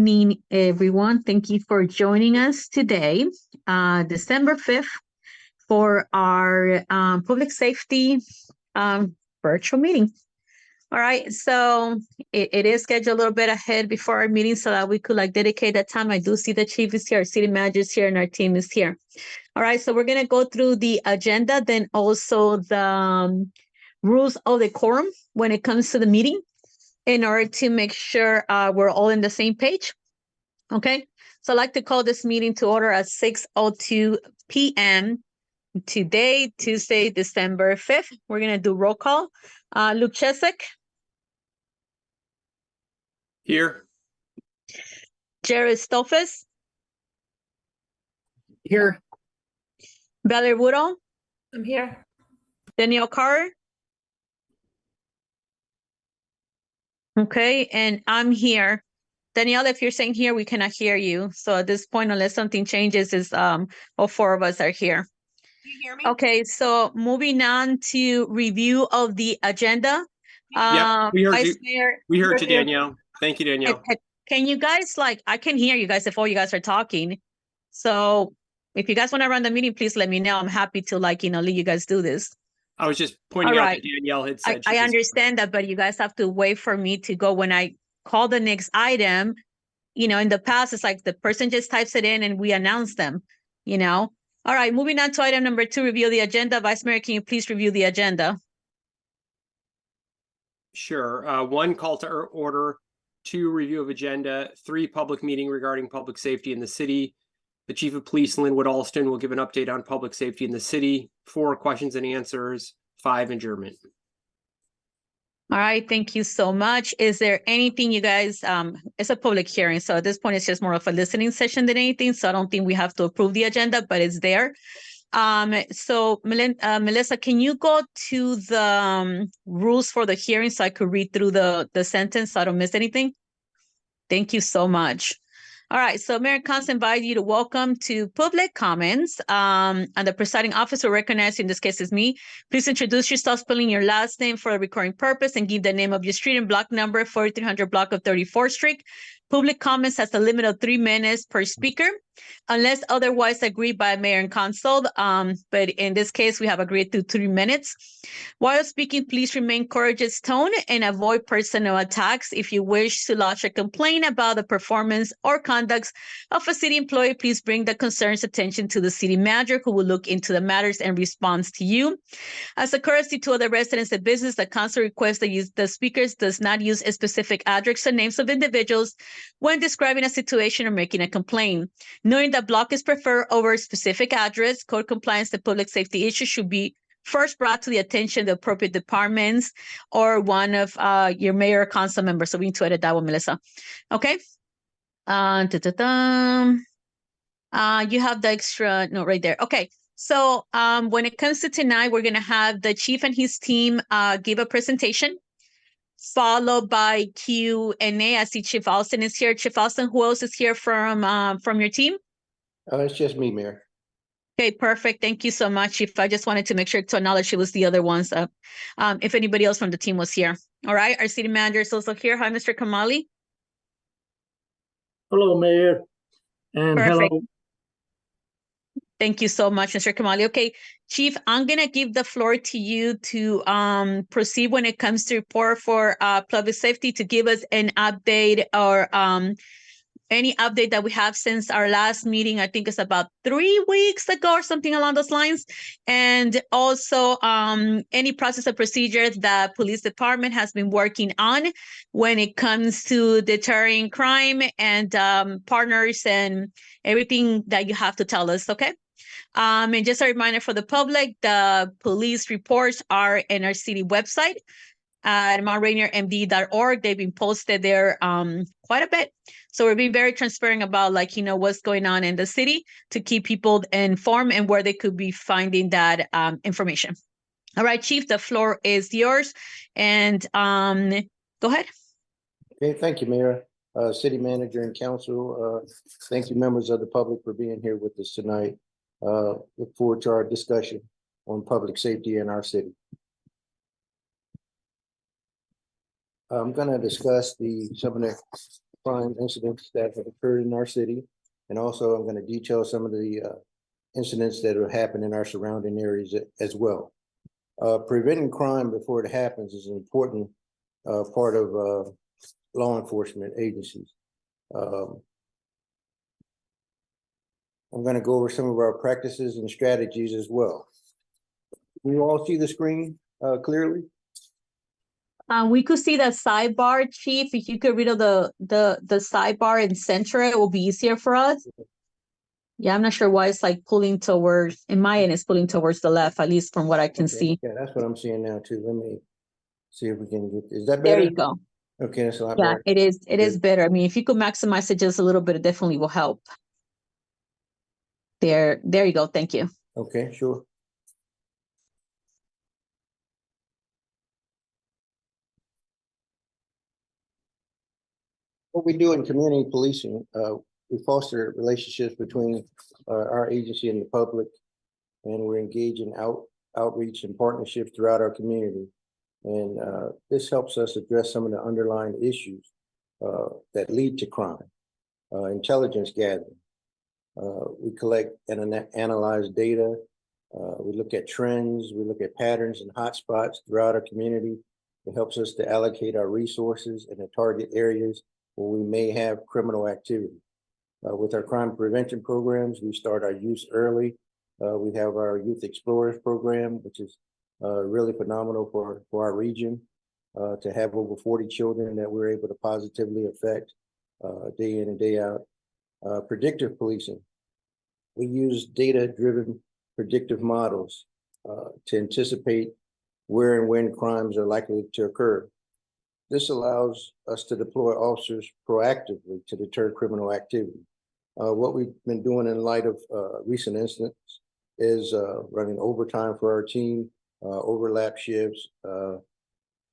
evening, everyone. Thank you for joining us today, December 5th, for our public safety virtual meeting. All right, so it is scheduled a little bit ahead before our meeting so that we could dedicate that time. I do see the chief is here, our city manager is here, and our team is here. All right, so we're going to go through the agenda, then also the rules of the quorum when it comes to the meeting in order to make sure we're all in the same page. Okay, so I'd like to call this meeting to order at 6:02 p.m. today, Tuesday, December 5th. We're going to do roll call. Luke Chesek. Here. Jared Stolfus. Here. Valerie Woodall. I'm here. Danielle Carr. Okay, and I'm here. Danielle, if you're saying here, we cannot hear you. So at this point, unless something changes, is all four of us are here. Do you hear me? Okay, so moving on to review of the agenda. Yeah, we heard you. Mayor, We heard you, Danielle. Thank you, Danielle. Can you guys I can hear you guys if all you guys are talking. So if you guys want to run the meeting, please let me know. I'm happy to let you guys do this. I was just pointing out that Danielle had said. I understand that, but you guys have to wait for me to go when I call the next item. In the past, it's like the person just types it in and we announce them, All right, moving on to item number 2, review the agenda. Vice Mayor, can you please review the agenda? Sure. 1, call to order. 2, review of agenda. 3, public meeting regarding public safety in the city. The Chief of Police, Linwood Alston, will give an update on public safety in the city. 4, questions and answers. 5, adjournment. All right, thank you so much. Is there anything you guys, it's a public hearing, so at this point, it's just more of a listening session than anything, so I don't think we have to approve the agenda, but it's there. So Melissa, can you go to the rules for the hearing so I could read through the sentence so I don't miss anything? Thank you so much. All right, so Mayor and Council invite you to welcome to public comments. And the presiding officer recognized, in this case is me. Please introduce yourself, spelling your last name for a recording purpose, and give the name of your street and block number, 4300 block of 34th Street. Public comments has a limit of 3 minutes per speaker, unless otherwise agreed by Mayor and Council. But in this case, we have agreed to 3 minutes. While speaking, please remain courteous tone and avoid personal attacks. If you wish to lodge a complaint about the performance or conduct of a city employee, please bring the concern's attention to the city manager, who will look into the matters and responds to you. As a courtesy to other residents of business, the council requests that the speakers does not use a specific address or names of individuals when describing a situation or making a complaint. Knowing that block is preferred over a specific address, code compliance and public safety issues should be first brought to the attention of the appropriate departments or one of your mayor or council members. So we need to edit that one, Melissa. Okay. You have the extra note right there. Okay. So when it comes to tonight, we're going to have the chief and his team give a presentation, followed by Q&A. I see Chief Alston is here. Chief Alston, who else is here from your team? It's just me, Mayor. Okay, perfect. Thank you so much, Chief. I just wanted to make sure to acknowledge it was the other ones. If anybody else from the team was here. All right, our city manager is also here. Hi, Mr. Kamali. Hello, Mayor. And Perfect. hello. Thank you so much, Mr. Kamali. Okay, Chief, I'm going to give the floor to you to proceed when it comes to report for public safety, to give us an update or any update that we have since our last meeting. I think it's about 3 weeks ago or something along those lines. And also any process or procedure that police department has been working on when it comes to deterring crime and partners and everything that you have to tell us, okay? And just a reminder for the public, the police reports are in our city website at rainiermd.org. They've been posted there quite a bit. So we're being very transparent about what's going on in the city to keep people informed and where they could be finding that information. All right, Chief, the floor is yours. And go ahead. Okay, thank you, Mayor, City Manager and Council. Thank you, members of the public, for being here with us tonight. Look forward to our discussion on public safety in our city. I'm going to discuss some of the crime incidents that have occurred in our city. And also I'm going to detail some of the incidents that have happened in our surrounding areas as well. Preventing crime before it happens is an important part of law enforcement agencies. I'm going to go over some of our practices and strategies as well. Can you all see the screen clearly? We could see that sidebar, Chief. If you could read the sidebar and center it, will be easier for us. Yeah, I'm not sure why it's like pulling towards, in my end, it's pulling towards the left, at least from what I can see. Yeah, that's what I'm seeing now too. Let me see if we can get, is that There better? you go. Okay, that's a lot Yeah, better. it is. It is Good. better. I mean, if you could maximize it just a little bit, it definitely will help. There you go. Thank you. Okay, sure. What we do in community policing, we foster relationships between our agency and the public, and we're engaged in outreach and partnerships throughout our community. And this helps us address some of the underlying issues that lead to crime. Intelligence gathering. We collect and analyze data. We look at trends. We look at patterns and hotspots throughout our community. It helps us to allocate our resources in the target areas where we may have criminal activity. With our crime prevention programs, we start our youth early. We have our Youth Explorers program, which is really phenomenal for our region, to have over 40 children that we're able to positively affect day in and day out. Predictive policing. We use data-driven predictive models to anticipate where and when crimes are likely to occur. This allows us to deploy officers proactively to deter criminal activity. What we've been doing in light of recent incidents is running overtime for our team, overlap shifts.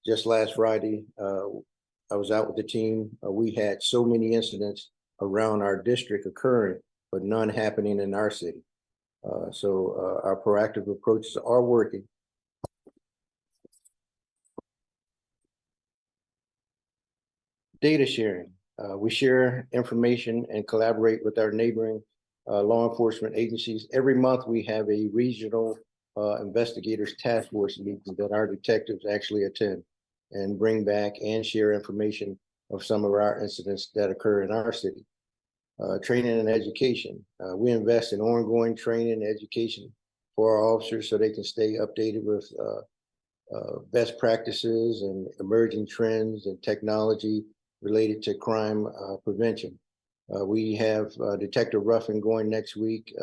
Just last Friday, I was out with the team. We had so many incidents around our district occurring, but none happening in our city. So our proactive approaches are working. Data sharing. We share information and collaborate with our neighboring law enforcement agencies. Every month we have a regional investigators task force meeting that our detectives actually attend and bring back and share information of some of our incidents that occur in our city. Training and education. We invest in ongoing training and education for our officers so they can stay updated with best practices and emerging trends and technology related to crime prevention. We have Detective Ruffin going next week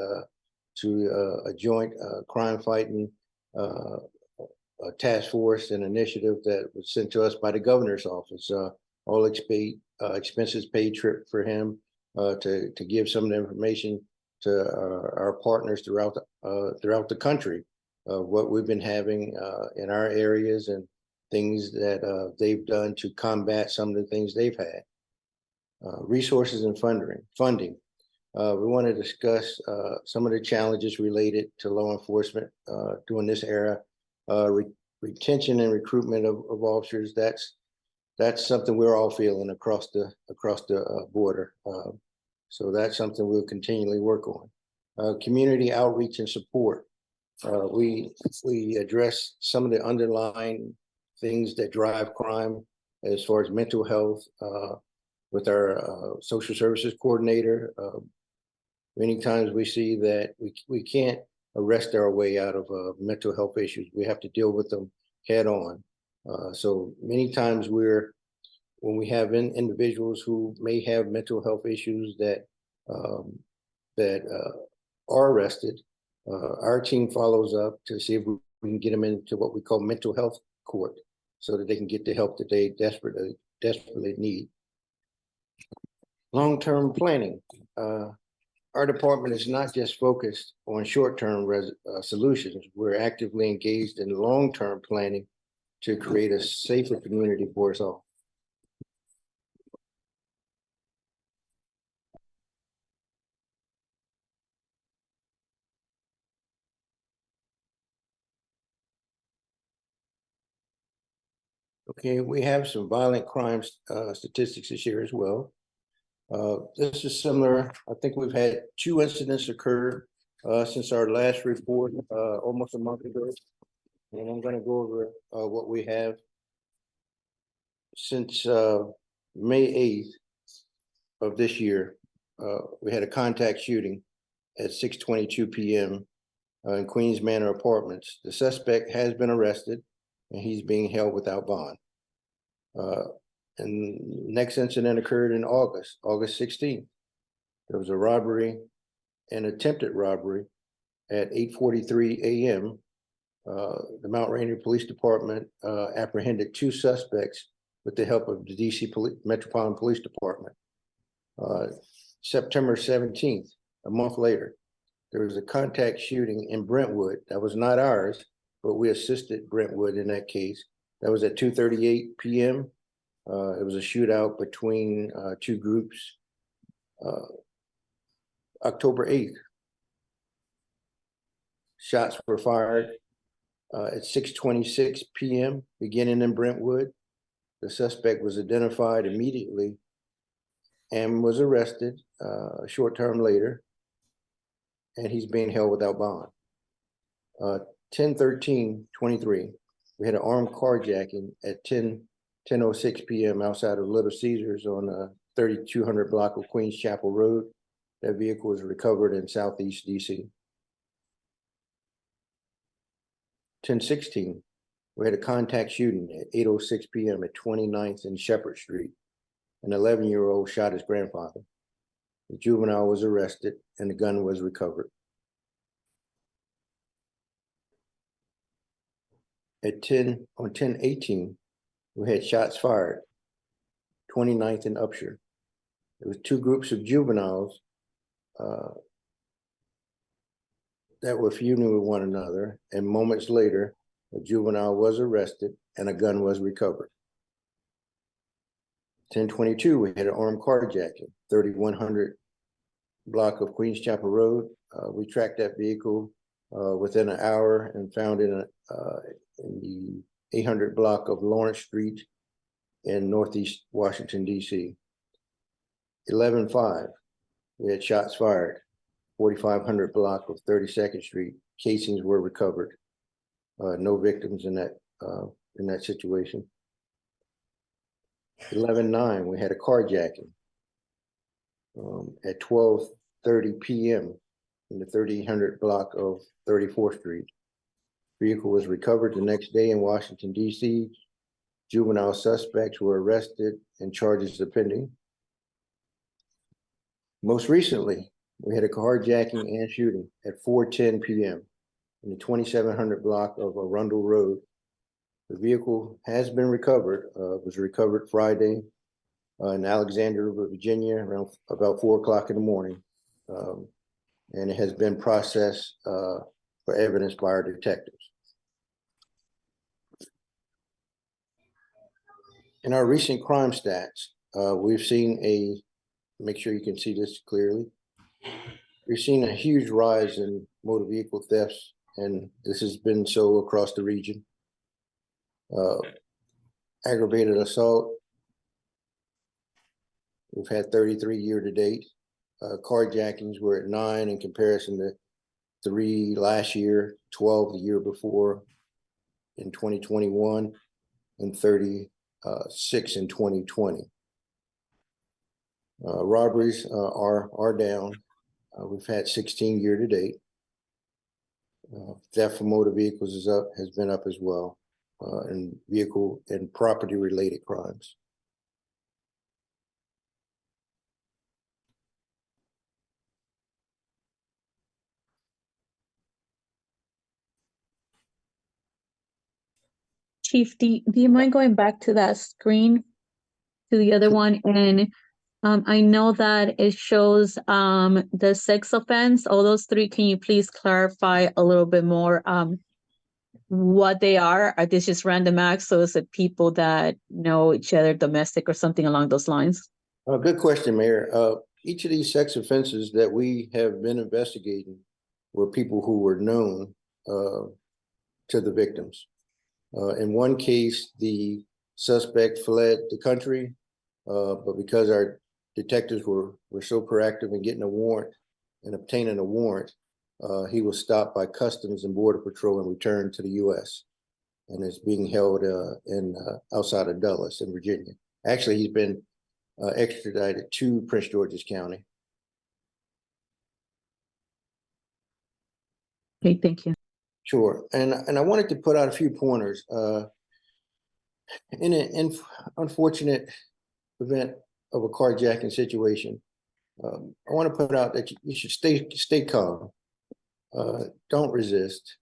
to a joint crime fighting task force and initiative that was sent to us by the governor's office. All expenses paid trip for him to give some of the information to our partners throughout the country of what we've been having in our areas and things that they've done to combat some of the things they've had. Resources and funding. We want to discuss some of the challenges related to law enforcement during this era. Retention and recruitment of officers. That's something we're all feeling across the border. So that's something we'll continually work on. Community outreach and support. We address some of the underlying things that drive crime as far as mental health with our social services coordinator. Many times we see that we can't arrest our way out of mental health issues. We have to deal with them head on. So many times when we have individuals who may have mental health issues that are arrested, our team follows up to see if we can get them into what we call mental health court so that they can get the help that they desperately need. Long-term planning. Our department is not just focused on short-term solutions. We're actively engaged in long-term planning to create a safer community for us all. Okay, we have some violent crimes statistics to share as well. This is similar. I think we've had 2 incidents occur since our last report almost a month ago. And I'm gonna go over what we have since May 8th of this year. We had a contact shooting at 6:22 p.m. In Queens Manor Apartments. The suspect has been arrested and he's being held without bond. And next incident occurred in August 16th. There was a robbery, an attempted robbery at 8:43 a.m. The Mount Rainier Police Department apprehended 2 suspects with the help of the DC Metropolitan Police Department. September 17th, a month later, there was a contact shooting in Brentwood. That was not ours, but we assisted Brentwood in that case. That was at 2:38 p.m. It was a shootout between 2 groups. October 8th, shots were fired at 6:26 p.m. beginning in Brentwood. The suspect was identified immediately and was arrested a short time later, and he's being held without bond. 10/13/23, we had an armed carjacking at 10:06 p.m. outside of Little Caesars on 3200 block of Queens Chapel Road. That vehicle was recovered in Southeast DC. 10/16, we had a contact shooting at 8:06 p.m. at 29th and Shepherd Street. An 11-year-old shot his grandfather. The juvenile was arrested and the gun was recovered. At 10/18, we had shots fired, 29th and Upshur. There was 2 groups of juveniles that were feuding with one another, and moments later, a juvenile was arrested and a gun was recovered. 10/22, we had an armed carjacking, 3100 block of Queens Chapel Road. We tracked that vehicle within an hour and found it in the 800 block of Lawrence Street in Northeast Washington, D.C. 11/5, we had shots fired, 4500 block of 32nd Street. Casings were recovered. No victims in that situation. 11/9, we had a carjacking at 12:30 p.m. in the 3800 block of 34th Street. Vehicle was recovered the next day in Washington, D.C. Juvenile suspects were arrested and charges are pending. Most recently, we had a carjacking and shooting at 4:10 p.m. in the 2700 block of Arundel Road. The vehicle has been recovered, was recovered Friday in Alexandria, Virginia, around about 4 o'clock in the morning. And it has been processed for evidence by our detectives. In our recent crime stats, we've seen make sure you can see this clearly. We've seen a huge rise in motor vehicle thefts, and this has been so across the region. Aggravated assault, we've had 33 year to date. Carjackings were at 9 in comparison to 3 last year, 12 the year before in 2021, and 36 in 2020. Robberies are down. We've had 16 year to date. Theft from motor vehicles has been up as well, and vehicle and property related crimes. Chief, do you mind going back to that screen, to the other one? And I know that it shows the sex offense, all those 3. Can you please clarify a little bit more what they are? Are these just random acts? So is it people that know each other, domestic or something along those lines? Good question, Mayor. Each of these sex offenses that we have been investigating were people who were known to the victims. In one case, the suspect fled the country, but because our detectives were so proactive in getting a warrant and obtaining a warrant, he was stopped by Customs and Border Patrol and returned to the U.S. and is being held outside of Dulles in Virginia. Actually, he's been extradited to Prince George's County. Okay, thank you. Sure, and I wanted to put out a few pointers. In an unfortunate event of a carjacking situation, I want to put out that you should stay calm. Don't resist.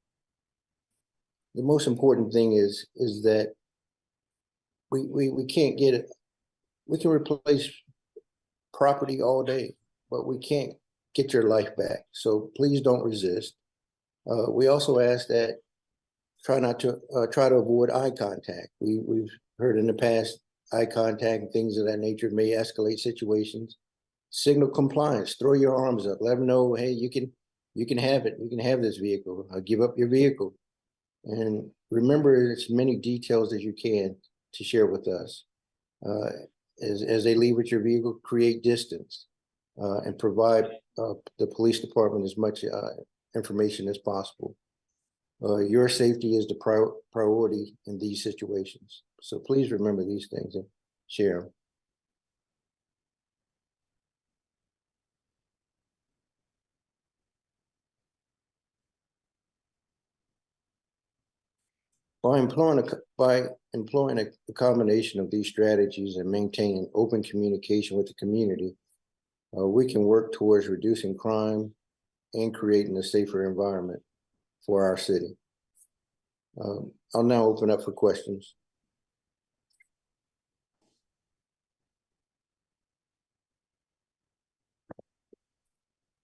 The most important thing is that we can't get it. We can replace property all day, but we can't get your life back. So please don't resist. We also ask that try to avoid eye contact. We've heard in the past eye contact and things of that nature may escalate situations. Signal compliance. Throw your arms up. Let them know, hey, you can have it. You can have this vehicle. Give up your vehicle. And remember as many details as you can to share with us. As they leave with your vehicle, create distance and provide the police department as much information as possible. Your safety is the priority in these situations. So please remember these things and share them. By employing a combination of these strategies and maintaining open communication with the community, we can work towards reducing crime and creating a safer environment for our city. I'll now open up for questions.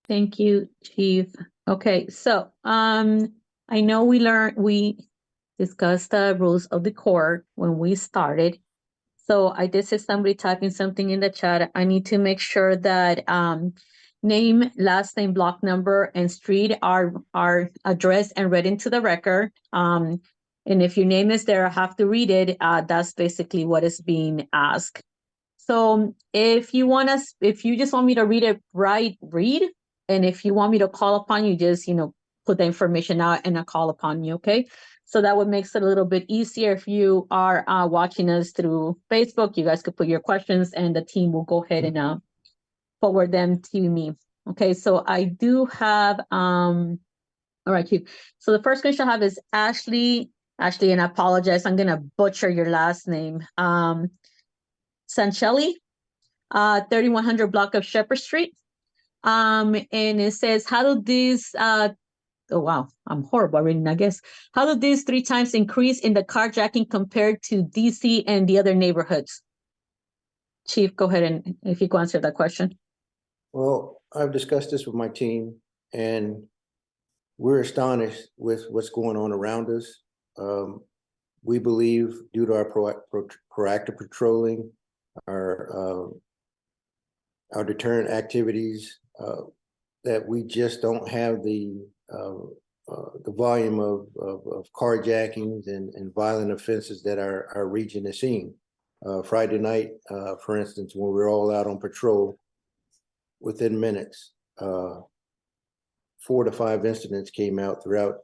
Thank you, Chief. Okay, so I know we discussed the rules of the court when we started. So I did see somebody typing something in the chat. I need to make sure that name, last name, block number, and street are addressed and read into the record. And if your name is there, I have to read it. That's basically what is being asked. So if you just want me to read it, read. And if you want me to call upon you, just, put the information out and I'll call upon you, okay? So that would make it a little bit easier. If you are watching us through Facebook, you guys could put your questions and the team will go ahead and forward them to me. Okay, so I do have, all right, Chief. So the first question I have is Ashley, and I apologize, I'm gonna butcher your last name. Sanchelli, 3100 block of Shepherd Street. And it says, how do these, oh wow, I'm horrible at reading, I guess. How do these 3 times increase in the carjacking compared to DC and the other neighborhoods? Chief, go ahead and if you can answer that question. Well, I've discussed this with my team and we're astonished with what's going on around us. We believe due to our proactive patrolling, our deterrent activities, that we just don't have the volume of carjackings and violent offenses that our region is seeing. Friday night, for instance, when we were all out on patrol, within minutes, 4 to 5 incidents came out throughout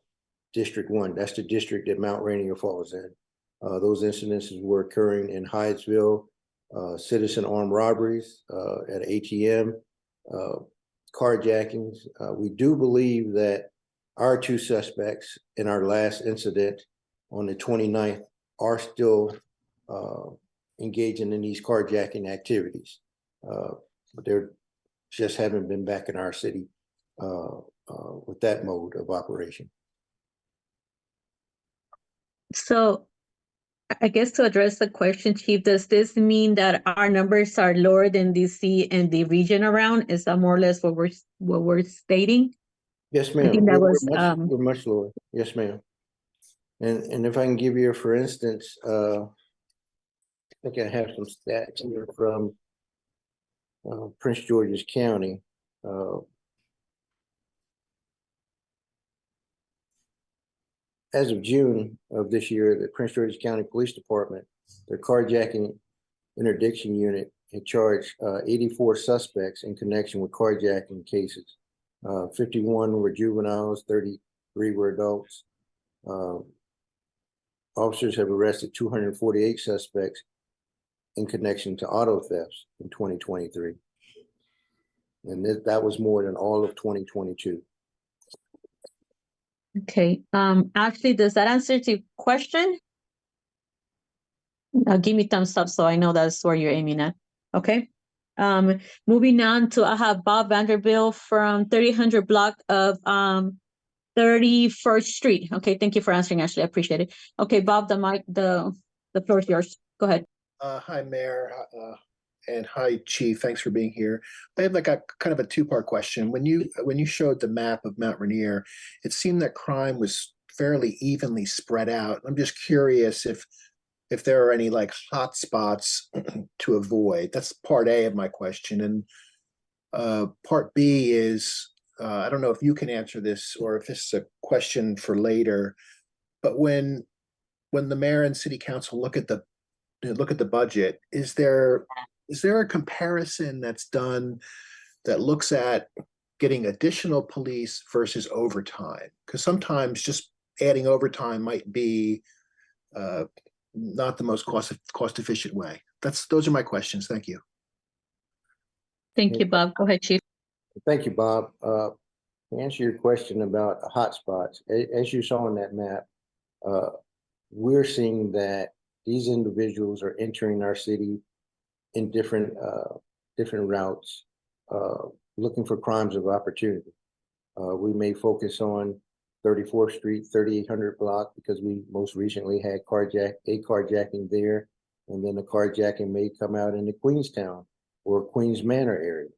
District 1. That's the district that Mount Rainier falls in. Those incidences were occurring in Hyattsville, citizen armed robberies at ATM, carjackings. We do believe that our 2 suspects in our last incident on the 29th are still engaging in these carjacking activities, but they're just haven't been back in our city with that mode of operation. So I guess to address the question, Chief, does this mean that our numbers are lower than DC and the region around? Is that more or less what we're stating? Yes, ma'am. I think that was We're much lower. Yes, ma'am. And if I can give you, for instance, I think I have some stats here from Prince George's County. As of June of this year, the Prince George's County Police Department, their carjacking interdiction unit had charged 84 suspects in connection with carjacking cases. 51 were juveniles, 33 were adults. Officers have arrested 248 suspects in connection to auto thefts in 2023. And that was more than all of 2022. Okay, Ashley, does that answer your question? Give me thumbs up so I know that's where you're aiming at. Okay. Moving on to, I have Bob Vanderbilt from 3000 block of 31st Street. Okay, thank you for answering, Ashley. I appreciate it. Okay, Bob, the floor is yours. Go ahead. Hi, Mayor, and hi, Chief. Thanks for being here. I have like a kind of a two-part question. When you showed the map of Mount Rainier, it seemed that crime was fairly evenly spread out. I'm just curious if there are any like hot spots to avoid. That's part A of my question. And part B is, I don't know if you can answer this or if this is a question for later, but when the mayor and city council look at the budget, is there a comparison that's done that looks at getting additional police versus overtime? Because sometimes just adding overtime might be not the most cost efficient way. Those are my questions. Thank you. Thank you, Bob. Go ahead, Chief. Thank you, Bob. To answer your question about hotspots, as you saw on that map, we're seeing that these individuals are entering our city in different routes, looking for crimes of opportunity. We may focus on 34th Street, 3800 block, because we most recently had carjacking there, and then the carjacking may come out in the Queenstown or Queens Manor area.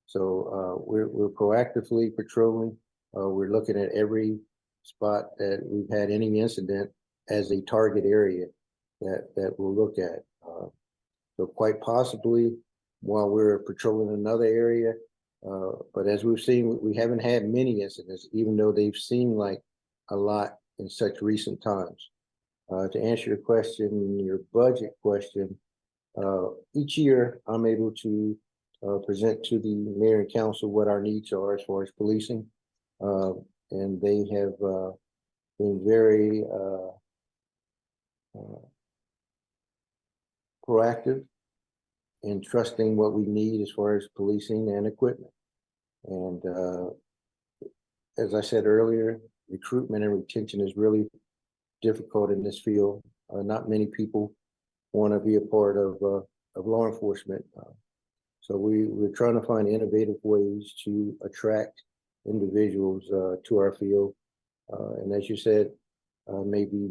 So we're proactively patrolling. We're looking at every spot that we've had any incident as a target area that we'll look at. So quite possibly while we're patrolling another area, but as we've seen, we haven't had many incidents, even though they've seemed like a lot in such recent times. To answer your question, your budget question, each year I'm able to present to the mayor and council what our needs are as far as policing. And they have been very proactive in trusting what we need as far as policing and equipment. And as I said earlier, recruitment and retention is really difficult in this field. Not many people want to be a part of law enforcement. So we're trying to find innovative ways to attract individuals to our field. And as you said, maybe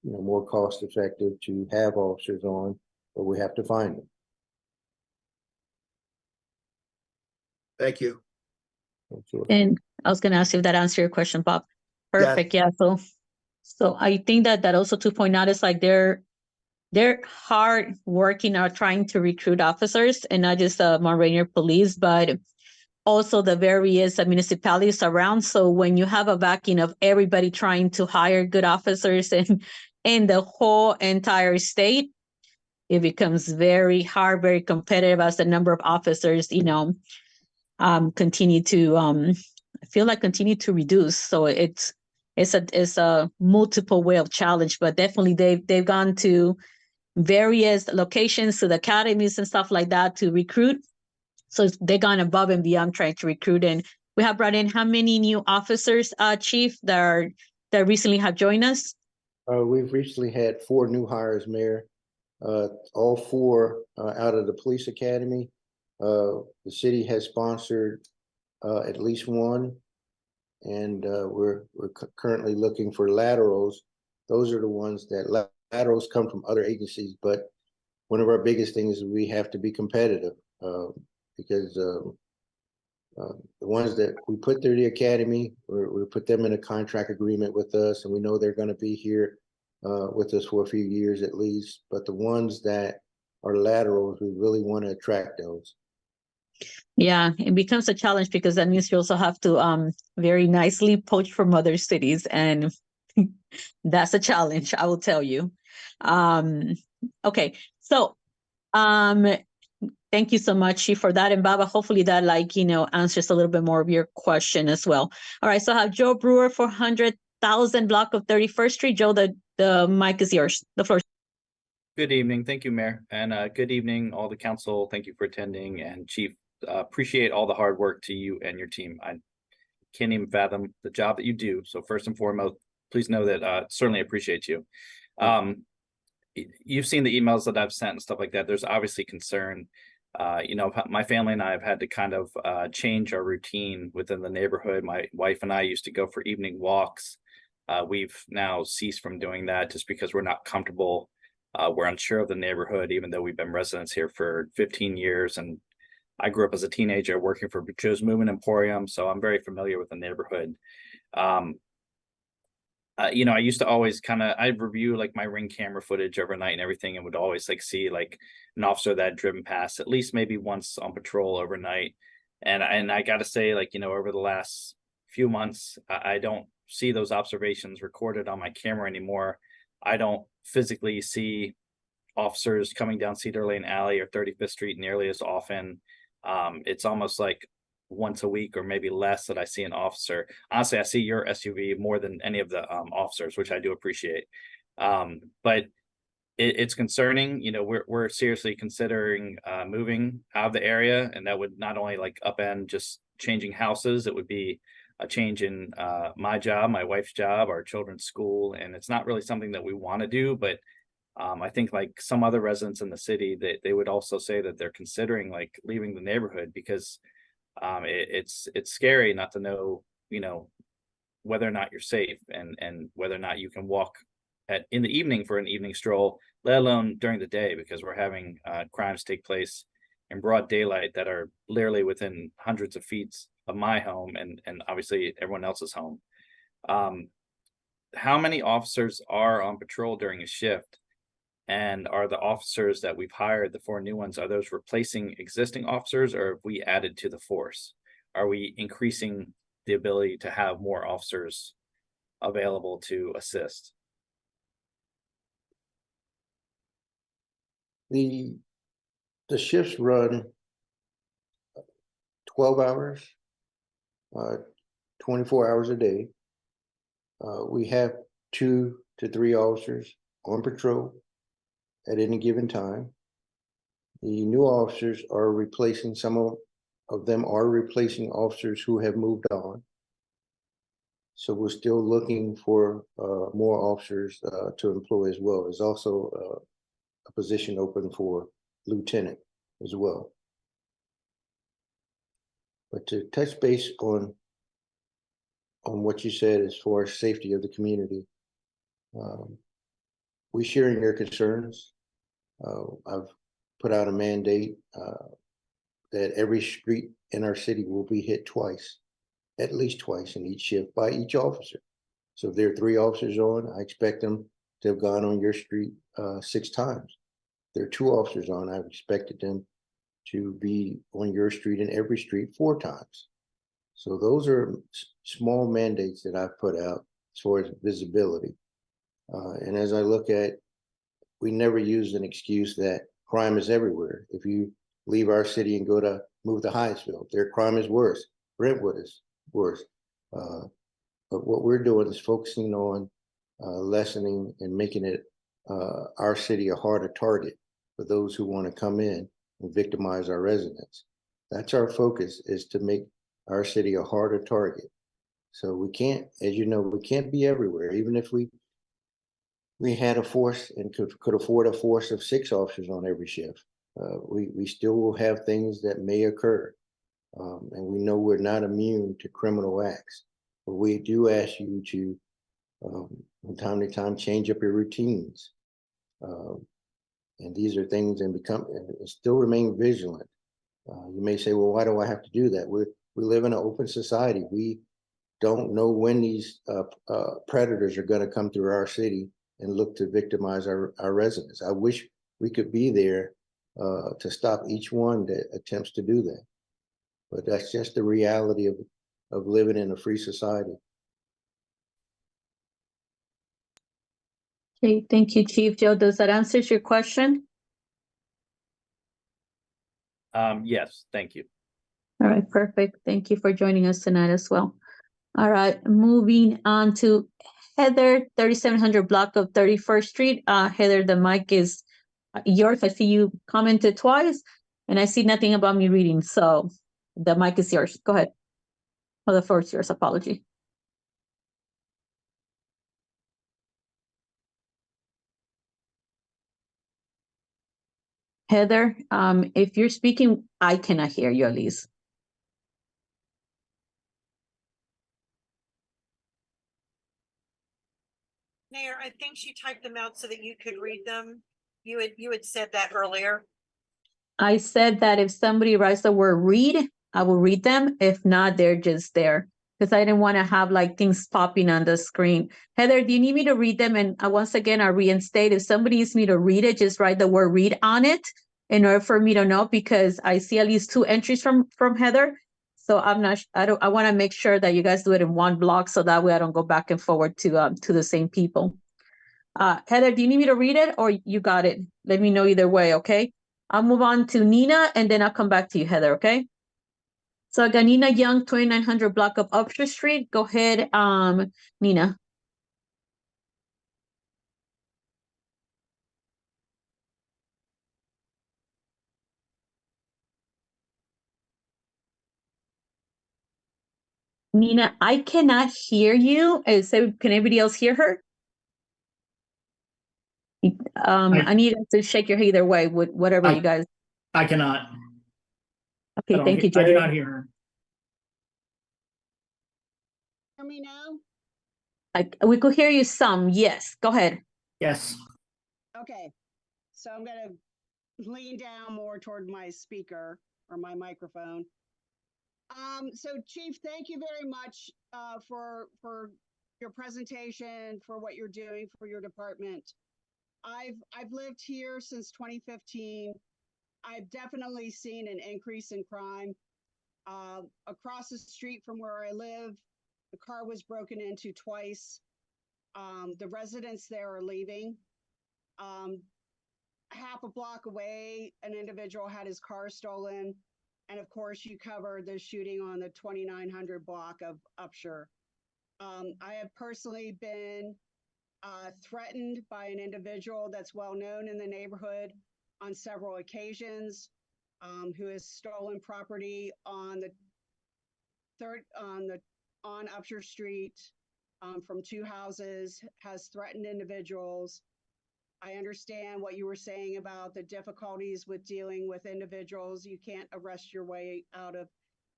more cost effective to have officers on, but we have to find them. Thank you. And I was going to ask you if that answered your question, Bob. Perfect. Yeah. So I think that also to point out is like they're hard working or trying to recruit officers, and not just Mount Rainier police, but also the various municipalities around. So when you have a backing of everybody trying to hire good officers in the whole entire state, it becomes very hard, very competitive as the number of officers, continue to continue to reduce. So it's a multiple way of challenge, but definitely they've gone to various locations, to the academies and stuff like that to recruit. So they've gone above and beyond trying to recruit. And we have brought in how many new officers, Chief, that recently have joined us? We've recently had 4 new hires, Mayor. All 4 out of the police academy. The city has sponsored at least 1, and we're currently looking for laterals. Those are the ones that laterals come from other agencies, but one of our biggest things is we have to be competitive because the ones that we put through the academy, we put them in a contract agreement with us, and we know they're going to be here with us for a few years at least. But the ones that are laterals, we really want to attract those. Yeah, it becomes a challenge because that means you also have to very nicely poach from other cities, and that's a challenge, I will tell you. Okay, so Thank you so much, Chief, for that. And Baba, hopefully that answers a little bit more of your question as well. All right, so I have Joe Brewer for 100,000 block of 31st Street. Joe, the mic is yours. The floor. Good evening. Thank you, Mayor. And good evening, all the council. Thank you for attending. And Chief, appreciate all the hard work to you and your team. I can't even fathom the job that you do. So first and foremost, please know that certainly appreciate you. You've seen the emails that I've sent and stuff like that. There's obviously concern. My family and I have had to kind of change our routine within the neighborhood. My wife and I used to go for evening walks. We've now ceased from doing that just because we're not comfortable. We're unsure of the neighborhood, even though we've been residents here for 15 years. And I grew up as a teenager working for Joe's Movement Emporium, so I'm very familiar with the neighborhood. I used to always I'd review like my Ring camera footage overnight and everything, and would always see like an officer that had driven past at least maybe once on patrol overnight. And I got to say, over the last few months, I don't see those observations recorded on my camera anymore. I don't physically see officers coming down Cedar Lane Alley or 35th Street nearly as often. It's almost like once a week or maybe less that I see an officer. Honestly, I see your SUV more than any of the officers, which I do appreciate. But it's concerning. We're seriously considering moving out of the area, and that would not only upend just changing houses, it would be a change in my job, my wife's job, our children's school, and it's not really something that we want to do. But I think like some other residents in the city, they would also say that they're considering leaving the neighborhood because it's scary not to know, whether or not you're safe and whether or not you can walk in the evening for an evening stroll, let alone during the day, because we're having crimes take place in broad daylight that are literally within hundreds of feet of my home and obviously everyone else's home. How many officers are on patrol during a shift? And are the officers that we've hired, the 4 new ones, are those replacing existing officers, or have we added to the force? Are we increasing the ability to have more officers available to assist? The shifts run 12 hours, 24 hours a day. We have 2 to 3 officers on patrol at any given time. The new officers are replacing, some of them are replacing officers who have moved on. So we're still looking for more officers to employ as well. There's also a position open for lieutenant as well. But to touch base on what you said as far as safety of the community, we're sharing your concerns. I've put out a mandate that every street in our city will be hit twice, at least twice in each shift by each officer. So if there are 3 officers on, I expect them to have gone on your street 6 times. If there are 2 officers on, I've expected them to be on your street and every street 4 times. So those are small mandates that I've put out as far as visibility. And as I look at, we never use an excuse that crime is everywhere. If you leave our city and move to Hyattsville, their crime is worse. Brentwood is worse. But what we're doing is focusing on lessening and making it our city a harder target for those who want to come in and victimize our residents. That's our focus, is to make our city a harder target. So we can't, as you know, we can't be everywhere. Even if we had a force and could afford a force of 6 officers on every shift, we still will have things that may occur. And we know we're not immune to criminal acts, but we do ask you to, from time to time, change up your routines. And these are things and still remain vigilant. You may say, well, why do I have to do that? We live in an open society. We don't know when these predators are going to come through our city and look to victimize our residents. I wish we could be there to stop each one that attempts to do that. But that's just the reality of living in a free society. Okay, thank you, Chief. Joe, does that answer your question? Yes, thank you. All right, perfect. Thank you for joining us tonight as well. All right, moving on to Heather, 3700 block of 31st Street. Heather, the mic is yours. I see you commented twice, and I see nothing about me reading, so the mic is yours. Go ahead. Well, the floor is yours. Apology. Heather, if you're speaking, I cannot hear you at least. Mayor, I think she typed them out so that you could read them. You had said that earlier. I said that if somebody writes the word read, I will read them. If not, they're just there. Because I didn't want to have like things popping on the screen. Heather, do you need me to read them? And once again, I reinstate, if somebody needs me to read it, just write the word read on it in order for me to know, because I see at least 2 entries from Heather. So I'm not, I want to make sure that you guys do it in one block, so that way I don't go back and forward to the same people. Heather, do you need me to read it or you got it? Let me know either way, okay? I'll move on to Nina and then I'll come back to you, Heather, okay? So I got Nina Young, 2900 block of Upshur Street. Go ahead, Nina. Nina, I cannot hear you. So can anybody else hear her? I need to shake your head either way, with whatever you guys. I cannot. Okay, thank you, I do Jerry. not hear her. Hear me now? We could hear you some. Yes, go ahead. Yes. Okay, so I'm gonna lean down more toward my speaker or my microphone. So Chief, thank you very much for your presentation, for what you're doing for your department. I've lived here since 2015. I've definitely seen an increase in crime. Across the street from where I live, the car was broken into twice. The residents there are leaving. Half a block away, an individual had his car stolen. And of course, you covered the shooting on the 2900 block of Upshur. I have personally been threatened by an individual that's well known in the neighborhood on several occasions, who has stolen property on Upshur Street from 2 houses, has threatened individuals. I understand what you were saying about the difficulties with dealing with individuals. You can't arrest your way out of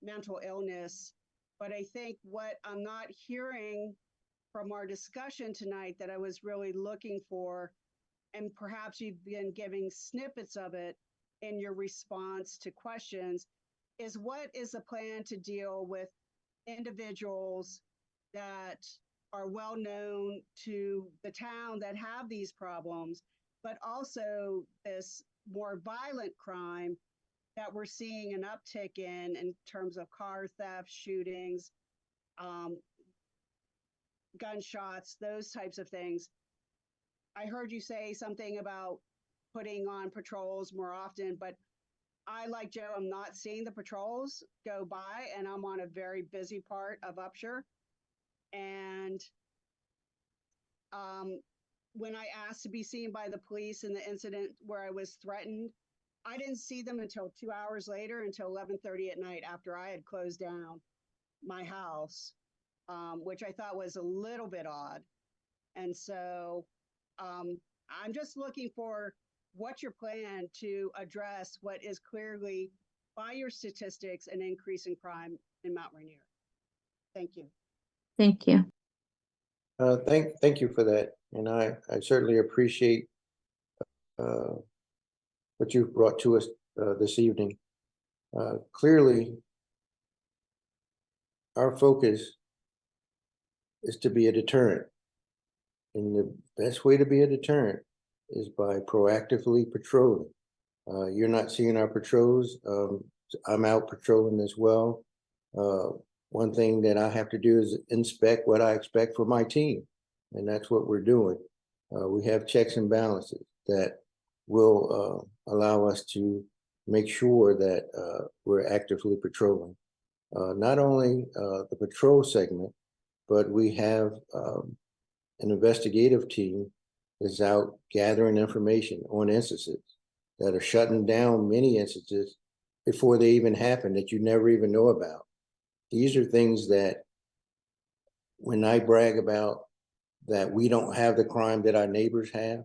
mental illness. But I think what I'm not hearing from our discussion tonight that I was really looking for, and perhaps you've been giving snippets of it in your response to questions, is what is the plan to deal with individuals that are well known to the town that have these problems, but also this more violent crime that we're seeing an uptick in terms of car theft, shootings, gunshots, those types of things. I heard you say something about putting on patrols more often, but I, like Joe, I'm not seeing the patrols go by, and I'm on a very busy part of Upshur. And when I asked to be seen by the police in the incident where I was threatened, I didn't see them until 2 hours later, until 11:30 at night, after I had closed down my house, which I thought was a little bit odd. And so I'm just looking for what's your plan to address what is clearly, by your statistics, an increase in crime in Mount Rainier. Thank you. Thank you. Thank you for that. And I certainly appreciate what you've brought to us this evening. Clearly, our focus is to be a deterrent. And the best way to be a deterrent is by proactively patrolling. You're not seeing our patrols. I'm out patrolling as well. One thing that I have to do is inspect what I expect for my team. And that's what we're doing. We have checks and balances that will allow us to make sure that we're actively patrolling. Not only the patrol segment, but we have an investigative team that's out gathering information on instances that are shutting down many instances before they even happen that you never even know about. These are things that when I brag about that we don't have the crime that our neighbors have,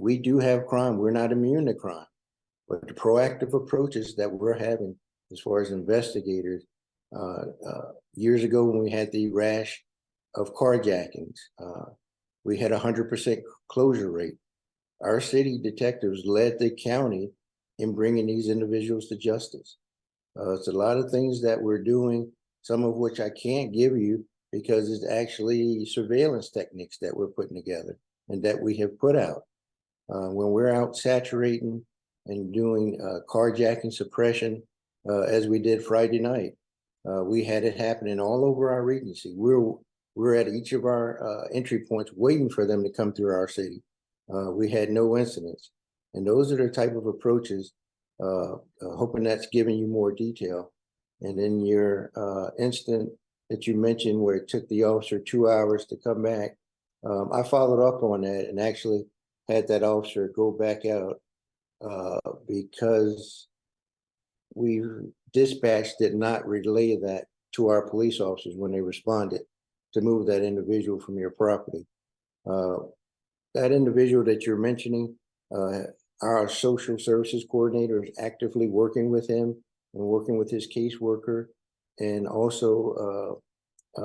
we do have crime. We're not immune to crime, but the proactive approaches that we're having as far as investigators, years ago when we had the rash of carjackings, we had 100% closure rate. Our city detectives led the county in bringing these individuals to justice. It's a lot of things that we're doing, some of which I can't give you because it's actually surveillance techniques that we're putting together and that we have put out. When we're out saturating and doing carjacking suppression, as we did Friday night, we had it happening all over our Regency. We're at each of our entry points waiting for them to come through our city. We had no incidents. And those are the type of approaches, hoping that's giving you more detail. And then your incident that you mentioned where it took the officer 2 hours to come back, I followed up on that and actually had that officer go back out because we dispatched did not relay that to our police officers when they responded to move that individual from your property. That individual that you're mentioning, our social services coordinator is actively working with him and working with his caseworker and also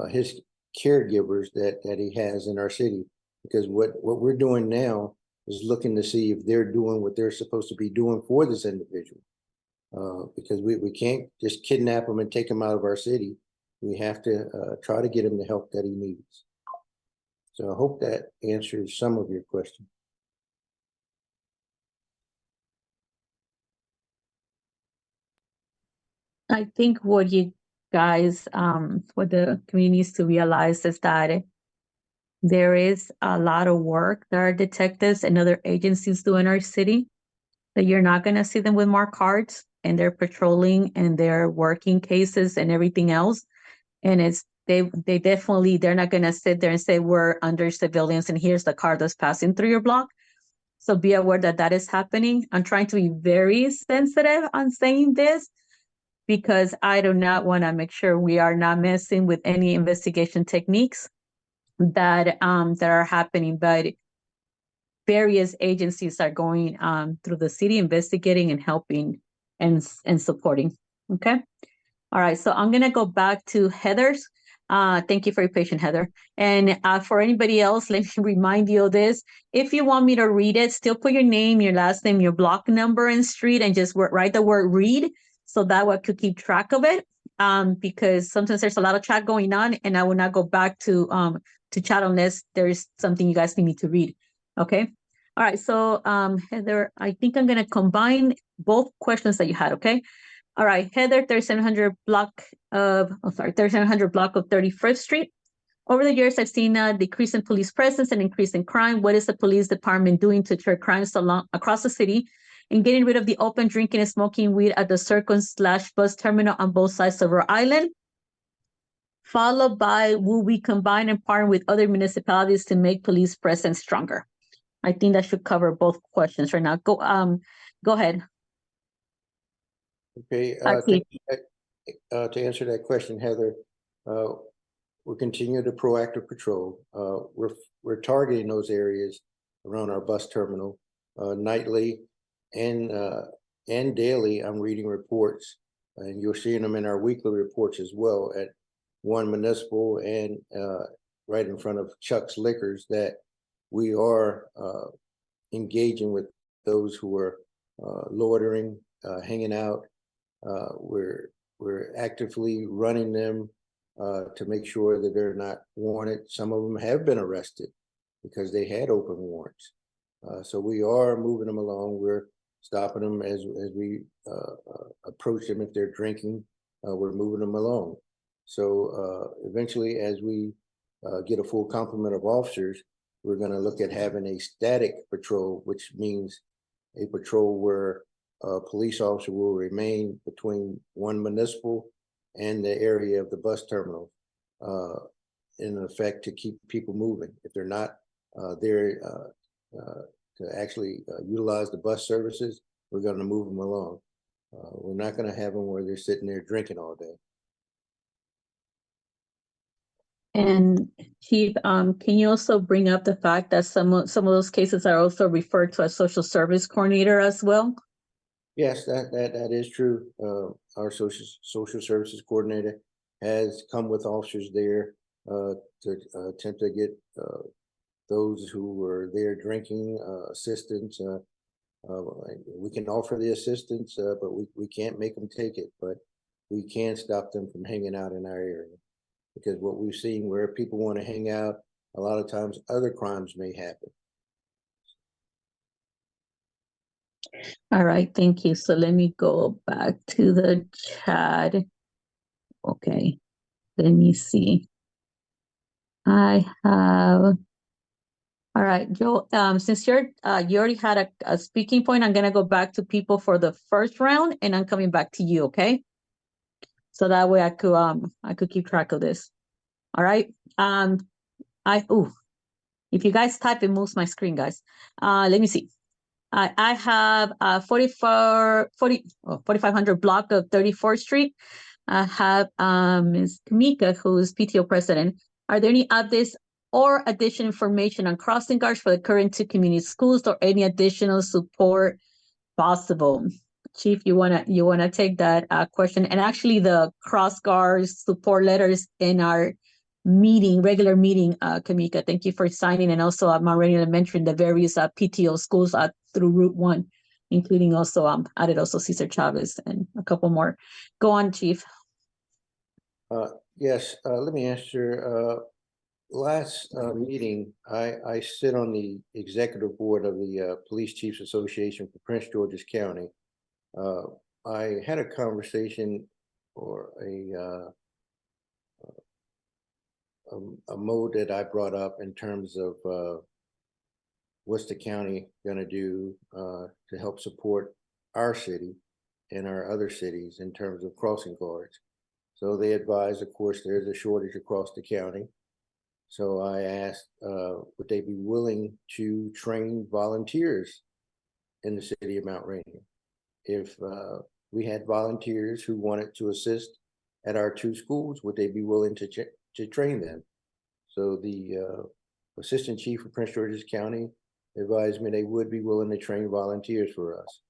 his caregivers that he has in our city. Because what we're doing now is looking to see if they're doing what they're supposed to be doing for this individual. Because we can't just kidnap him and take him out of our city. We have to try to get him the help that he needs. So I hope that answers some of your question. I think what you guys, what the community needs to realize is that there is a lot of work that our detectives and other agencies do in our city, that you're not going to see them with more cards and they're patrolling and they're working cases and everything else. And they definitely, they're not going to sit there and say, we're under civilians and here's the car that's passing through your block. So be aware that that is happening. I'm trying to be very sensitive on saying this because I do not want to make sure we are not messing with any investigation techniques that are happening. But various agencies are going through the city investigating and helping and supporting. Okay. All right. So I'm going to go back to Heather's. Thank you for your patience, Heather. And for anybody else, let me remind you of this. If you want me to read it, still put your name, your last name, your block number and street, and just write the word read. So that way I could keep track of it. Because sometimes there's a lot of chat going on and I will not go back to chat unless there's something you guys need me to read. Okay. All right. So Heather, I think I'm going to combine both questions that you had. Okay. All right, Heather, 3700 block of 31st Street. Over the years, I've seen a decrease in police presence and increase in crime. What is the police department doing to deter crimes across the city and getting rid of the open drinking and smoking weed at the Circle/bus terminal on both sides of Rhode Island? Followed by, will we combine and partner with other municipalities to make police presence stronger? I think that should cover both questions right now. Go ahead. Okay, to answer that question, Heather, we'll continue the proactive patrol. We're targeting those areas around our bus terminal nightly and daily. I'm reading reports, and you're seeing them in our weekly reports as well at One Municipal and right in front of Chuck's Liquors, that we are engaging with those who are loitering, hanging out. We're actively running them to make sure that they're not wanted. Some of them have been arrested because they had open warrants. So we are moving them along. We're stopping them as we approach them. If they're drinking, we're moving them along. So eventually, as we get a full complement of officers, we're going to look at having a static patrol, which means a patrol where police officer will remain between one municipal and the area of the bus terminal, in effect to keep people moving. If they're not there to actually utilize the bus services, we're going to move them along. We're not going to have them where they're sitting there drinking all day. And Chief, can you also bring up the fact that some of those cases are also referred to a social service coordinator as well? Yes, that is true. Our social services coordinator has come with officers there to attempt to get those who were there drinking assistance. We can offer the assistance, but we can't make them take it, but we can stop them from hanging out in our area. Because what we've seen, where people want to hang out, a lot of times other crimes may happen. All right, thank you. So let me go back to the chat. Okay, let me see. I have, all right, Joe, since you already had a speaking point, I'm gonna go back to people for the first round and I'm coming back to you, okay? So that way I could keep track of this. All right. If you guys type, it moves my screen, guys. Let me see. I have 4500 block of 34th Street. I have Ms. Kamika, who's PTO president. Are there any updates or additional information on crossing guards for the current 2 community schools or any additional support possible? Chief, you wanna take that question? And actually the cross guards support letters in our regular meeting, Kamika, thank you for signing, and also Mount Rainier Elementary and the various PTO schools through Route 1, including also added also Cesar Chavez and a couple more. Go on, Chief. Yes, let me answer. Last meeting, I sit on the executive board of the Police Chiefs Association for Prince George's County. I had a conversation or a mode that I brought up in terms of what's the county going to do to help support our city and our other cities in terms of crossing guards. So they advised, of course, there's a shortage across the county. So I asked, would they be willing to train volunteers in the city of Mount Rainier? If we had volunteers who wanted to assist at our 2 schools, would they be willing to train them? So the assistant chief of Prince George's County advised me they would be willing to train volunteers for us.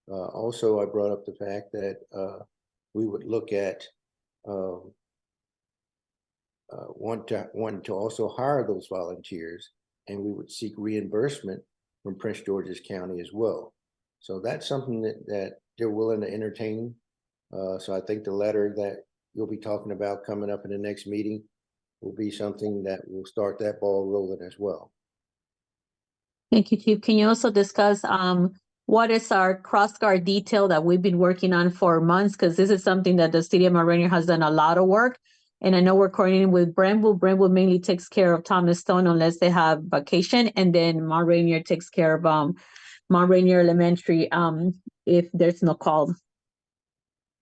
Also, I brought up the fact that we would look at want to also hire those volunteers, and we would seek reimbursement from Prince George's County as well. So that's something that they're willing to entertain. So I think the letter that you'll be talking about coming up in the next meeting will be something that will start that ball rolling as well. Thank you, Chief. Can you also discuss what is our cross guard detail that we've been working on for months? Because this is something that the city of Mount Rainier has done a lot of work. And I know we're coordinating with Brentwood. Brentwood mainly takes care of Thomas Stone unless they have vacation. And then Mount Rainier takes care of Mount Rainier Elementary if there's no call.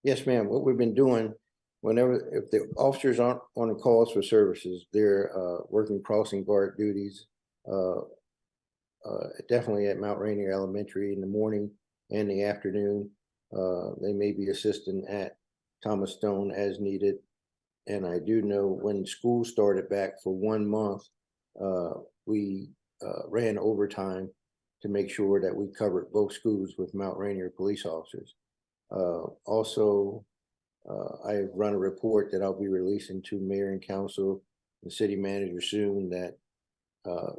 Yes, ma'am. What we've been doing, if the officers aren't on the calls for services, they're working crossing guard duties, definitely at Mount Rainier Elementary in the morning and the afternoon. They may be assisting at Thomas Stone as needed. And I do know when school started back for 1 month, we ran overtime to make sure that we covered both schools with Mount Rainier police officers. Also, I've run a report that I'll be releasing to mayor and council and city manager soon that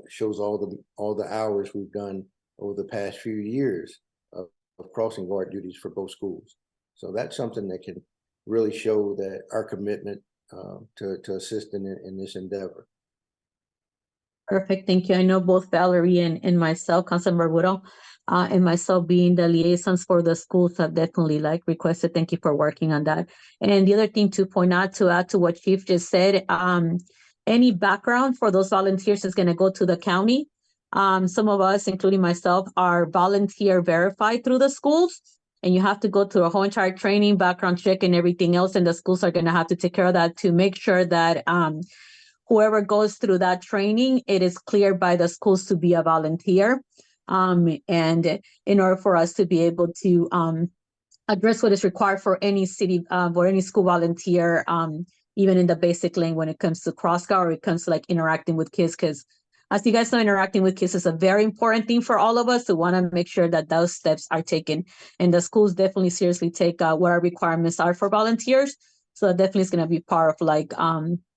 shows all the hours we've done over the past few years of crossing guard duties for both schools. So that's something that can really show that our commitment to assist in this endeavor. Perfect, thank you. I know both Valerie and myself, Councilmember Woodall, and myself being the liaisons for the schools have definitely requested. Thank you for working on that. And the other thing to point out, to add to what Chief just said, any background for those volunteers is going to go to the county. Some of us, including myself, are volunteer verified through the schools. and you have to go through a whole entire training, background check, and everything else, and the schools are going to have to take care of that to make sure that whoever goes through that training, it is cleared by the schools to be a volunteer. And in order for us to be able to address what is required for any city or any school volunteer, even in the basic lane when it comes to cross-guard or it comes to like interacting with kids, because as you guys know, interacting with kids is a very important thing for all of us. So want to make sure that those steps are taken, and the schools definitely seriously take what our requirements are for volunteers. So that definitely is going to be part of like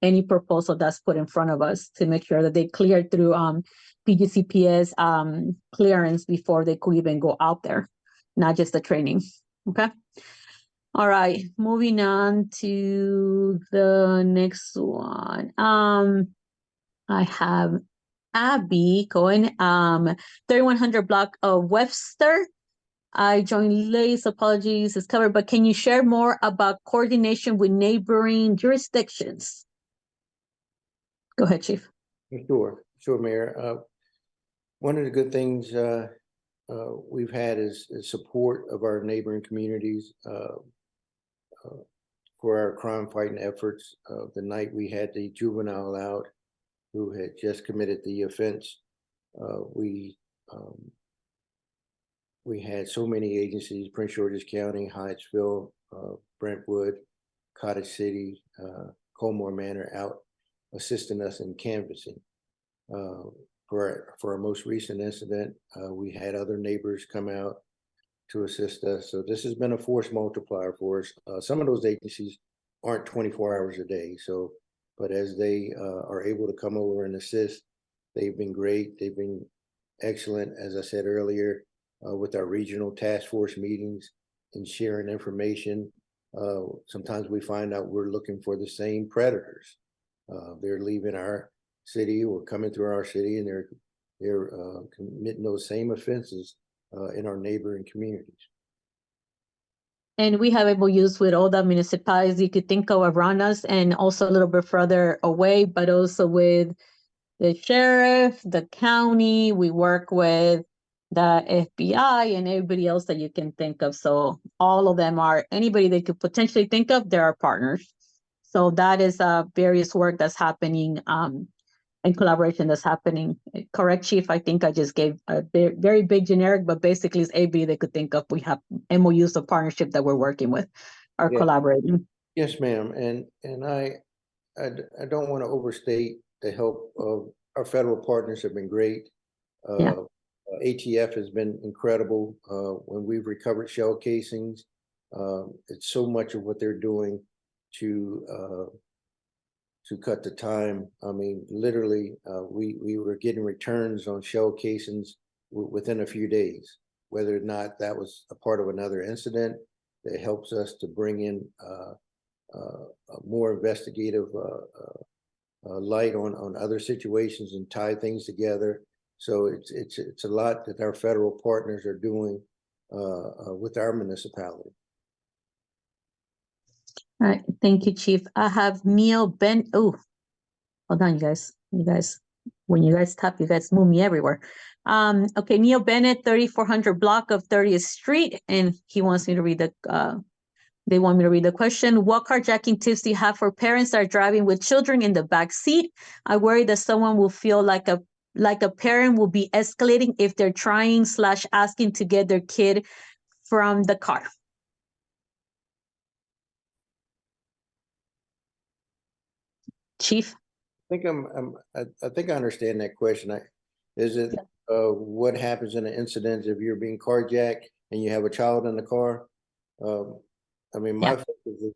any proposal that's put in front of us to make sure that they clear through PGCPS clearance before they could even go out there, not just the training. Okay. All right. Moving on to the next one. I have Abby going, 3100 block of Webster. I joined late, apologies, it's covered, but can you share more about coordination with neighboring jurisdictions? Go ahead, Chief. Sure, Mayor. One of the good things we've had is support of our neighboring communities for our crime fighting efforts. The night we had the juvenile out who had just committed the offense, we had so many agencies: Prince George's County, Hyattsville, Brentwood, Cottage City, Colmore Manor out assisting us in canvassing. For our most recent incident, we had other neighbors come out to assist us. So this has been a force multiplier for us. Some of those agencies aren't 24 hours a day. So, but as they are able to come over and assist, they've been great. They've been excellent, as I said earlier, with our regional task force meetings and sharing information. Sometimes we find out we're looking for the same predators. They're leaving our city or coming through our city, and they're committing those same offenses in our neighboring communities. And we have MOUs with all the municipalities you could think of around us, and also a little bit further away, but also with the sheriff, the county. We work with the FBI and everybody else that you can think of. So all of them are anybody they could potentially think of, they're our partners. So that is various work that's happening and collaboration that's happening. Correct, Chief? I think I just gave a very big generic, but basically it's everybody they could think of. We have MOUs of partnership that we're working with, are collaborating. Yes, ma'am. And I don't want to overstate the help of our federal partners. Have been great. ATF has been incredible when we've recovered shell casings. It's so much of what they're doing to cut the time. I mean, literally, we were getting returns on shell casings within a few days, whether or not that was a part of another incident that helps us to bring in a more investigative light on other situations and tie things together. So it's a lot that our federal partners are doing with our municipality. All right, thank you, Chief. I have Neil Ben. Oh, hold on, you guys. When you guys tap, you guys move me everywhere. Okay, Neil Bennett, 3400 block of 30th Street, and he wants me to read the. They want me to read the question. What carjacking tips do you have for parents that are driving with children in the back seat? I worry that someone will feel like a parent will be escalating if they're trying/asking to get their kid from the car. Chief? I think I understand that question. Is it what happens in an incident if you're being carjacked and you have a child in the car? I mean, my focus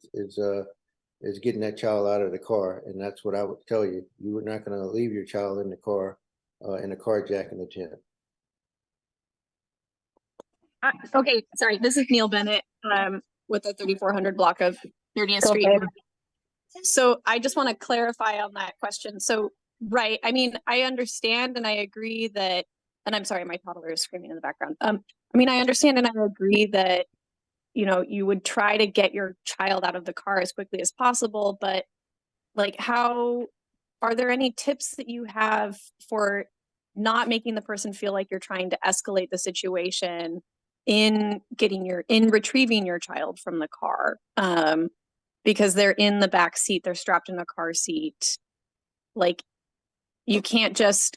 is getting that child out of the car, and that's what I would tell you. You were not going to leave your child in the car in a carjacking attempt. Okay, sorry. This is Neil Bennett with the 3400 block of 30th Street. So I just want to clarify on that question. So, right, I mean, I understand and I agree that, and I'm sorry, my toddler is screaming in the background. I mean, I understand and I agree that, you know, you would try to get your child out of the car as quickly as possible, but like are there any tips that you have for not making the person feel like you're trying to escalate the situation in retrieving your child from the car, because they're in the back seat, they're strapped in a car seat. Like, you can't just,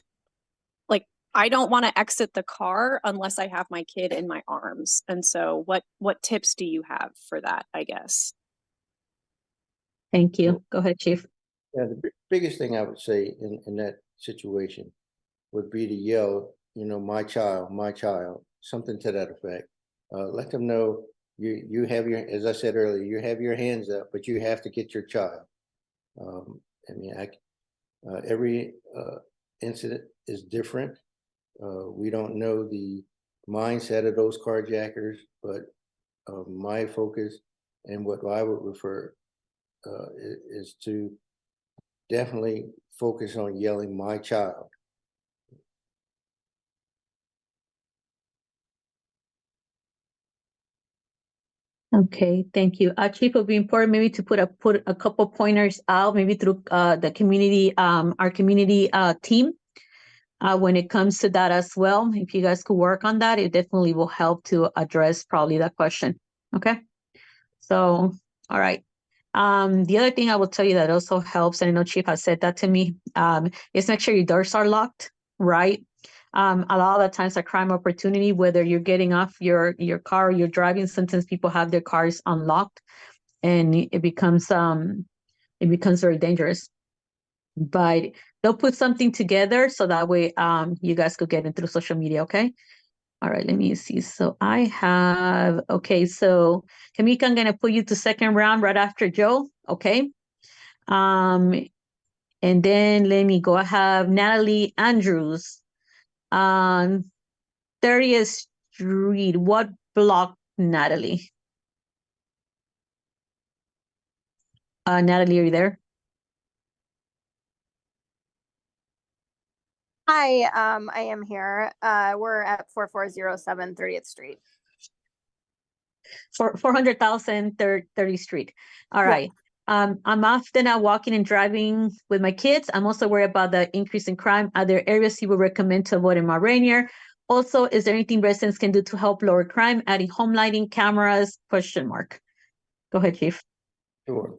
like, I don't want to exit the car unless I have my kid in my arms. And so what tips do you have for that, I guess? Thank you. Go ahead, Chief. Yeah, the biggest thing I would say in that situation would be to yell, my child, something to that effect. Let them know you have your, as I said earlier, you have your hands up, but you have to get your child. Every incident is different. We don't know the mindset of those carjackers, but my focus and what I would refer is to definitely focus on yelling my child. Okay, thank you. Chief, it would be important maybe to put a couple pointers out, maybe through the community, our community team, when it comes to that as well. If you guys could work on that, it definitely will help to address probably that question. Okay, so all right. The other thing I will tell you that also helps, and I know Chief has said that to me, is make sure your doors are locked, right? A lot of the times a crime opportunity, whether you're getting off your car or you're driving, sometimes people have their cars unlocked, and it becomes very dangerous. But they'll put something together so that way you guys could get in through social media. Okay. All right, let me see. So I have, okay, so Kamika, I'm gonna put you to second round right after Joe. Okay. And then let me go. I have Natalie Andrews on 30th Street. What block, Natalie? Natalie, are you there? Hi, I am here. We're at 4407 30th Street. For 400,000 30th Street. All Yeah. right. I'm often out walking and driving with my kids. I'm also worried about the increase in crime. Are there areas you would recommend to avoid in my Rainier? Also, is there anything residents can do to help lower crime? Adding home lighting, cameras, question mark. Go ahead, Chief. Sure.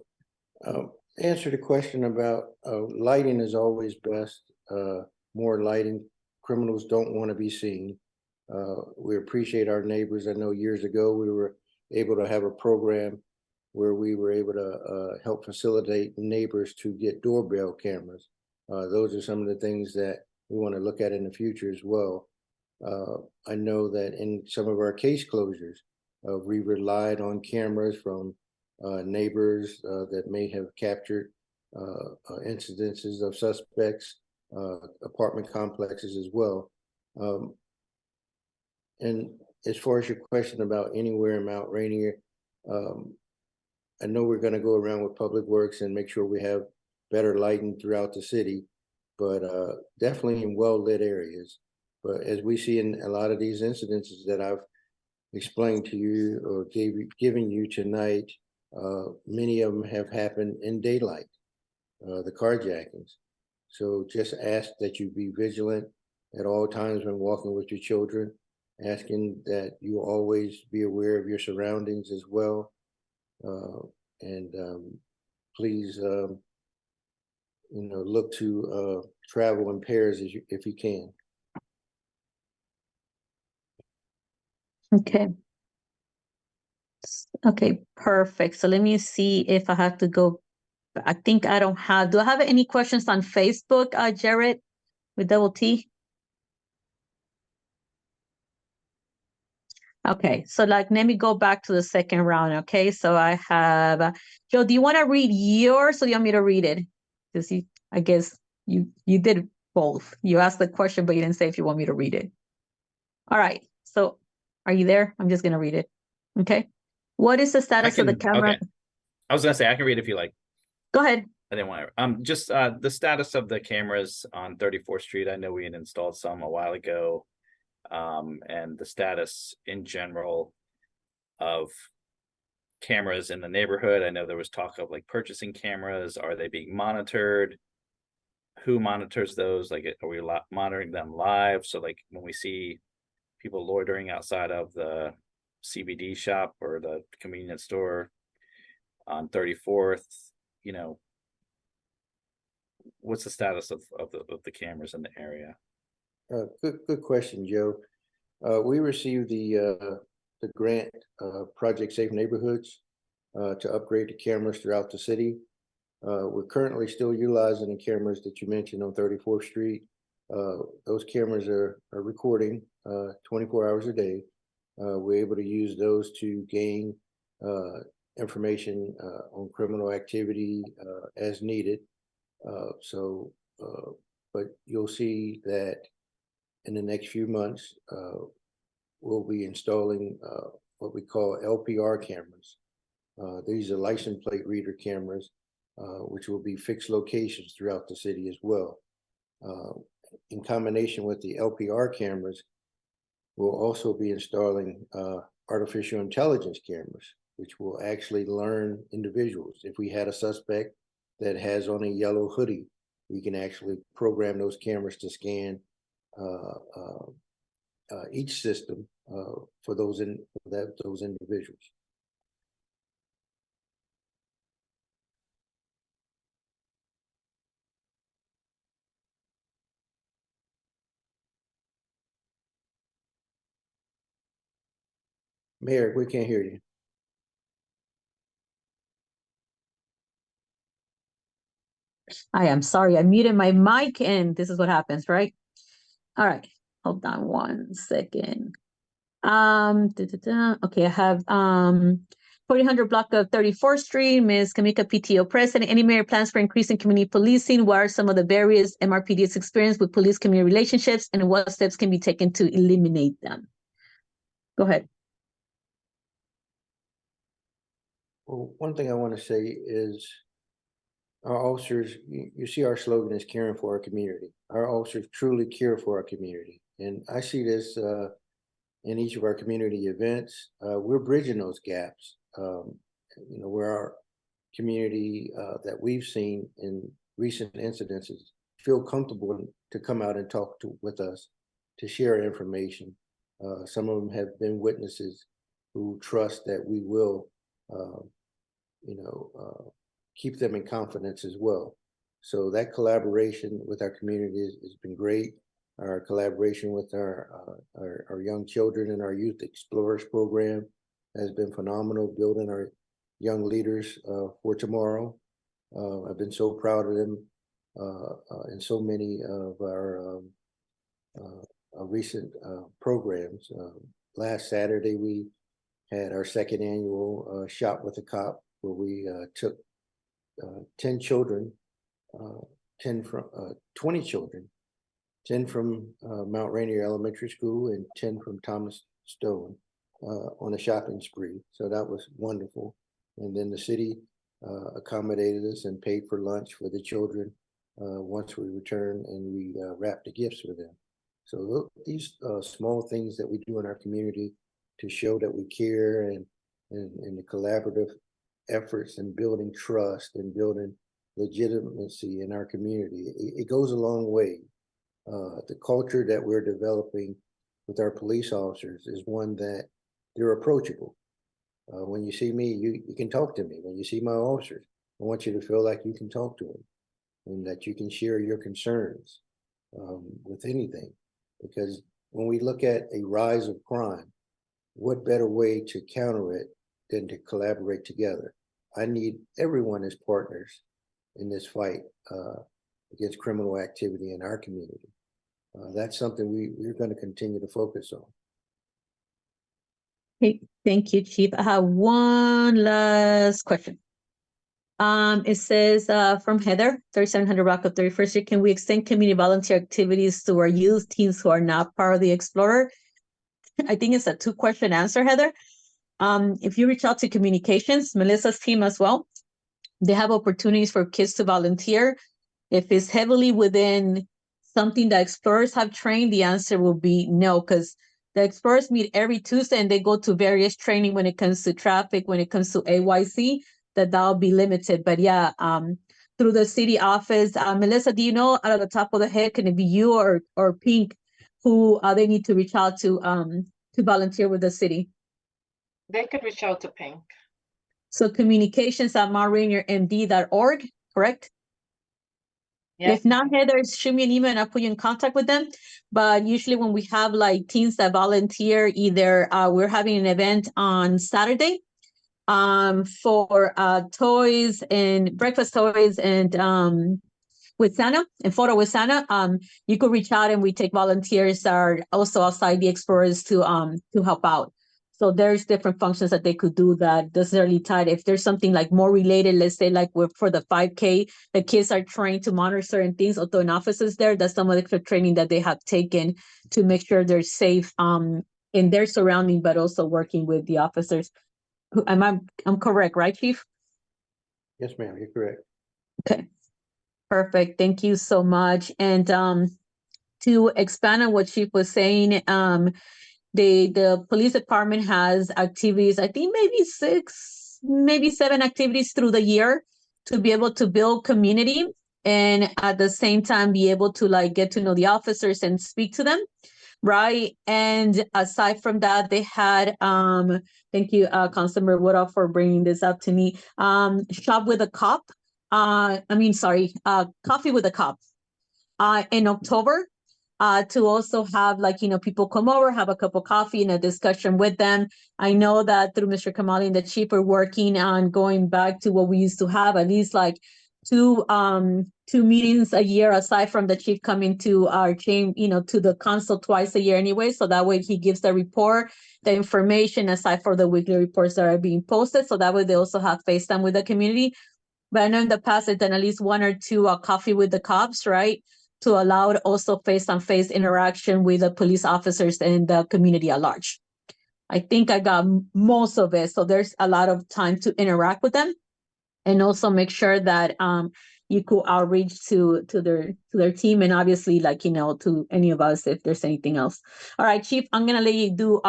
Answer the question about lighting is always best. More lighting. Criminals don't want to be seen. We appreciate our neighbors. I know years ago we were able to have a program where we were able to help facilitate neighbors to get doorbell cameras. Those are some of the things that we want to look at in the future as well. I know that in some of our case closures, we relied on cameras from neighbors that may have captured incidences of suspects, apartment complexes as well. And as far as your question about anywhere in Mount Rainier, I know we're going to go around with Public Works and make sure we have better lighting throughout the city, but definitely in well-lit areas. But as we see in a lot of these incidences that I've explained to you or given you tonight, many of them have happened in daylight, the carjackings. So just ask that you be vigilant at all times when walking with your children, asking that you always be aware of your surroundings as well. And please, look to travel in pairs if you can. Okay. Okay, perfect. So let me see if I have to go. I think I don't have. Do I have any questions on Facebook, Jared, with double T? Okay, so let me go back to the second round. Okay, so I have Joe. Do you want to read yours, or do you want me to read it? Because I guess you did both. You asked the question, but you didn't say if you want me to read it. All right. So, are you there? I'm just gonna read it. Okay. What is the status of the camera? Okay. I was gonna say I can read if you like. Go ahead. I didn't want to. Just the status of the cameras on 34th Street. I know we had installed some a while ago. And the status in general of cameras in the neighborhood. I know there was talk of like purchasing cameras. Are they being monitored? Who monitors those? Like, are we monitoring them live? So like when we see people loitering outside of the CBD shop or the convenience store on 34th, you know, what's the status of the cameras in the area? Good question, Joe. We received the grant, Project Safe Neighborhoods, to upgrade the cameras throughout the city. We're currently still utilizing the cameras that you mentioned on 34th Street. Those cameras are recording 24 hours a day. We're able to use those to gain information on criminal activity as needed. But you'll see that in the next few months, we'll be installing what we call LPR cameras. These are license plate reader cameras, which will be fixed locations throughout the city as well. In combination with the LPR cameras, we'll also be installing artificial intelligence cameras, which will actually learn individuals. If we had a suspect that has on a yellow hoodie, we can actually program those cameras to scan each system for those individuals. Mayor, we can't hear you. I am sorry, I muted my mic and this is what happens, right? All right, hold on 1 second. Okay, I have 4000 block of 34th Street, Ms. Kamika PTO President. Any mayor plans for increasing community policing? What are some of the barriers MRPD's experience with police community relationships, and what steps can be taken to eliminate them? Go ahead. Well, one thing I want to say is our officers, you see our slogan is caring for our community. Our officers truly care for our community. And I see this in each of our community events. We're bridging those gaps. You know, where our community that we've seen in recent incidences feel comfortable to come out and talk with us, to share information. Some of them have been witnesses who trust that we will, keep them in confidence as well. So that collaboration with our community has been great. Our collaboration with our young children and our Youth Explorers program has been phenomenal, building our young leaders for tomorrow. I've been so proud of them in so many of our recent programs. Last Saturday, we had our second annual Shop with a Cop, where we took 10 children, 20 children, 10 from Mount Rainier Elementary School and 10 from Thomas Stone on a shopping spree. So that was wonderful. And then the city accommodated us and paid for lunch for the children once we returned, and we wrapped the gifts for them. So these small things that we do in our community to show that we care, and the collaborative efforts in building trust and building legitimacy in our community, it goes a long way. The culture that we're developing with our police officers is one that they're approachable. When you see me, you can talk to me. When you see my officers, I want you to feel like you can talk to them and that you can share your concerns with anything. Because when we look at a rise of crime, what better way to counter it than to collaborate together? I need everyone as partners in this fight against criminal activity in our community. That's something we're going to continue to focus on. Hey, thank you, Chief. I have one last question. It says from Heather, 3700 Rock of 31st Street, can we extend community volunteer activities to our youth teams who are not part of the Explorer? I think it's a 2-question answer, Heather. If you reach out to communications, Melissa's team as well, they have opportunities for kids to volunteer. If it's heavily within something that Explorers have trained, the answer will be no, because the Explorers meet every Tuesday and they go to various training when it comes to traffic, when it comes to AYC, that'll be limited. But yeah, through the city office, Melissa, do you know out of the top of the head, can it be you or Pink, who they need to reach out to volunteer with the city? They could reach out to Pink. So communications@mountRainierMD.org, correct? Yes. If not, Heather, shoot me an email and I'll put you in contact with them. But usually when we have like teens that volunteer, either we're having an event on Saturday for toys and breakfast toys and with Santa and photo with Santa, you could reach out and we take volunteers that are also outside the explorers to help out. So there's different functions that they could do that doesn't really tie. If there's something like more related, let's say like for the 5K, the kids are trained to monitor certain things, although an office is there, that's some of the extra training that they have taken to make sure they're safe in their surrounding, but also working with the officers. I'm correct, right, Chief? Yes, ma'am, you're correct. Okay. Perfect. Thank you so much. And to expand on what Chief was saying, the police department has activities, I think maybe 6, maybe 7 activities through the year to be able to build community and at the same time be able to like get to know the officers and speak to them. Right. And aside from that, they had thank you, Councilmember Woodall, for bringing this up to me. Shop with a Cop. Coffee with a Cop in October. To also have like, people come over, have a cup of coffee and a discussion with them. I know that through Mr. Kamali and the Chief are working on going back to what we used to have, at least like two meetings a year, aside from the Chief coming to our chamber, to the council twice a year anyway. So that way he gives the report, the information, aside for the weekly reports that are being posted. So that way they also have FaceTime with the community. But I know in the past I've done at least 1 or 2 coffee with the cops, right? To allow also face-to-face interaction with the police officers and the community at large. I think I got most of it. So there's a lot of time to interact with them and also make sure that you could outreach to their team and obviously to any of us if there's anything else. All right, Chief, I'm gonna let you do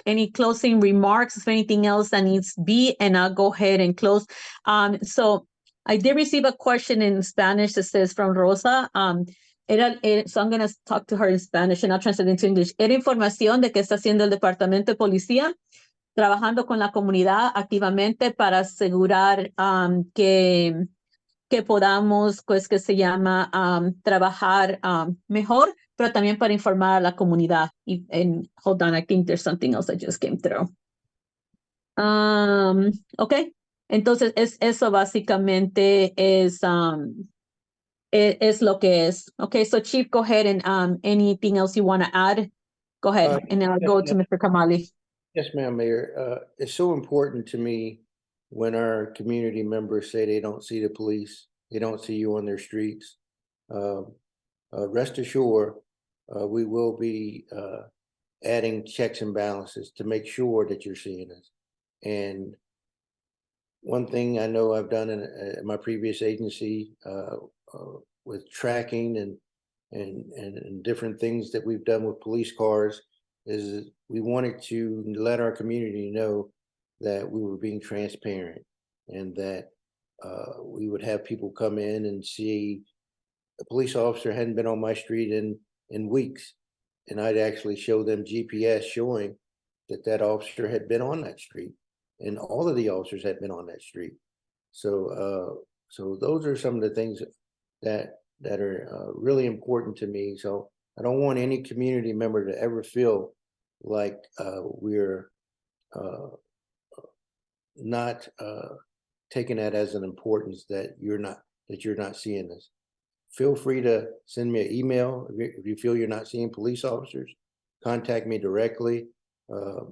any closing remarks, if anything else that needs to be, and I'll go ahead and close. So I did receive a question in Spanish that says from Rosa. So I'm going to talk to her in Spanish and I'll translate into English. Era información de que está haciendo el Departamento de Policía, trabajando con la comunidad activamente para asegurar que podamos, pues, que se llama, trabajar mejor, pero también para informar a la comunidad. And hold on, I think there's something else that just came through. Okay. Entonces, eso básicamente es lo que es. Okay, so Chief, go ahead and anything else you want to add? Go ahead, and then I'll go to Mr. Kamali. Yes, ma'am, Mayor. It's so important to me when our community members say they don't see the police, they don't see you on their streets. Rest assured, we will be adding checks and balances to make sure that you're seeing us. And one thing I know I've done in my previous agency with tracking and different things that we've done with police cars is we wanted to let our community know that we were being transparent and that we would have people come in and see a police officer hadn't been on my street in weeks. And I'd actually show them GPS showing that officer had been on that street and all of the officers had been on that street. So those are some of the things that are really important to me. So I don't want any community member to ever feel like we're not taking that as an importance that you're not seeing this. Feel free to send me an email if you feel you're not seeing police officers. Contact me directly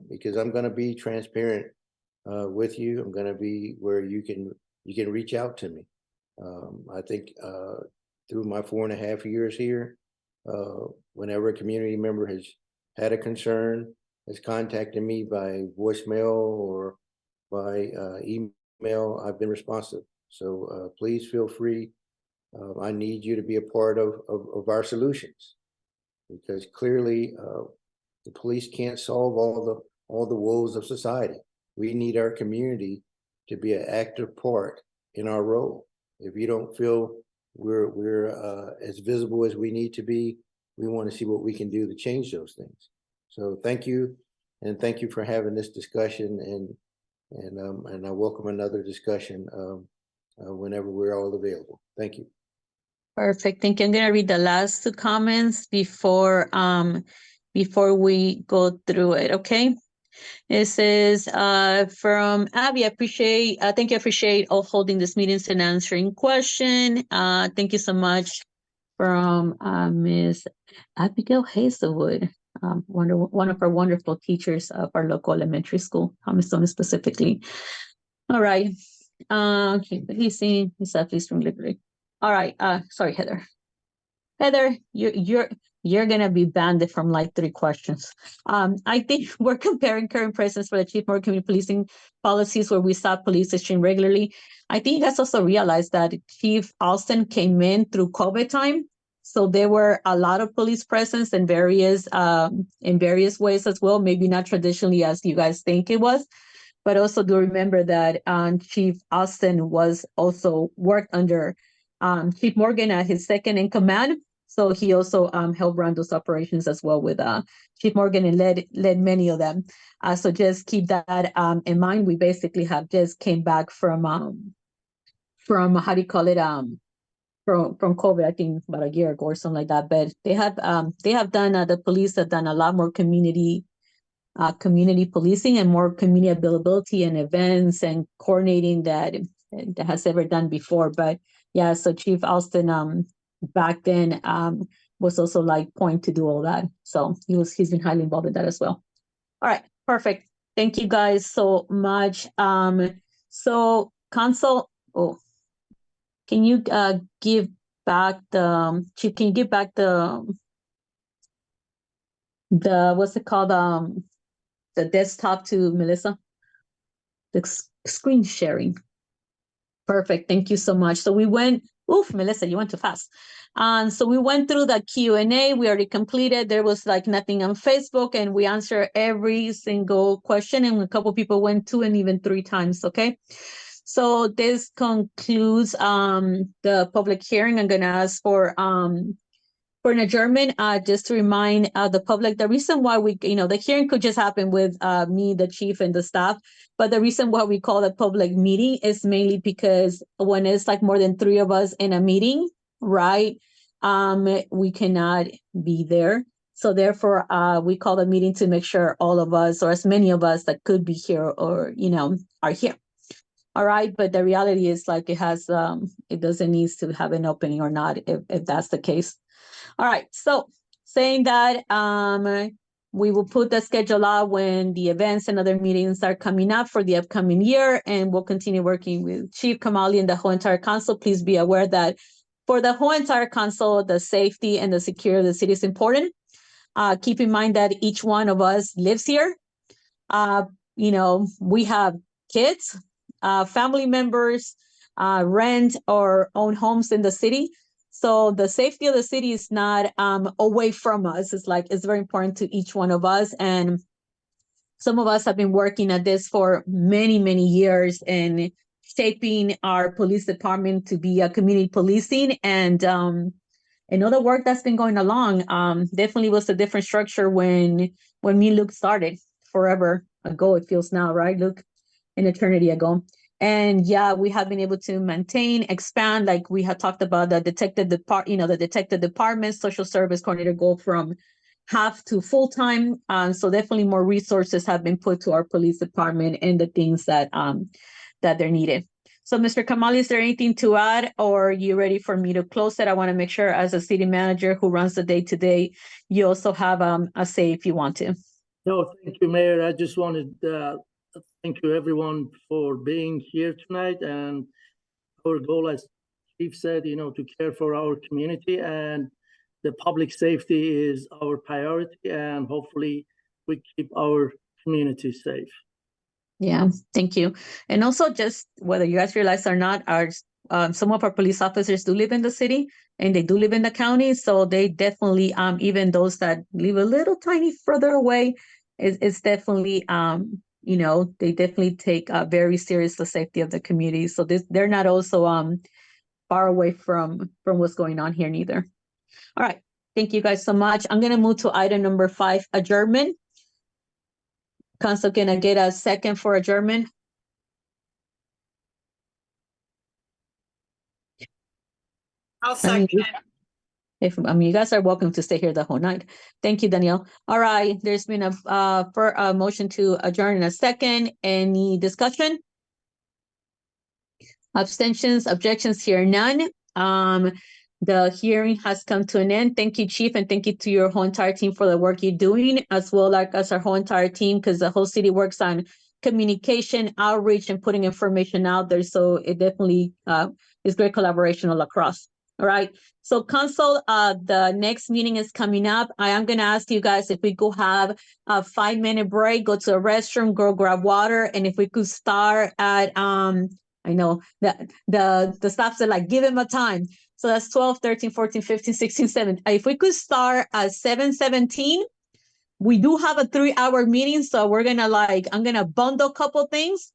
because I'm going to be transparent with you. I'm going to be where you can reach out to me. I think through my 4.5 years here, whenever a community member has had a concern, has contacted me by voicemail or by email, I've been responsive. So please feel free. I need you to be a part of our solutions because clearly the police can't solve all the woes of society. We need our community to be an active part in our role. If you don't feel we're as visible as we need to be, we want to see what we can do to change those things. So thank you, and thank you for having this discussion, and I welcome another discussion whenever we're all available. Thank you. Perfect. Thank you. I'm gonna read the last two comments before we go through it. Okay. This is from Abby. Thank you. I appreciate all holding this meetings and answering question. Thank you so much from Ms. Abigail Hazelwood, one of our wonderful teachers of our local elementary school, Capstone specifically. All right. Okay, he's saying he's at least from Liberty. All right. Sorry, Heather. Heather, you're gonna be banned from like 3 questions. I think we're comparing current presence for the Chief Morgan Community Policing policies where we saw police exchange regularly. I think you guys also realized that Chief Alston came in through COVID time. So there were a lot of police presence in various ways as well, maybe not traditionally as you guys think it was. But also do remember that Chief Alston was also worked under Chief Morgan at his second in command. So he also helped run those operations as well with Chief Morgan and led many of them. So just keep that in mind. We basically have just came back from how do you call it? From COVID, I think about a year ago or something like that. But they have done the police have done a lot more community policing and more community availability and events and coordinating that has ever done before. But yeah, so Chief Alston back then was also like point to do all that. So he's been highly involved in that as well. All right, perfect. Thank you guys so much. So Council, can you give back the Chief? Can you give back the what's it called? The desktop to Melissa? The screen sharing. Perfect. Thank you so much. So we went. Oof, Melissa, you went too fast. So we went through the Q&A. We already completed. There was like nothing on Facebook, and we answered every single question. And a couple people went 2 and even 3 times. Okay. So this concludes the public hearing. I'm going to ask for an adjournment, just to remind the public, the reason why the hearing could just happen with me, the chief, and the staff. But the reason why we call it public meeting is mainly because when it's like more than 3 of us in a meeting, right? We cannot be there. So therefore, we call the meeting to make sure all of us, or as many of us that could be here or, are here. All right. But the reality is like it doesn't need to have an opening or not, if that's the case. All right. So saying that, we will put the schedule out when the events and other meetings are coming up for the upcoming year, and we'll continue working with Chief Kamali and the whole entire council. Please be aware that for the whole entire council, the safety and the security of the city is important. Keep in mind that each one of us lives here. We have kids, family members, rent or own homes in the city. So the safety of the city is not away from us. It's very important to each one of us. And some of us have been working at this for many, many years and shaping our police department to be a community policing. And another work that's been going along definitely was a different structure when me and Luke started forever ago. It feels now, right, Luke? An eternity ago. And yeah, we have been able to maintain, expand, like we had talked about the detective department, social service coordinator go from half to full-time. So definitely more resources have been put to our police department and the things that they're needed. So Mr. Kamali, is there anything to add, or are you ready for me to close it? I want to make sure as a city manager who runs the day-to-day, you also have a say if you want to. No, thank you, Mayor. I just wanted thank you everyone for being here tonight. And our goal, as Chief said, to care for our community, and the public safety is our priority, and hopefully we keep our community safe. Yeah, thank you. And also, just whether you guys realize or not, some of our police officers do live in the city and they do live in the county. So they definitely, even those that live a little tiny further away, it's definitely they definitely take very serious the safety of the community. So they're not also far away from what's going on here neither. All right. Thank you guys so much. I'm gonna move to item number 5, adjournment. Council, can I get a second for adjournment? I'll I mean, second it. you guys are welcome to stay here the whole night. Thank you, Danielle. All right, there's been a motion to adjourn in a second. Any discussion? Abstentions, objections here, none. The hearing has come to an end. Thank you, Chief, and thank you to your whole entire team for the work you're doing, as well as our whole entire team, because the whole city works on communication, outreach, and putting information out there. So it definitely is great collaboration all across. All right. So council, the next meeting is coming up. I am gonna ask you guys if we could have a 5-minute break, go to a restroom, go grab water, and if we could start at I know that the staff said like give him a time. So that's 12, 13, 14, 15, 16, 17. If we could start at 7:17, we do have a 3-hour meeting. So we're gonna I'm gonna bundle a couple things.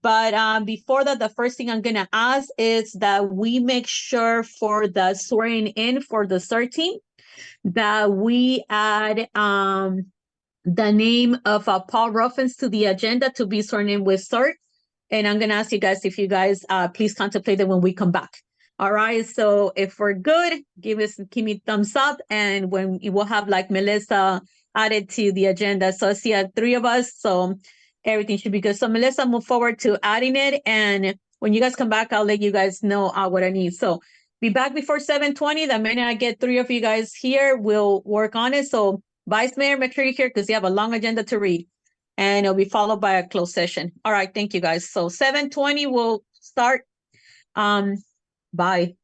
But before that, the first thing I'm gonna ask is that we make sure for the swearing in for the CERT team that we add the name of Paul Ruffins to the agenda to be sworn in with CERT. And I'm gonna ask you guys if you guys please contemplate it when we come back. All right, so if we're good, give me thumbs up, and when you will have like Melissa added to the agenda. So I see 3 of us, so everything should be good. So Melissa, move forward to adding it, and when you guys come back, I'll let you guys know what I need. So be back before 7:20. The minute I get 3 of you guys here, we'll work on it. So Vice Mayor, make sure you're here because you have a long agenda to read. And it'll be followed by a closed session. All right, thank you guys. So 7:20 we'll start. Bye.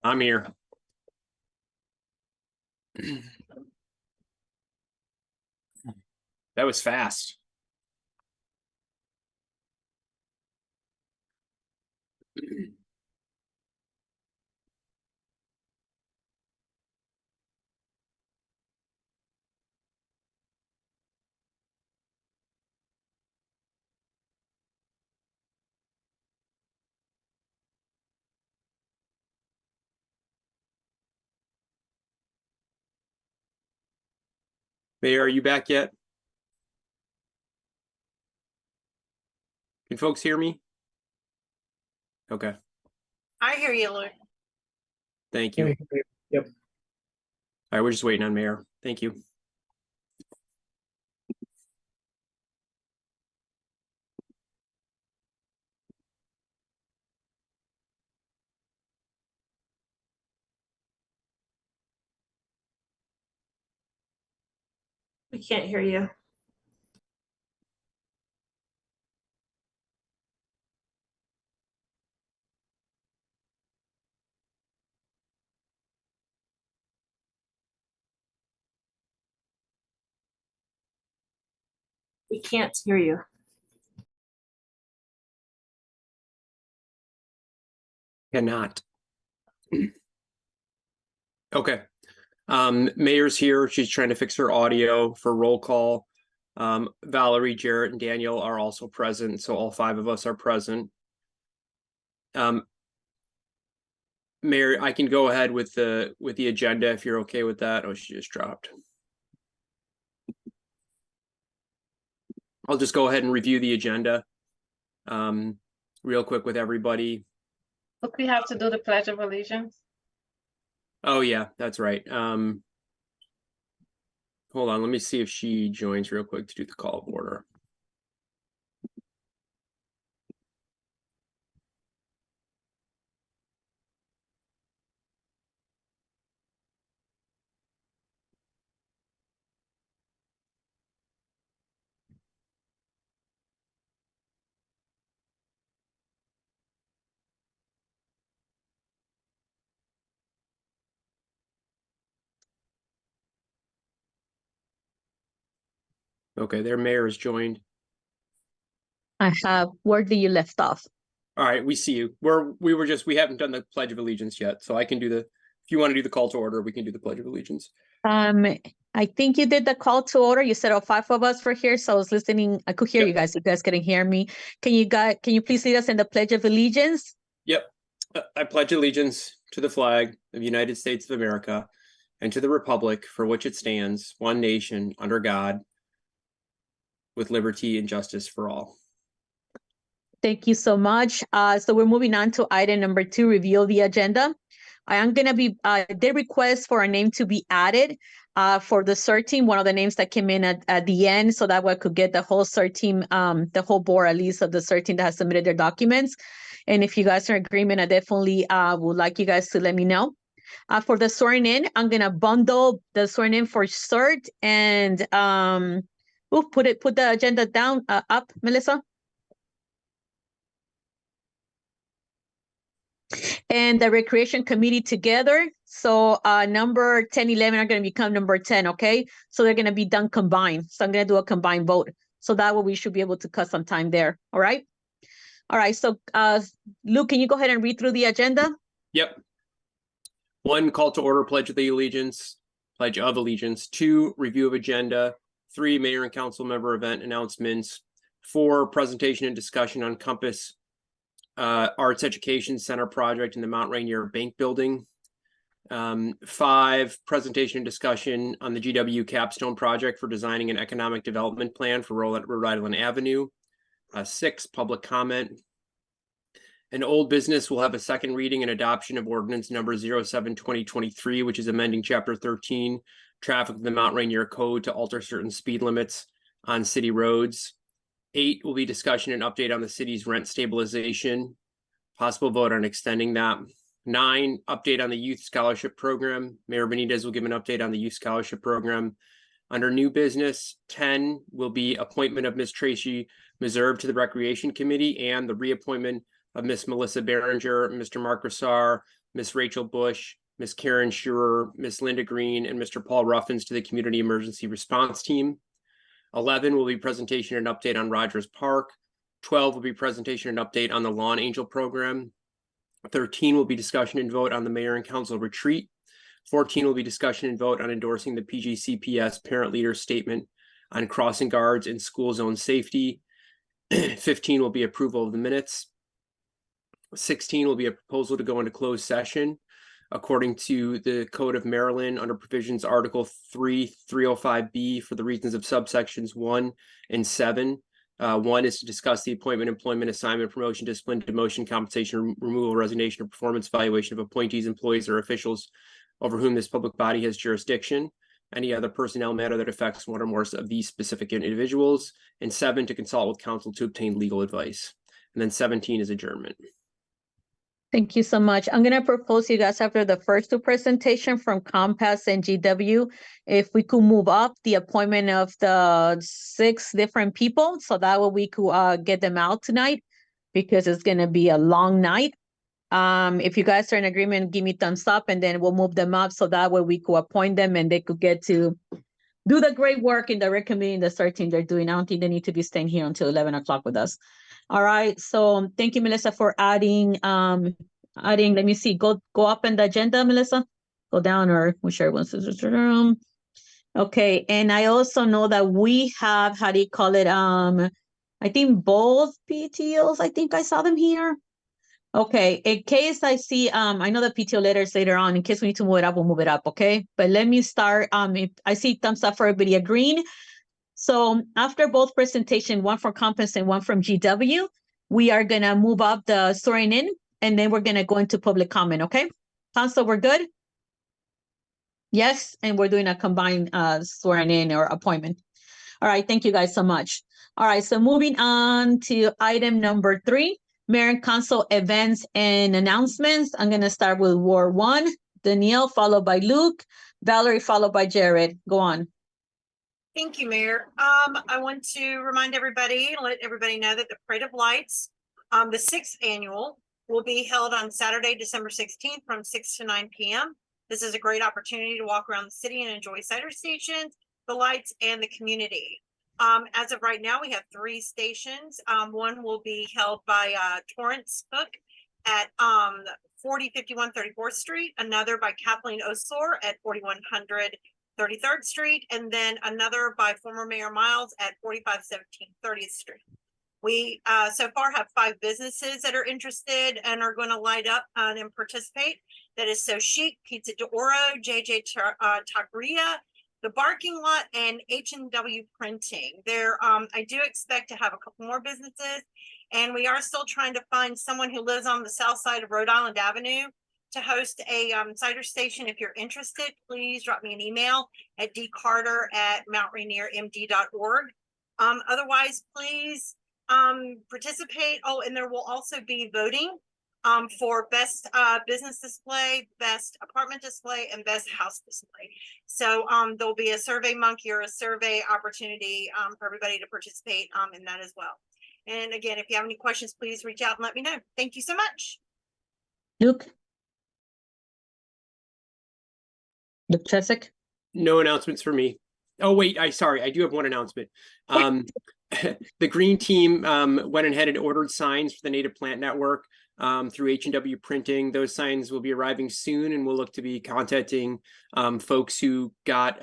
I'm here. That was fast. Mayor, are you back yet? Can folks hear me? Okay, I hear you, Luke. thank you. Yep. All right, we're just waiting on Mayor. Thank you. We can't hear you. We can't hear you. Cannot. Okay. Mayor's here. She's trying to fix her audio for roll call. Valerie, Jarrett, and Daniel are also present, so all 5 of us are present. Mayor, I can go ahead with the agenda if you're okay with that. Oh, she just dropped. I'll just go ahead and review the agenda real quick with everybody. Look, we have to do the Pledge of Allegiance. Oh yeah, that's right. Hold on, let me see if she joins real quick to do the call of order. Okay, their mayor is joined. I have, where do you left off? All right, we see you. We haven't done the Pledge of Allegiance yet, so I can do if you want to do the call to order, we can do the Pledge of Allegiance. I think you did the call to order. You said all 5 of us were here, so I was listening. I could hear Yep. you guys. You guys couldn't hear me. Can you please lead us in the Pledge of Allegiance? Yep. I pledge allegiance to the flag of the United States of America and to the republic for which it stands, one nation, under God, with liberty and justice for all. Thank you so much. So we're moving on to item number 2, review of the agenda. I am going to be, the request for a name to be added for the CERT team, one of the names that came in at the end, so that way I could get the whole CERT team, the whole board at least of the CERT team that has submitted their documents. And if you guys are in agreement, I definitely would like you guys to let me know. For the swearing in, I'm going to bundle the swearing in for CERT and we'll put the agenda down up, Melissa. And the recreation committee together. So number 10, 11 are going to become number 10, okay? So they're going to be done combined. So I'm going to do a combined vote. So that way we should be able to cut some time there, all right? All right, so Luke, can you go ahead and read through the agenda? Yep. 1, call to order, Pledge of Allegiance. 2, review of agenda. 3, mayor and council member event announcements. 4, presentation and discussion on Compass Arts Education Center project in the Mount Rainier Bank Building. 5, presentation and discussion on the GW Capstone project for designing an economic development plan for Rhode Island Avenue. 6, public comment. An old business will have a second reading and adoption of ordinance number 07/2023, which is amending chapter 13, traffic of the Mount Rainier Code to alter certain speed limits on city roads. 8 will be discussion and update on the city's rent stabilization, possible vote on extending that. 9, update on the youth scholarship program. Mayor Benitez will give an update on the youth scholarship program. Under new business, 10 will be appointment of Ms. Tracy Meserve to the Recreation Committee and the reappointment of Miss Melissa Behringer, Mr. Mark Rassar, Miss Rachel Bush, Miss Karen Schurer, Miss Linda Green, and Mr. Paul Ruffins to the Community Emergency Response Team. 11 will be presentation and update on Rogers Park. 12 will be presentation and update on the Lawn Angel program. 13 will be discussion and vote on the mayor and council retreat. 14 will be discussion and vote on endorsing the PGCPS parent leader statement on crossing guards and school zone safety. 15 will be approval of the minutes. 16 will be a proposal to go into closed session according to the Code of Maryland under provisions Article 305B for the reasons of subsections 1 and 7. 1 is to discuss the appointment, employment, assignment, promotion, discipline, demotion, compensation, removal, resignation, or performance evaluation of appointees, employees, or officials over whom this public body has jurisdiction. Any other personnel matter that affects one or more of these specific individuals. And 7, to consult with counsel to obtain legal advice. And then 17 is adjournment. Thank you so much. I'm going to propose you guys after the first two presentation from Compass and GW, if we could move up the appointment of the 6 different people, so that way we could get them out tonight, because it's going to be a long night. If you guys are in agreement, give me thumbs up, and then we'll move them up, so that way we could appoint them and they could get to do the great work in the rec committee and the starting they're doing. I don't think they need to be staying here until 11 o'clock with us. All right, so thank you, Melissa, for adding, let me see, go up in the agenda, Melissa, go down, or whichever one. Okay, and I also know that we have, how do you call it? I think both PTOs, I think I saw them here. Okay, in case I see, I know the PTO letters later on, in case we need to move it up, we'll move it up, okay? But let me start, if I see thumbs up for everybody agreeing. So after both presentation, one from Compass and one from GW, we are gonna move up the swearing in, and then we're gonna go into public comment, okay? Council, we're good? Yes, and we're doing a combined swearing in or appointment. All right, thank you guys so much. All right, so moving on to item number 3, Mayor and Council events and announcements. I'm gonna start with Ward 1, Danielle, followed by Luke, Valerie, followed by Jared. Go on. Thank you, Mayor. I want to remind everybody, let everybody know that the Parade of Lights, the 6th annual, will be held on Saturday, December 16th from 6 to 9 p.m. This is a great opportunity to walk around the city and enjoy cider stations, the lights, and the community. As of right now, we have 3 stations. One will be held by Torrance Cook at 4051 34th Street, another by Kathleen Osler at 4100 33rd Street, and then another by former Mayor Miles at 4517 30th Street. We so far have 5 businesses that are interested and are going to light up and participate. That is So Chic, Pizza d'Oro, JJ Taqueria, The Barking Lot, and H&W Printing. There, I do expect to have a couple more businesses, and we are still trying to find someone who lives on the south side of Rhode Island Avenue to host a cider station. If you're interested, please drop me an email at dcarter@mountrainiermd.org. Otherwise, please participate. Oh, and there will also be voting for best business display, best apartment display, and best house display. So there'll be a survey monkey or a survey opportunity for everybody to participate in that as well. And again, if you have any questions, please reach out and let me know. Thank you so much. Luke Chesek? No announcements for me. Oh, wait, I do have one announcement. The green team went ahead and ordered signs for the Native Plant Network through H&W Printing. Those signs will be arriving soon, and we'll look to be contacting folks who got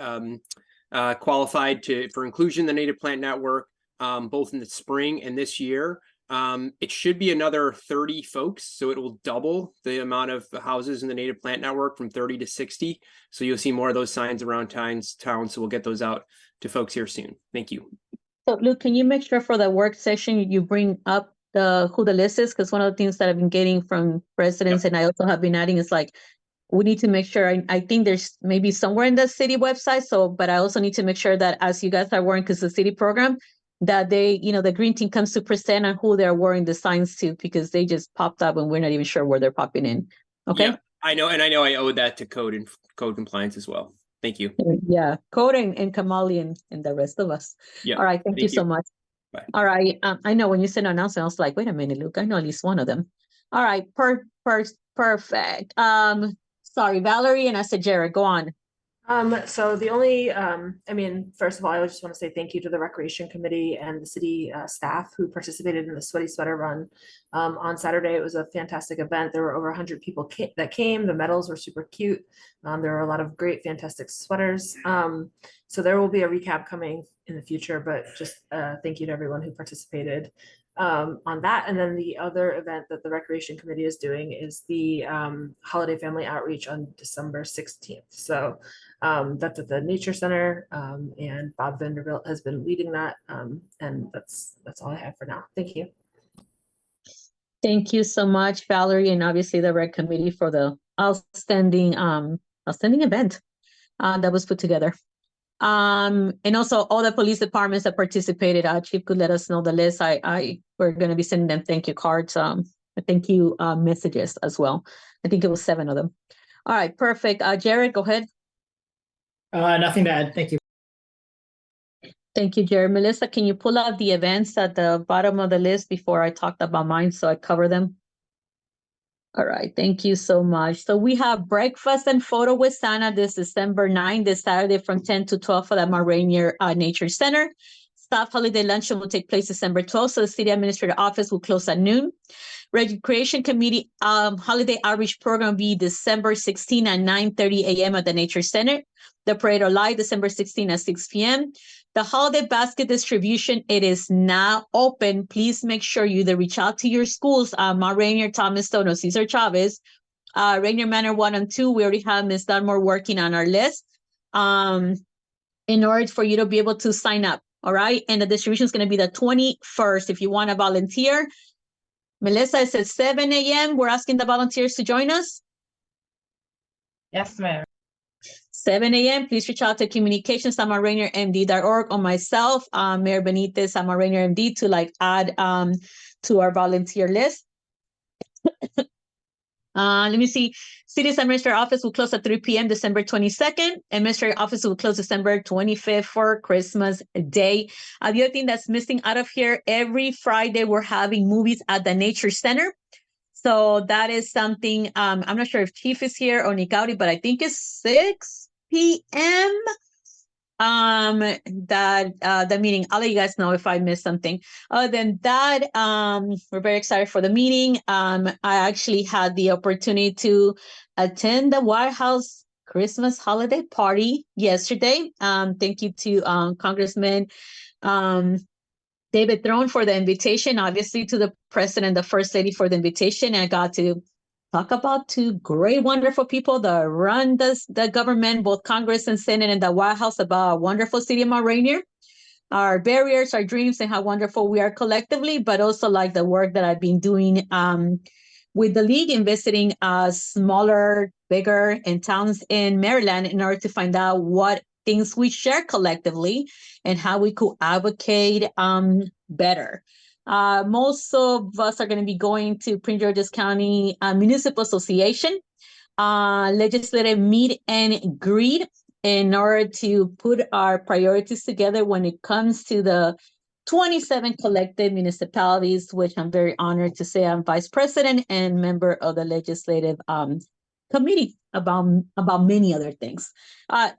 qualified for inclusion in the Native Plant Network, both in the spring and this year. It should be another 30 folks, so it will double the amount of houses in the Native Plant Network from 30 to 60. So you'll see more of those signs around town, so we'll get those out to folks here soon. Thank you. So Luke, can you make sure for the work session you bring up who the list is? Because one of the things that I've been getting from residents, and I also have been adding, is like, we need to make sure, I think there's maybe somewhere in the city website, but I also need to make sure that as you guys are working, because the city program, that they, the green team comes to present on who they're wearing the signs to, because they just popped up and we're not even sure where they're popping in. Okay. Yeah, I know. And I know I owe that to code and code compliance as well. Thank you. Yeah. Code and Kamali and the rest of us. Yeah. All right. Thank you so much. Bye. All right. I know when you said announcement, I was like, wait a minute, Luke, I know at least one of them. All right, perfect. Sorry, Valerie, and I said Jared, go on. So the only, I mean, first of all, I just want to say thank you to the Recreation Committee and the city staff who participated in the Sweaty Sweater Run. On Saturday, it was a fantastic event. There were over 100 people that came. The medals were super cute. There were a lot of great, fantastic sweaters. So there will be a recap coming in the future, but just thank you to everyone who participated on that. And then the other event that the Recreation Committee is doing is the Holiday Family Outreach on December 16th. So that's at the Nature Center, and Bob Vanderbilt has been leading that, and that's all I have for now. Thank you. Thank you so much, Valerie, and obviously the Rec Committee for the outstanding event that was put together. And also all the police departments that participated. Chief could let us know the list. We're going to be sending them thank you cards, thank you messages as well. I think it was 7 of them. All right, perfect. Jared, go ahead. Nothing to add. Thank you. Thank you, Jared. Melissa, can you pull out the events at the bottom of the list before I talked about mine so I cover them? All right, thank you so much. So we have breakfast and photo with Santa this December 9th, this Saturday from 10 to 12 at the Rainier Nature Center. Staff holiday luncheon will take place December 12th, so the city administrator office will close at noon. Recreation Committee holiday outreach program will be December 16 at 9:30 a.m. at the Nature Center. The parade of light December 16 at 6 p.m. The holiday basket distribution, it is now open. Please make sure you either reach out to your schools, Mount Rainier, Thomas Stone, or Cesar Chavez. Rainier Manor 1 and 2, we already have Ms. Dunmore working on our list in order for you to be able to sign up, all right? And the distribution is going to be the 21st. If you want to volunteer, Melissa, it says 7 a.m. We're asking the volunteers to join us. Yes, ma'am. 7 a.m. Please reach out to communications@rainiermd.org or myself, Mayor Benitez, @rainiermd to add to our volunteer list. Let me see. City's Administrator Office will close at 3 p.m. December 22nd. Administrator Office will close December 25th for Christmas Day. The other thing that's missing out of here, every Friday we're having movies at the Nature Center. So that is something, I'm not sure if Chief is here or Nicauri, but I think it's 6 p.m. The meeting. I'll let you guys know if I missed something. Other than that, we're very excited for the meeting. I actually had the opportunity to attend the White House Christmas holiday party yesterday. Thank you to Congressman David Throne for the invitation, obviously to the President, the First Lady for the invitation. I got to talk about 2 great, wonderful people that run the government, both Congress and Senate and the White House, about our wonderful city of Mount Rainier, our barriers, our dreams, and how wonderful we are collectively, but also like the work that I've been doing with the league in visiting smaller, bigger, and towns in Maryland in order to find out what things we share collectively and how we could advocate better. Most of us are going to be going to Prince George's County Municipal Association legislative meet and greet in order to put our priorities together when it comes to the 27 collected municipalities, which I'm very honored to say I'm vice president and member of the legislative committee about many other things.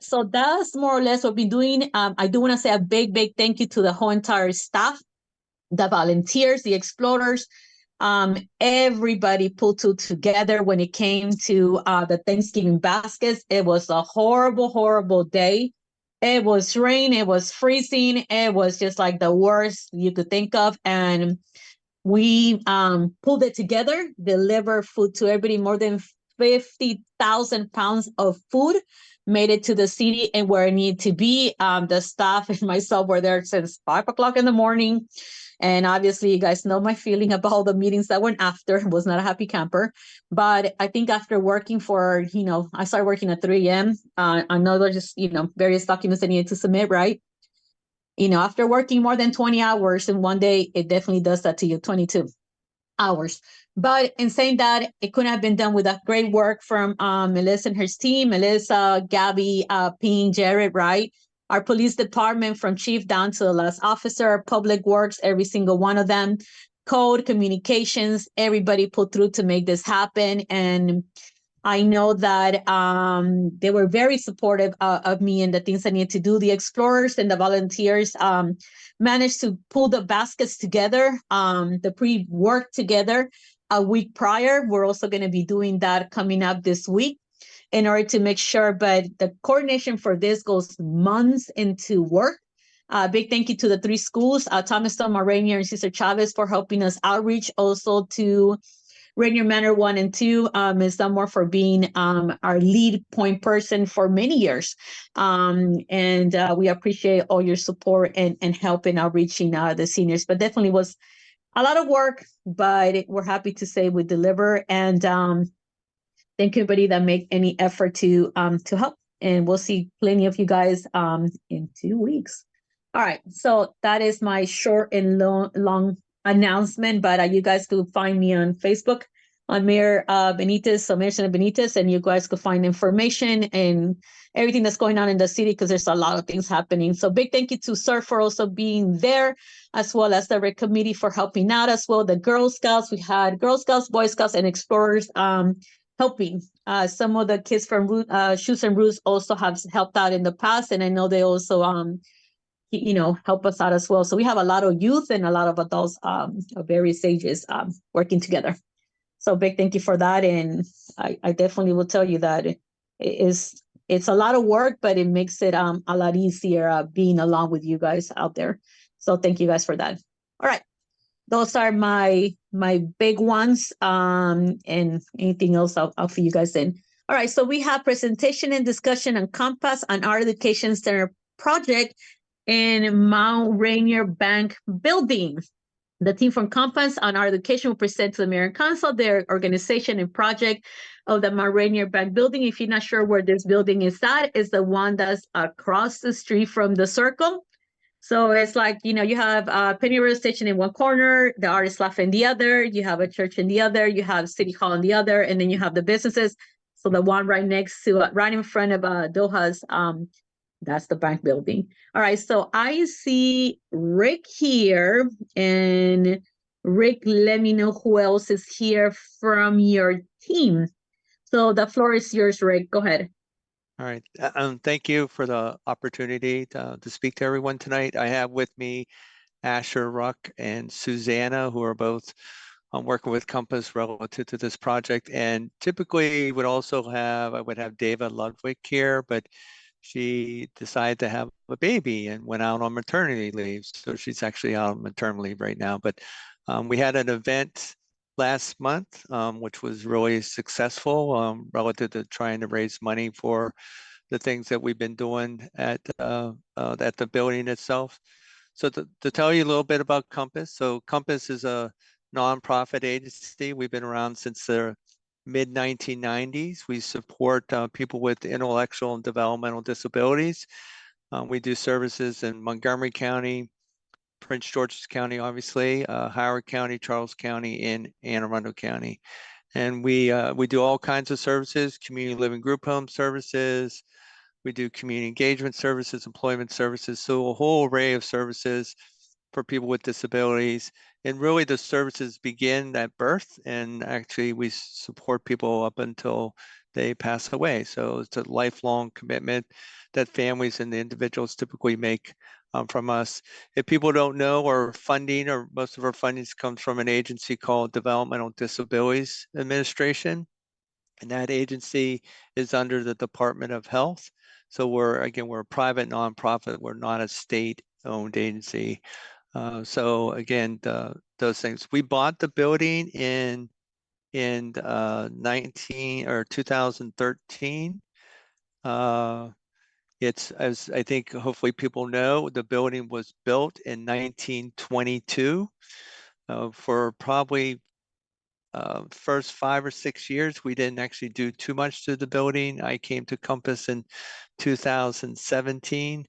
So that's more or less what we've been doing. I do want to say a big thank you to the whole entire staff, the volunteers, the explorers, everybody pulled together when it came to the Thanksgiving baskets. It was a horrible day. It was rain, it was freezing, it was just like the worst you could think of. And we pulled it together, delivered food to everybody. More than 50,000 pounds of food made it to the city and where it needed to be. The staff and myself were there since 5 o'clock in the morning. And obviously, you guys know my feeling about all the meetings that went after. I was not a happy camper. But I think after working for, I started working at 3 a.m. I know there's just, various documents I needed to submit, right? After working more than 20 hours in one day, it definitely does that to you, 22 hours. But in saying that, it couldn't have been done without great work from Melissa and her team, Melissa, Gabby, Ping, Jared, right? Our police department from chief down to the last officer, public works, every single one of them. code, communications, everybody put through to make this happen. And I know that they were very supportive of me and the things I need to do. The explorers and the volunteers managed to pull the baskets together, the pre-work together a week prior. We're also going to be doing that coming up this week in order to make sure, but the coordination for this goes months into work. Big thank you to the 3 schools, Thomaston, Rainier, and Cesar Chavez for helping us outreach. Also to Rainier Manor 1 and 2, Ms. Dunmore for being our lead point person for many years. And we appreciate all your support and help in outreaching the seniors. But definitely was a lot of work, but we're happy to say we deliver. And thank you everybody that make any effort to help. And we'll see plenty of you guys in 2 weeks. All right, so that is my short and long announcement, but you guys could find me on Facebook on Mayor Benitez, so Mayor Senator Benitez, and you guys could find information and everything that's going on in the city because there's a lot of things happening. So big thank you to Sir for also being there, as well as the Rec Committee for helping out as well. The Girl Scouts, we had Girl Scouts, Boy Scouts, and Explorers helping. Some of the kids from Shoes and Roots also have helped out in the past, and I know they also help us out as well. So we have a lot of youth and a lot of adults of various ages working together. So big thank you for that. And I definitely will tell you that it's a lot of work, but it makes it a lot easier being along with you guys out there. So thank you guys for that. All right. Those are my big ones. And anything else I'll fill you guys in. All right. So we have presentation and discussion on Compass on our Education Center project in Mount Rainier Bank building. The team from Compass on our Education will present to the Mayor and Council their organization and project of the Mount Rainier Bank building. If you're not sure where this building is at, it's the one that's across the street from the circle. So it's like, you have Penny Rail Station in one corner, the Artist Loft in the other, you have a church in the other, you have City Hall in the other, and then you have the businesses. So the one right next to, right in front of Doha's, that's the bank building. All right, so I see Rick here, and Rick, let me know who else is here from your team. So the floor is yours, Rick. Go ahead. All right. Thank you for the opportunity to speak to everyone tonight. I have with me Asher Ruck and Susanna, who are both working with Compass relative to this project. And typically I would have David Ludwig here, but she decided to have a baby and went out on maternity leave. So she's actually out on maternity leave right now. But we had an event last month, which was really successful relative to trying to raise money for the things that we've been doing at the building itself. So to tell you a little bit about Compass. So Compass is a nonprofit agency. We've been around since the mid-1990s. We support people with intellectual and developmental disabilities. We do services in Montgomery County, Prince George's County, obviously, Howard County, Charles County, and Anne Arundel County. And we do all kinds of services, community living group home services. We do community engagement services, employment services, so a whole array of services for people with disabilities. And really the services begin at birth, and actually we support people up until they pass away. So it's a lifelong commitment that families and the individuals typically make from us. If people don't know, our funding, or most of our funding, comes from an agency called Developmental Disabilities Administration. And that agency is under the Department of Health. So we're a private nonprofit. We're not a state-owned agency. So again, those things. We bought the building in 2013. It's, as I think hopefully people know, the building was built in 1922. For probably first 5 or 6 years, we didn't actually do too much to the building. I came to Compass in 2017.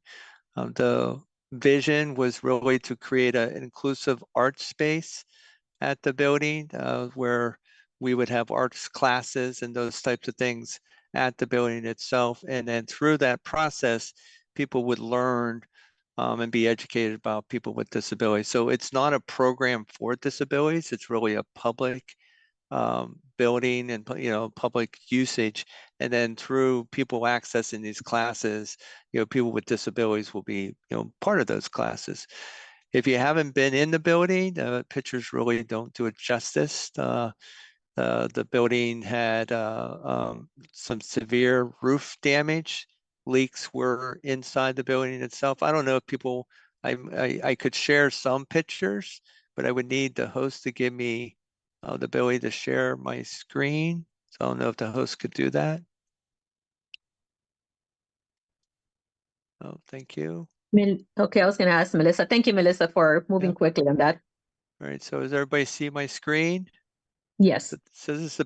The vision was really to create an inclusive art space at the building where we would have arts classes and those types of things at the building itself. And then through that process, people would learn and be educated about people with disabilities. So it's not a program for disabilities. It's really a public building and public usage. And then through people accessing these classes, people with disabilities will be part of those classes. If you haven't been in the building, pictures really don't do it justice. The building had some severe roof damage. Leaks were inside the building itself. I don't know if people, I could share some pictures, but I would need the host to give me the ability to share my screen. So I don't know if the host could do that. Oh, thank you. Okay, I was going to ask Melissa. Thank you, Melissa, for moving quickly on that. All right, so does everybody see my screen? Yes. So this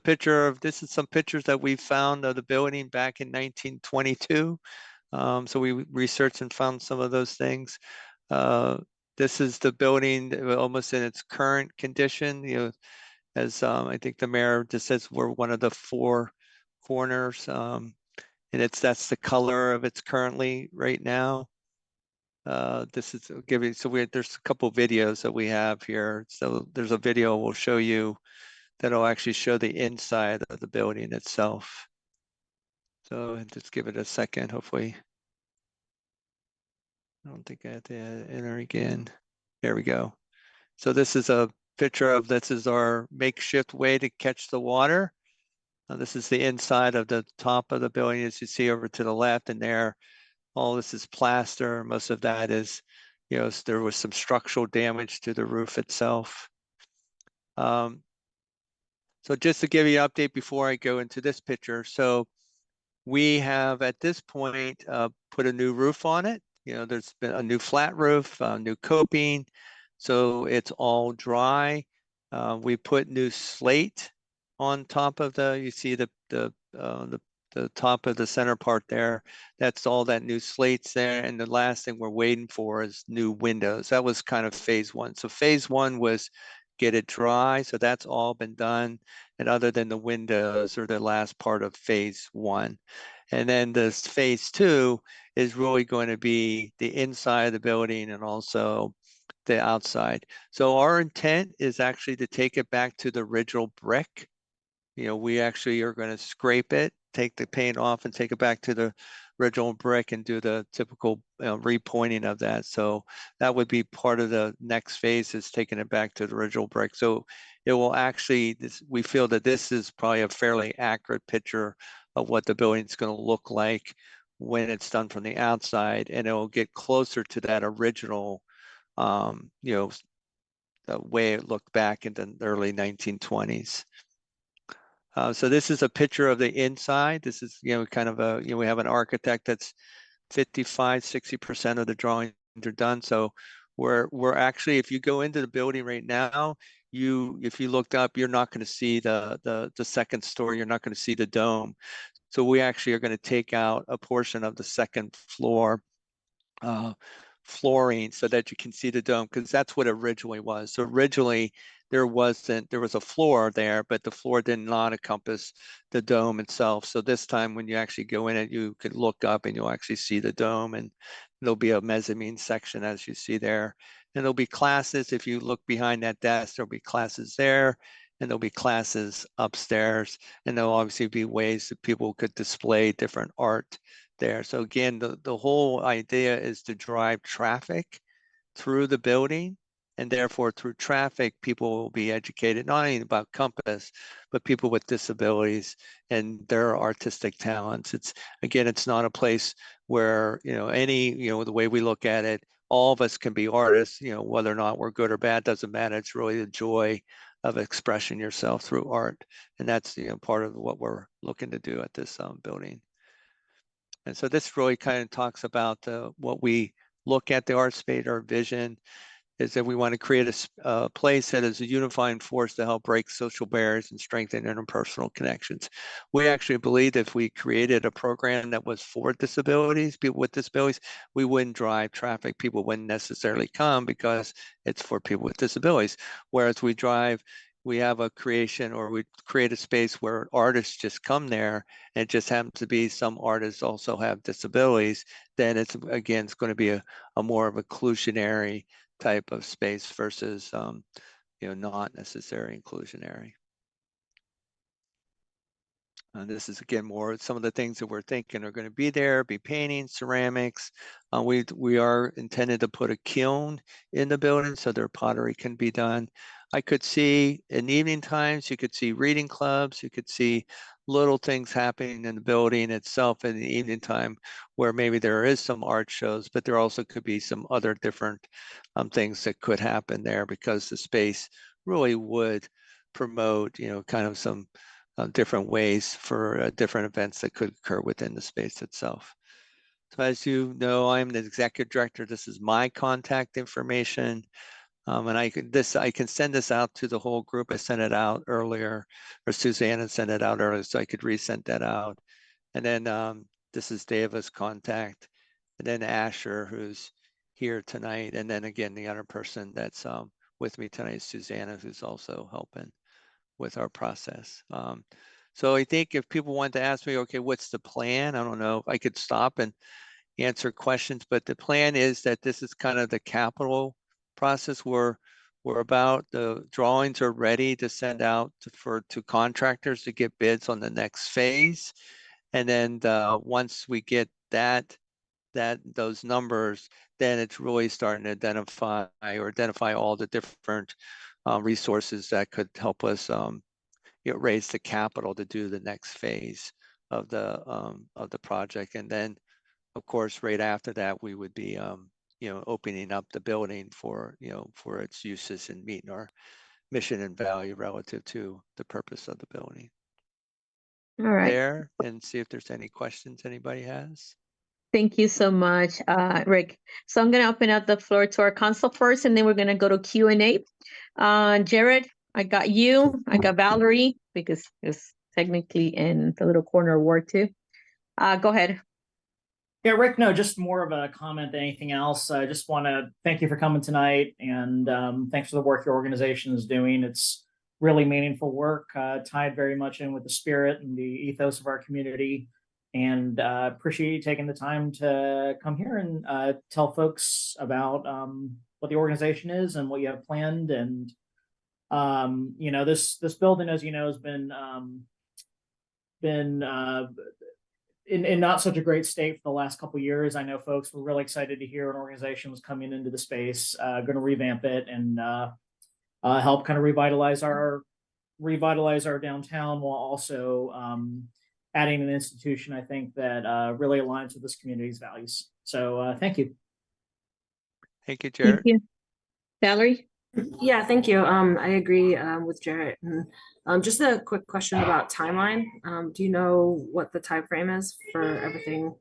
is some pictures that we found of the building back in 1922. So we researched and found some of those things. This is the building almost in its current condition, as I think the mayor just says, we're one of the 4 corners. And that's the color of it's currently right now. This is giving, so there's a couple videos that we have here. So there's a video we'll show you that'll actually show the inside of the building itself. So just give it a second, hopefully. I don't think I have to enter again. There we go. So this is a picture of, this is our makeshift way to catch the water. This is the inside of the top of the building, as you see over to the left, and there, all this is plaster. Most of that is, there was some structural damage to the roof itself. So just to give you an update before I go into this picture. So we have at this point put a new roof on it. There's been a new flat roof, new coping. So it's all dry. We put new slate on top of you see the top of the center part there. That's all that new slates there. And the last thing we're waiting for is new windows. That was kind of phase 1. So phase 1 was get it dry. So that's all been done. And other than the windows, or the last part of phase 1. And then this phase 2 is really going to be the inside of the building and also the outside. So our intent is actually to take it back to the original brick. We actually are going to scrape it, take the paint off, and take it back to the original brick and do the typical repointing of that. So that would be part of the next phase, is taking it back to the original brick. So it will actually, we feel that this is probably a fairly accurate picture of what the building's going to look like when it's done from the outside, and it will get closer to that original, the way it looked back in the early 1920s. So this is a picture of the inside. This is, kind of we have an architect that's 55–60% of the drawings are done. So we're actually, if you go into the building right now, if you looked up, you're not going to see the second story. You're not going to see the dome. So we actually are going to take out a portion of the second floor flooring so that you can see the dome, because that's what it originally was. So originally there was a floor there, but the floor did not encompass the dome itself. So this time when you actually go in it, you can look up and you'll actually see the dome, and there'll be a mezzanine section as you see there. And there'll be classes. If you look behind that desk, there'll be classes there, and there'll be classes upstairs. And there'll obviously be ways that people could display different art there. So again, the whole idea is to drive traffic through the building, and therefore through traffic, people will be educated not only about Compass, but people with disabilities and their artistic talents. It's not a place where, the way we look at it, all of us can be artists, whether or not we're good or bad, doesn't matter. It's really the joy of expressing yourself through art. And that's, part of what we're looking to do at this building. And so this really kind of talks about what we look at the art space. Our vision is that we want to create a place that is a unifying force to help break social barriers and strengthen interpersonal connections. We actually believe that if we created a program that was for disabilities, people with disabilities, we wouldn't drive traffic. People wouldn't necessarily come because it's for people with disabilities. Whereas we we have a creation or we create a space where artists just come there and it just happens to be some artists also have disabilities, then it's again, it's going to be a more of inclusionary type of space versus, not necessarily inclusionary. This is again more some of the things that we're thinking are going to be there, be painting, ceramics. We are intended to put a kiln in the building so their pottery can be done. I could see in evening times, you could see reading clubs, you could see little things happening in the building itself in the evening time where maybe there is some art shows, but there also could be some other different things that could happen there because the space really would promote, kind of some different ways for different events that could occur within the space itself. So as you know, I'm the executive director. This is my contact information. And I can send this out to the whole group. I sent it out earlier, or Susanna sent it out earlier, so I could resend that out. And then this is David's contact, and then Asher, who's here tonight. And then again, the other person that's with me tonight is Susanna, who's also helping with our process. So I think if people want to ask me, okay, what's the plan? I don't know if I could stop and answer questions, but the plan is that this is kind of the capital process where we're about, the drawings are ready to send out to contractors to get bids on the next phase. And then once we get those numbers, then it's really starting to identify all the different resources that could help us raise the capital to do the next phase of the project. And then of course right after that we would be opening up the building for its uses and meeting our mission and value relative to the purpose of the building. All right. There, and see if there's any questions anybody has. Thank you so much, Rick. So I'm going to open up the floor to our council first, and then we're going to go to Q&A. Jared, I got you. I got Valerie, because it's technically in the little corner of Ward 2. Go ahead. Yeah, Rick, no, just more of a comment than anything else. I just want to thank you for coming tonight, and thanks for the work your organization is doing. It's really meaningful work, tied very much in with the spirit and the ethos of our community. And appreciate you taking the time to come here and tell folks about what the organization is and what you have planned. And this building, as you know, has been in not such a great state for the last couple of years. I know folks were really excited to hear an organization was coming into the space, going to revamp it and help kind of revitalize our downtown, while also adding an institution, I think, that really aligns with this community's values. So thank you. Thank you, Jared. Thank you. Valerie? Yeah, thank you. I agree with Jarrett. And just a quick question about timeline. Do you know what the time frame is for everything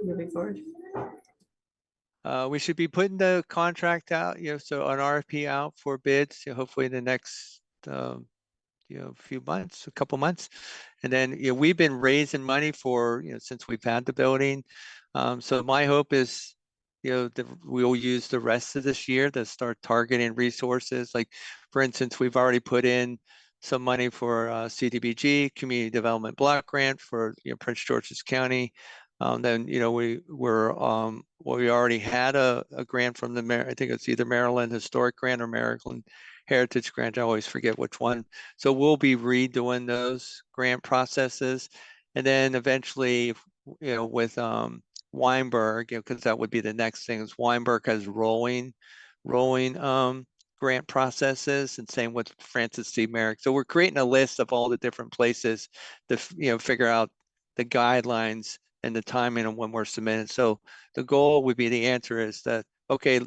moving forward? We should be putting the contract out, so an RFP out for bids, hopefully in the next few months, a couple months. And then we've been raising money for since we've had the building. So my hope is that we'll use the rest of this year to start targeting resources. Like for instance, we've already put in some money for CDBG, Community Development Block Grant for Prince George's County. Then we already had a grant from I think it's either Maryland Historic Grant or Maryland Heritage Grant. I always forget which one. So we'll be redoing those grant processes, and then eventually, with Weinberg, because that would be the next thing. Is Weinberg has rolling grant processes, and same with Francis C. Merrick. So we're creating a list of all the different places to figure out the guidelines and the timing of when we're submitting. So the goal would be, the answer is that, okay,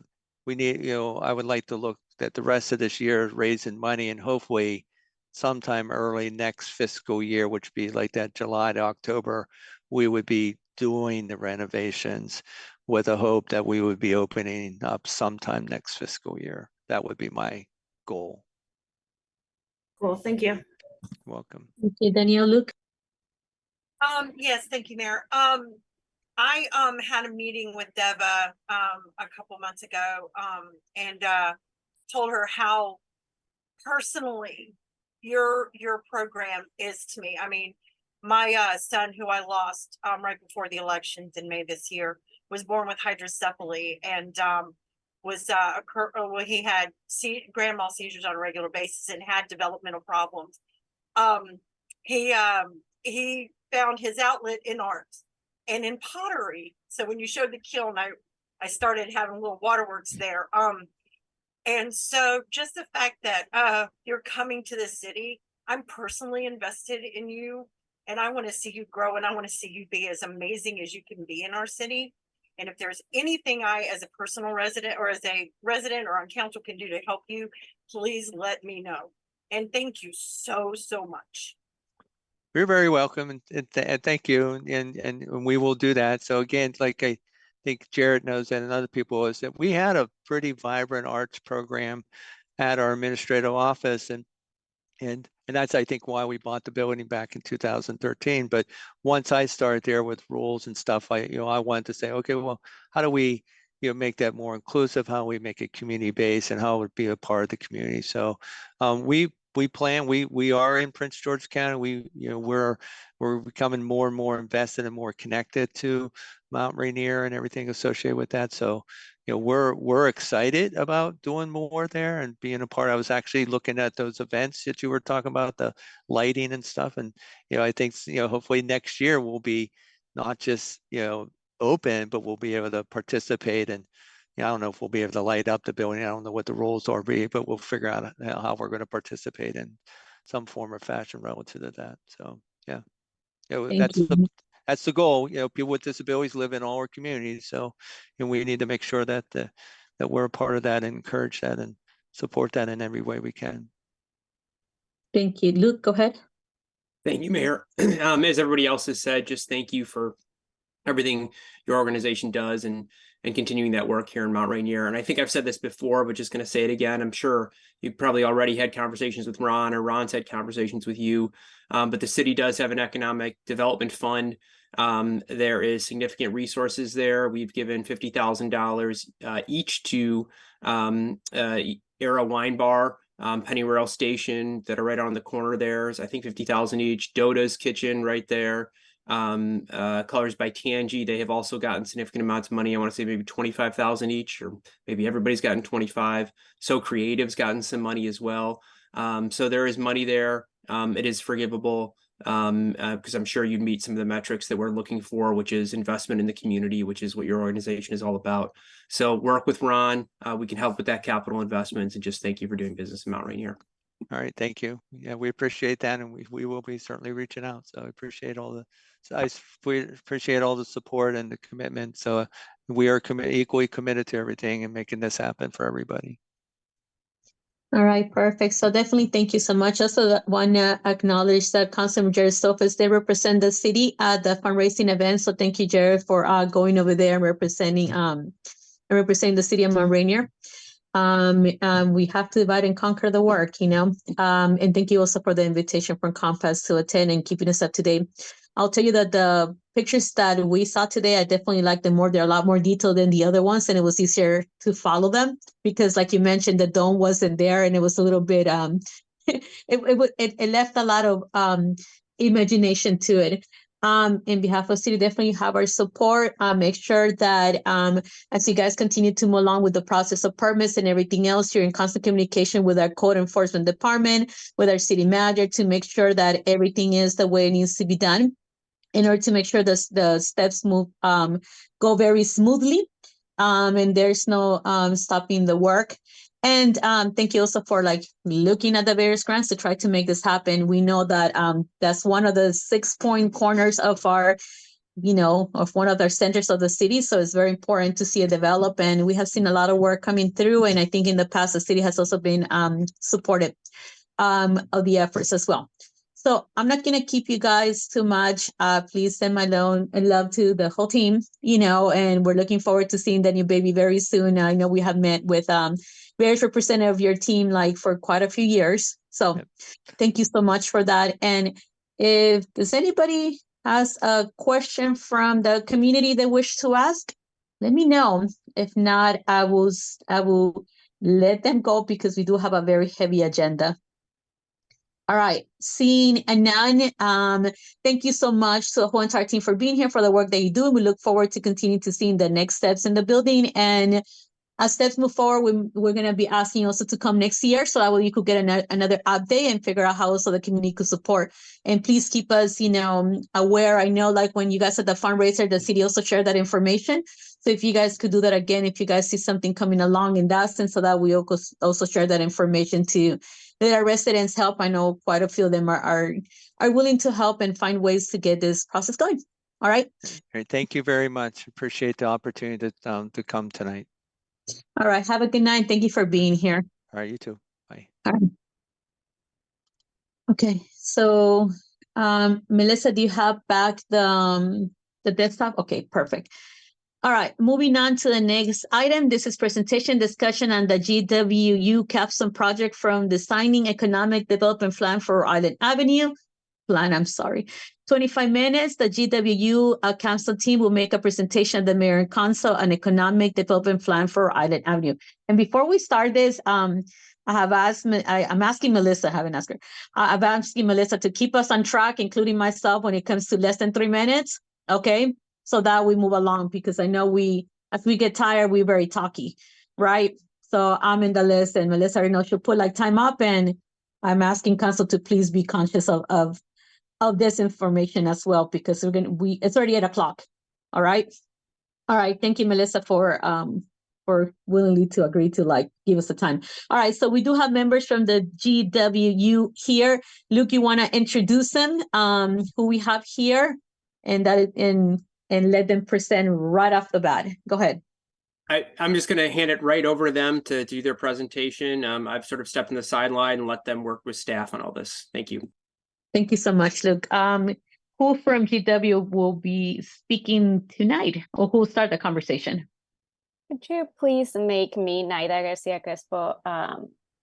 we need, I would like to look at the rest of this year raising money, and hopefully sometime early next fiscal year, which would be like that July to October, we would be doing the renovations with a hope that we would be opening up sometime next fiscal year. That would be my goal. Cool, thank you. Welcome. Thank you, Danielle. Luke? Yes, thank you, Mayor. I had a meeting with Deva a couple months ago and told her how personally your program is to me. I mean, my son, who I lost right before the elections in May this year, was born with hydrocephaly and he had grand mal seizures on a regular basis and had developmental problems. He found his outlet in art and in pottery. So when you showed the kiln, I started having little waterworks there. And so just the fact that you're coming to the city, I'm personally invested in you, and I want to see you grow, and I want to see you be as amazing as you can be in our city. And if there's anything I, as a personal resident or as a resident or on council, can do to help you, please let me know. And thank you so, so much. You're very welcome, and thank you, and we will do that. So again, like I think Jared knows that, and other people, is that we had a pretty vibrant arts program at our administrative office, and that's, I think, why we bought the building back in 2013. But once I started there with rules and stuff, I wanted to say, okay, well, how do we make that more inclusive? How do we make it community based, and how it would be a part of the community? So we are in Prince George County. We're becoming more and more invested and more connected to Mount Rainier and everything associated with that. So we're excited about doing more there and being a part. I was actually looking at those events that you were talking about, the lighting and stuff, and I think hopefully next year we'll be not just open, but we'll be able to participate. And I don't know if we'll be able to light up the building. I don't know what the rules are, but we'll figure out how we're going to participate in some form or fashion relative to that. So yeah, that's the goal. People with disabilities live in all our communities, so we need to make sure that that we're a part of that and encourage that and support that in every way we can. Thank you. Luke, go ahead. Thank you, Mayor. As everybody else has said, just thank you for everything your organization does and continuing that work here in Mount Rainier. And I think I've said this before, but just going to say it again. I'm sure you probably already had conversations with Ron, or Ron's had conversations with you. But the city does have an economic development fund. There is significant resources there. We've given $50,000 each to Era Wine Bar, Pennyroyal Station, that are right on the corner there. I think 50,000 each. Doda's Kitchen right there. Colors by Tangi, they have also gotten significant amounts of money. I want to say maybe 25,000 each, or maybe everybody's gotten 25. So Creative's gotten some money as well. So there is money there. It is forgivable, because I'm sure you meet some of the metrics that we're looking for, which is investment in the community, which is what your organization is all about. So work with Ron. We can help with that capital investments, and just thank you for doing business in Mount Rainier. All right, thank you. Yeah, we appreciate that, and we will be certainly reaching out. So I appreciate we appreciate all the support and the commitment. So we are equally committed to everything and making this happen for everybody. All right, perfect. So definitely thank you so much. Also want to acknowledge that Councilmember Jared's office, they represent the city at the fundraising event. So thank you, Jared, for going over there and representing the city of Mount Rainier. We have to divide and conquer the work, and thank you also for the invitation from Compass to attend and keeping us up to date. I'll tell you that the pictures that we saw today, I definitely like them more. They're a lot more detailed than the other ones, and it was easier to follow them because, like you mentioned, the dome wasn't there, and it was a little bit it left a lot of imagination to it. In behalf of city, definitely have our support. Make sure that as you guys continue to move along with the process of permits and everything else, you're in constant communication with our code enforcement department, with our city manager, to make sure that everything is the way it needs to be done, in order to make sure the steps go very smoothly, and there's no stopping the work. And thank you also for looking at the various grants to try to make this happen. We know that that's one of the 6-point corners of our, of one of our centers of the city. So it's very important to see it develop. And we have seen a lot of work coming through. And I think in the past, the city has also been supportive of the efforts as well. So I'm not going to keep you guys too much. Please send my love to the whole team, and we're looking forward to seeing the new baby very soon. I know we have met with various representatives of your team for quite a few years. So Thank you so much for that. And does anybody has a question from the community they wish to ask, let me know. If not, I will let them go because we do have a very heavy agenda. All right, seeing none, thank you so much to the whole entire team for being here, for the work that you do. And we look forward to continue to seeing the next steps in the building. And as steps move forward, we're going to be asking you also to come next year, so that way you could get another update and figure out how also the community could support. And please keep us, aware. I know, like when you guys at the fundraiser, the city also shared that information. So if you guys could do that again, if you guys see something coming along in that sense, so that we also share that information to let our residents help. I know quite a few of them are willing to help and find ways to get this process going. All right. Great. Thank you very much. Appreciate the opportunity to come tonight. All right. Have a good night. Thank you for being here. All right, you too. Bye. All right. Okay. So, Melissa, do you have back the desktop? Okay, perfect. All right, moving on to the next item. This is presentation discussion on the GWU Capstone project from designing economic development plan for Island Avenue. 25 minutes. The GWU Council team will make a presentation of the Mayor and Council on economic development plan for Island Avenue. And before we start this, I'm asking Melissa, I haven't asked her. I'm asking Melissa to keep us on track, including myself, when it comes to less than 3 minutes. Okay, so that we move along, because I know as we get tired, we're very talky, right? So I'm in the list, and Melissa, I know she'll put like time up, and I'm asking council to please be conscious of this information as well, because it's already 8 o'clock. All right. Thank you, Melissa, for willingly to agree to give us the time. All right. So we do have members from the GWU here. Luke, you want to introduce them, who we have here, and let them present right off the bat. Go ahead. I'm just going to hand it right over to them to do their presentation. I've sort of stepped in the sideline and let them work with staff on all this. Thank you. Thank you so much, Luke. Who from GW will be speaking tonight, or who will start the conversation? Could you please make me, Naida Garcia Crespo,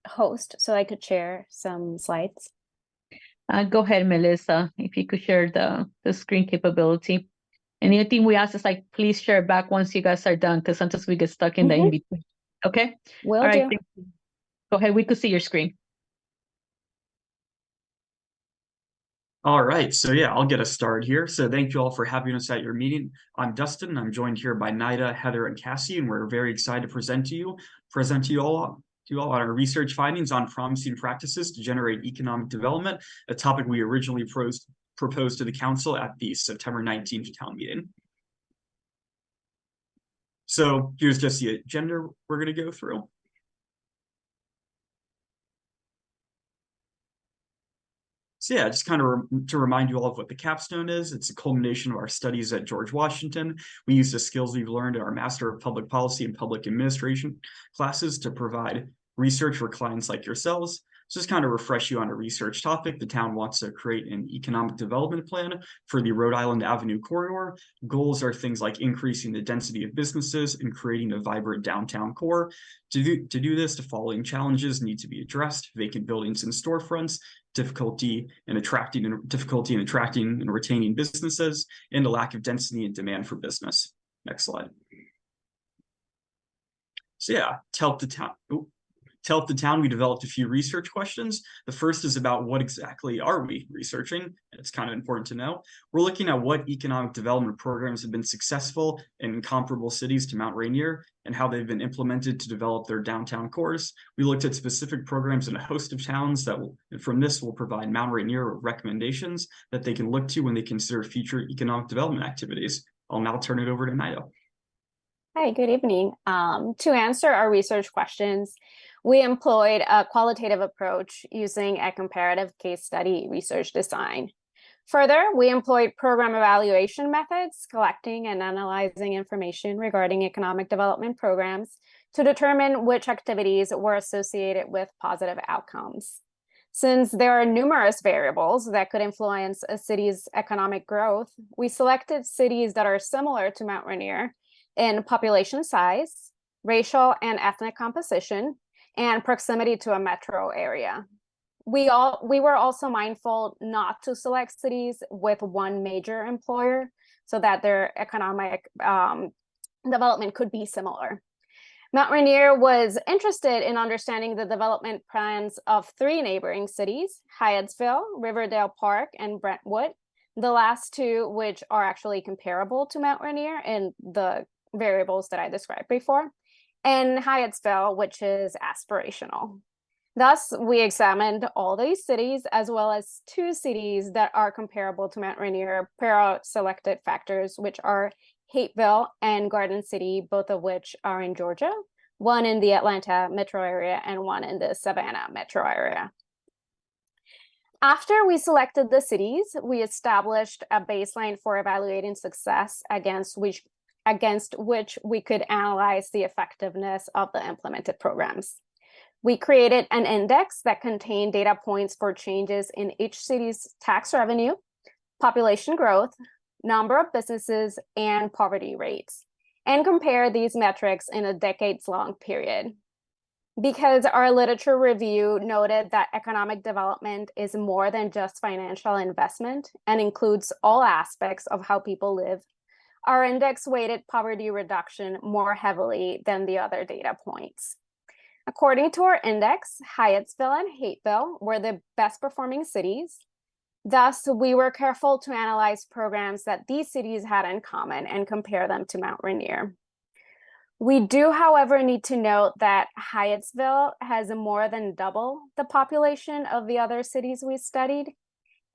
host, so I could share some slides? Go ahead, Melissa, if you could share the screen capability. And the other thing we ask is please share back once you guys are done, because sometimes we get stuck in the in-between. Okay? Will All right, do. Go ahead, we could see your screen. All right, so yeah, I'll get us started here. So thank you all for having us at your meeting. I'm Dustin, and I'm joined here by Nida, Heather, and Cassie, and we're very excited to present to you all on our research findings on promising practices to generate economic development, a topic we originally proposed to the council at the September 19th town meeting. So here's just the agenda we're going to go through. So yeah, just kind of to remind you all of what the Capstone is. It's a culmination of our studies at George Washington. We use the skills we've learned in our Master of Public Policy and Public Administration classes to provide research for clients like yourselves. So just kind of refresh you on a research topic. The town wants to create an economic development plan for the Rhode Island Avenue corridor. Goals are things like increasing the density of businesses and creating a vibrant downtown core. To do this, the following challenges need to be addressed: vacant buildings and storefronts, difficulty in attracting and retaining businesses, and a lack of density and demand for business. Next slide. So yeah, to help the town, we developed a few research questions. The first is about what exactly are we researching? It's kind of important to know. We're looking at what economic development programs have been successful in comparable cities to Mount Rainier and how they've been implemented to develop their downtown cores. We looked at specific programs in a host of towns from this will provide Mount Rainier recommendations that they can look to when they consider future economic development activities. I'll now turn it over to Naida. Hi, good evening. To answer our research questions, we employed a qualitative approach using a comparative case study research design. Further, we employed program evaluation methods, collecting and analyzing information regarding economic development programs to determine which activities were associated with positive outcomes. Since there are numerous variables that could influence a city's economic growth, we selected cities that are similar to Mount Rainier in population size, racial and ethnic composition, and proximity to a metro area. We were also mindful not to select cities with one major employer so that their economic development could be similar. Mount Rainier was interested in understanding the development plans of 3 neighboring cities, Hyattsville, Riverdale Park, and Brentwood, the last 2 which are actually comparable to Mount Rainier in the variables that I described before, and Hyattsville, which is aspirational. Thus, we examined all these cities as well as 2 cities that are comparable to Mount Rainier per our selected factors, which are Hateville and Garden City, both of which are in Georgia, one in the Atlanta metro area and one in the Savannah metro area. After we selected the cities, we established a baseline for evaluating success against which we could analyze the effectiveness of the implemented programs. We created an index that contained data points for changes in each city's tax revenue, population growth, number of businesses, and poverty rates, and compare these metrics in a decades-long period. Because our literature review noted that economic development is more than just financial investment and includes all aspects of how people live, our index weighted poverty reduction more heavily than the other data points. According to our index, Hyattsville and Hateville were the best performing cities. Thus, we were careful to analyze programs that these cities had in common and compare them to Mount Rainier. We do, however, need to note that Hyattsville has more than double the population of the other cities we studied,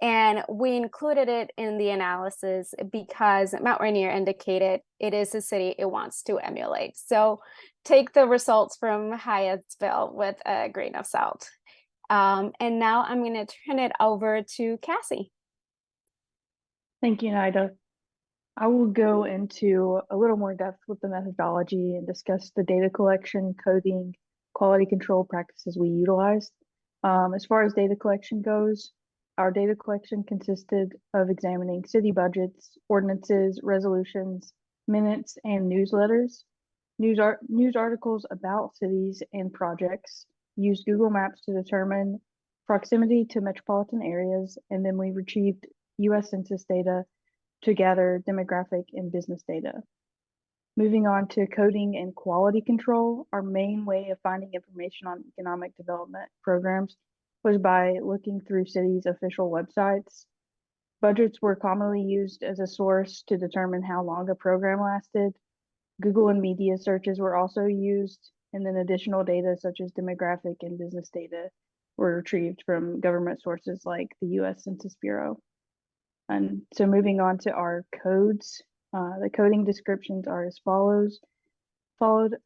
and we included it in the analysis because Mount Rainier indicated it is a city it wants to emulate. So take the results from Hyattsville with a grain of salt. And now I'm going to turn it over to Cassie. Thank you, Nida. I will go into a little more depth with the methodology and discuss the data collection, coding, quality control practices we utilized. As far as data collection goes, our data collection consisted of examining city budgets, ordinances, resolutions, minutes, and newsletters. News articles about cities and projects, used Google Maps to determine proximity to metropolitan areas, and then we retrieved U.S. Census data to gather demographic and business data. Moving on to coding and quality control, our main way of finding information on economic development programs was by looking through cities' official websites. Budgets were commonly used as a source to determine how long a program lasted. Google and media searches were also used, and then additional data such as demographic and business data were retrieved from government sources like the U.S. Census Bureau. And so moving on to our codes, the coding descriptions are as follows. Followed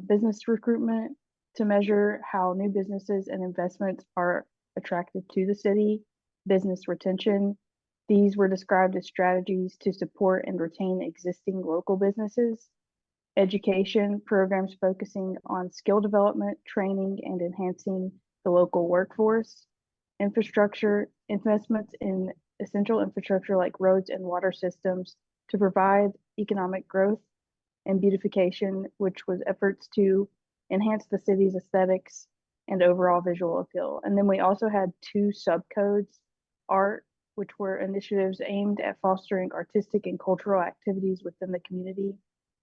business recruitment to measure how new businesses and investments are attracted to the city. Business retention. These were described as strategies to support and retain existing local businesses. Education programs focusing on skill development, training, and enhancing the local workforce. Infrastructure, investments in essential infrastructure like roads and water systems to provide economic growth. And beautification, which was efforts to enhance the city's aesthetics and overall visual appeal. And then we also had 2 subcodes, art, which were initiatives aimed at fostering artistic and cultural activities within the community,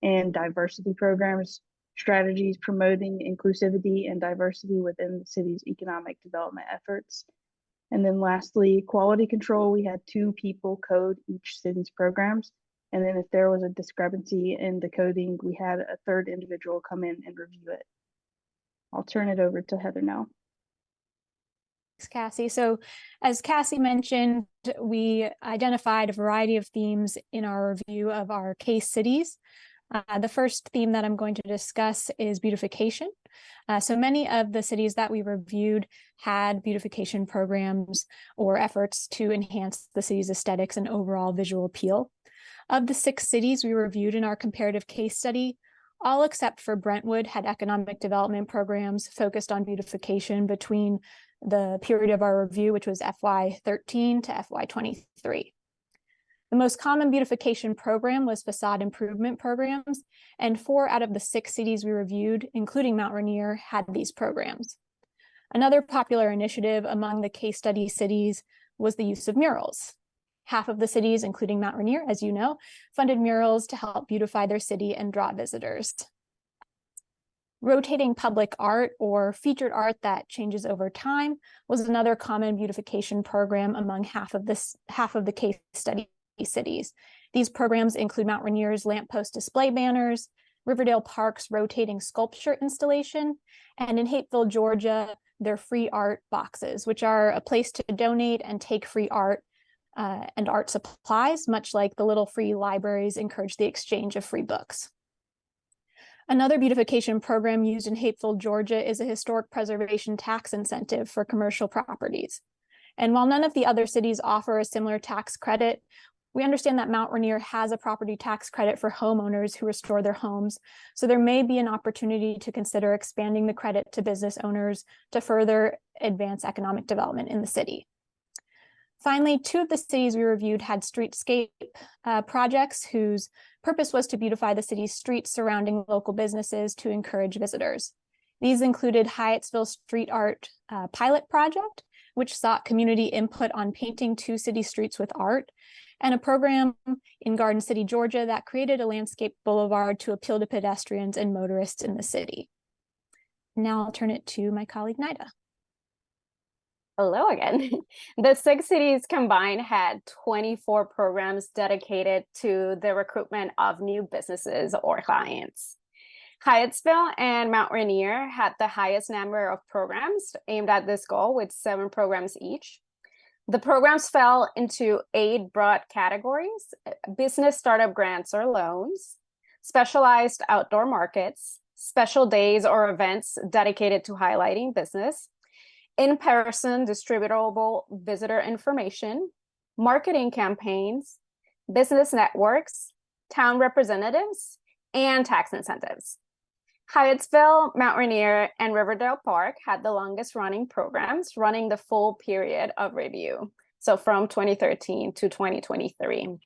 and diversity programs, strategies promoting inclusivity and diversity within the city's economic development efforts. And then lastly, quality control, we had 2 people code each city's programs. And then if there was a discrepancy in the coding, we had a 3rd individual come in and review it. I'll turn it over to Heather now. Thanks, Cassie. So as Cassie mentioned, we identified a variety of themes in our review of our case cities. The first theme that I'm going to discuss is beautification. So many of the cities that we reviewed had beautification programs or efforts to enhance the city's aesthetics and overall visual appeal. Of the 6 cities we reviewed in our comparative case study, all except for Brentwood had economic development programs focused on beautification between the period of our review, which was FY13 to FY23. The most common beautification program was facade improvement programs, and 4 out of the 6 cities we reviewed, including Mount Rainier, had these programs. Another popular initiative among the case study cities was the use of murals. Half of the cities, including Mount Rainier, as you know, funded murals to help beautify their city and draw visitors. Rotating public art or featured art that changes over time was another common beautification program among half of the case study cities. These programs include Mount Rainier's lamppost display banners, Riverdale Park's rotating sculpture installation, and in Hapeville, Georgia, their free art boxes, which are a place to donate and take free art and art supplies, much like the little free libraries encourage the exchange of free books. Another beautification program used in Hapeville, Georgia is a historic preservation tax incentive for commercial properties. And while none of the other cities offer a similar tax credit, we understand that Mount Rainier has a property tax credit for homeowners who restore their homes. So there may be an opportunity to consider expanding the credit to business owners to further advance economic development in the city. Finally, 2 of the cities we reviewed had streetscape projects whose purpose was to beautify the city's streets surrounding local businesses to encourage visitors. These included Hyattsville Street Art Pilot Project, which sought community input on painting 2 city streets with art, and a program in Garden City, Georgia that created a landscape boulevard to appeal to pedestrians and motorists in the city. Now I'll turn it to my colleague, Nida. Hello again. The 6 cities combined had 24 programs dedicated to the recruitment of new businesses or clients. Hyattsville and Mount Rainier had the highest number of programs aimed at this goal, with 7 programs each. The programs fell into 8 broad categories: business startup grants or loans, specialized outdoor markets, special days or events dedicated to highlighting business, in-person distributable visitor information, marketing campaigns, business networks, town representatives, and tax incentives. Hyattsville, Mount Rainier, and Riverdale Park had the longest running programs, running the full period of review, so from 2013 to 2023.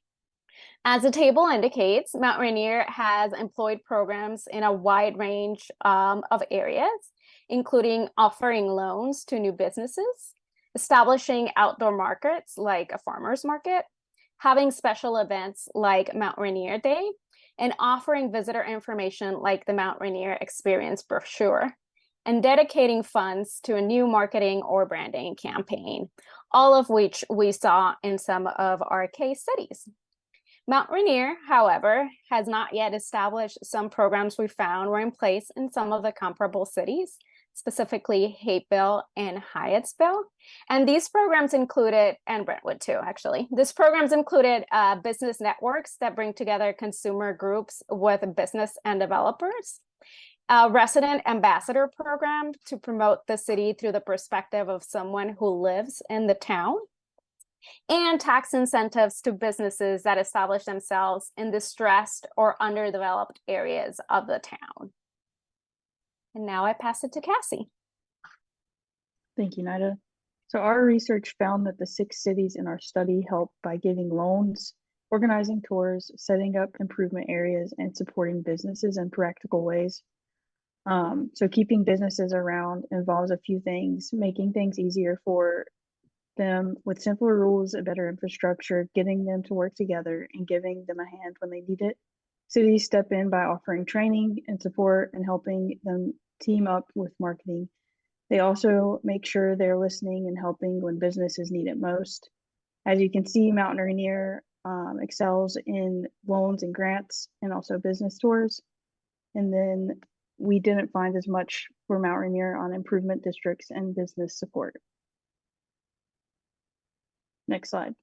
As the table indicates, Mount Rainier has employed programs in a wide range of areas, including offering loans to new businesses, establishing outdoor markets like a farmer's market, having special events like Mount Rainier Day, and offering visitor information like the Mount Rainier Experience brochure, and dedicating funds to a new marketing or branding campaign, all of which we saw in some of our case studies. Mount Rainier, however, has not yet established some programs we found were in place in some of the comparable cities, specifically Hapeville and Hyattsville. And these programs included, and Brentwood too, actually. These programs included business networks that bring together consumer groups with business and developers, a resident ambassador program to promote the city through the perspective of someone who lives in the town, and tax incentives to businesses that establish themselves in distressed or underdeveloped areas of the town. And now I pass it to Cassie. Thank you, Nida. So our research found that the 6 cities in our study helped by giving loans, organizing tours, setting up improvement areas, and supporting businesses in practical ways. So keeping businesses around involves a few things: making things easier for them with simpler rules, a better infrastructure, getting them to work together, and giving them a hand when they need it. Cities step in by offering training and support and helping them team up with marketing. They also make sure they're listening and helping when businesses need it most. As you can see, Mount Rainier excels in loans and grants and also business tours. And then we didn't find as much for Mount Rainier on improvement districts and business support. Next slide.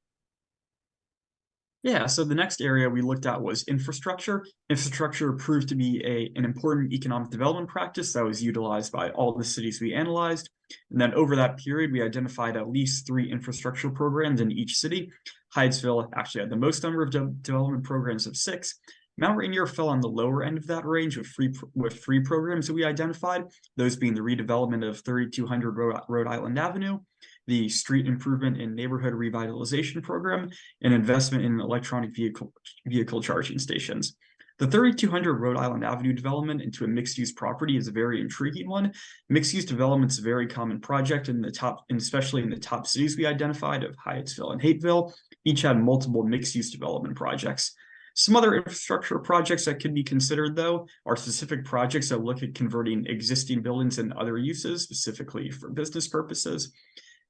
Yeah, so the next area we looked at was infrastructure. Infrastructure proved to be an important economic development practice that was utilized by all the cities we analyzed. And then over that period, we identified at least 3 infrastructure programs in each city. Hyattsville actually had the most number of development programs of 6. Mount Rainier fell on the lower end of that range with free programs that we identified, those being the redevelopment of 3200 Rhode Island Avenue, the street improvement and neighborhood revitalization program, and investment in electronic vehicle charging stations. The 3200 Rhode Island Avenue development into a mixed-use property is a very intriguing one. Mixed-use development is a very common project in the top, and especially in the top cities we identified of Hyattsville and Hapeville. Each had multiple mixed-use development projects. Some other infrastructure projects that could be considered, though, are specific projects that look at converting existing buildings and other uses, specifically for business purposes.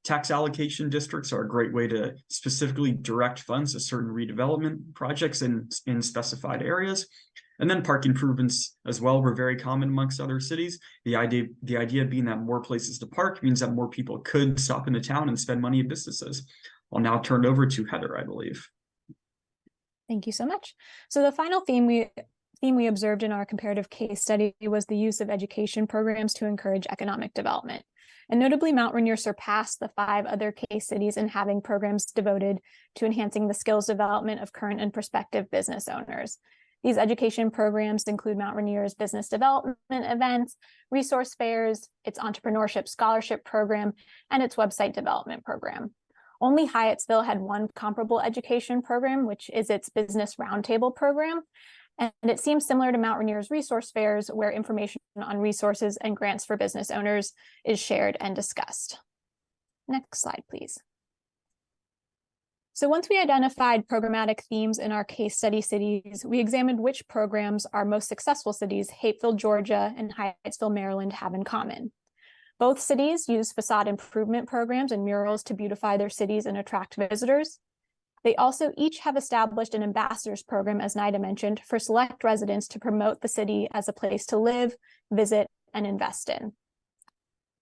Tax allocation districts are a great way to specifically direct funds to certain redevelopment projects in specified areas. And then park improvements as well were very common amongst other cities. The idea being that more places to park means that more people could stop in the town and spend money at businesses. I'll now turn it over to Heather, I believe. Thank you so much. So the final theme we observed in our comparative case study was the use of education programs to encourage economic development. And notably, Mount Rainier surpassed the 5 other case cities in having programs devoted to enhancing the skills development of current and prospective business owners. These education programs include Mount Rainier's business development events, resource fairs, its entrepreneurship scholarship program, and its website development program. Only Hyattsville had one comparable education program, which is its business roundtable program. And it seems similar to Mount Rainier's resource fairs, where information on resources and grants for business owners is shared and discussed. Next slide, please. So once we identified programmatic themes in our case study cities, we examined which programs our most successful cities, Hapeville, Georgia, and Hyattsville, Maryland, have in common. Both cities use facade improvement programs and murals to beautify their cities and attract visitors. They also each have established an ambassadors program, as Nida mentioned, for select residents to promote the city as a place to live, visit, and invest in.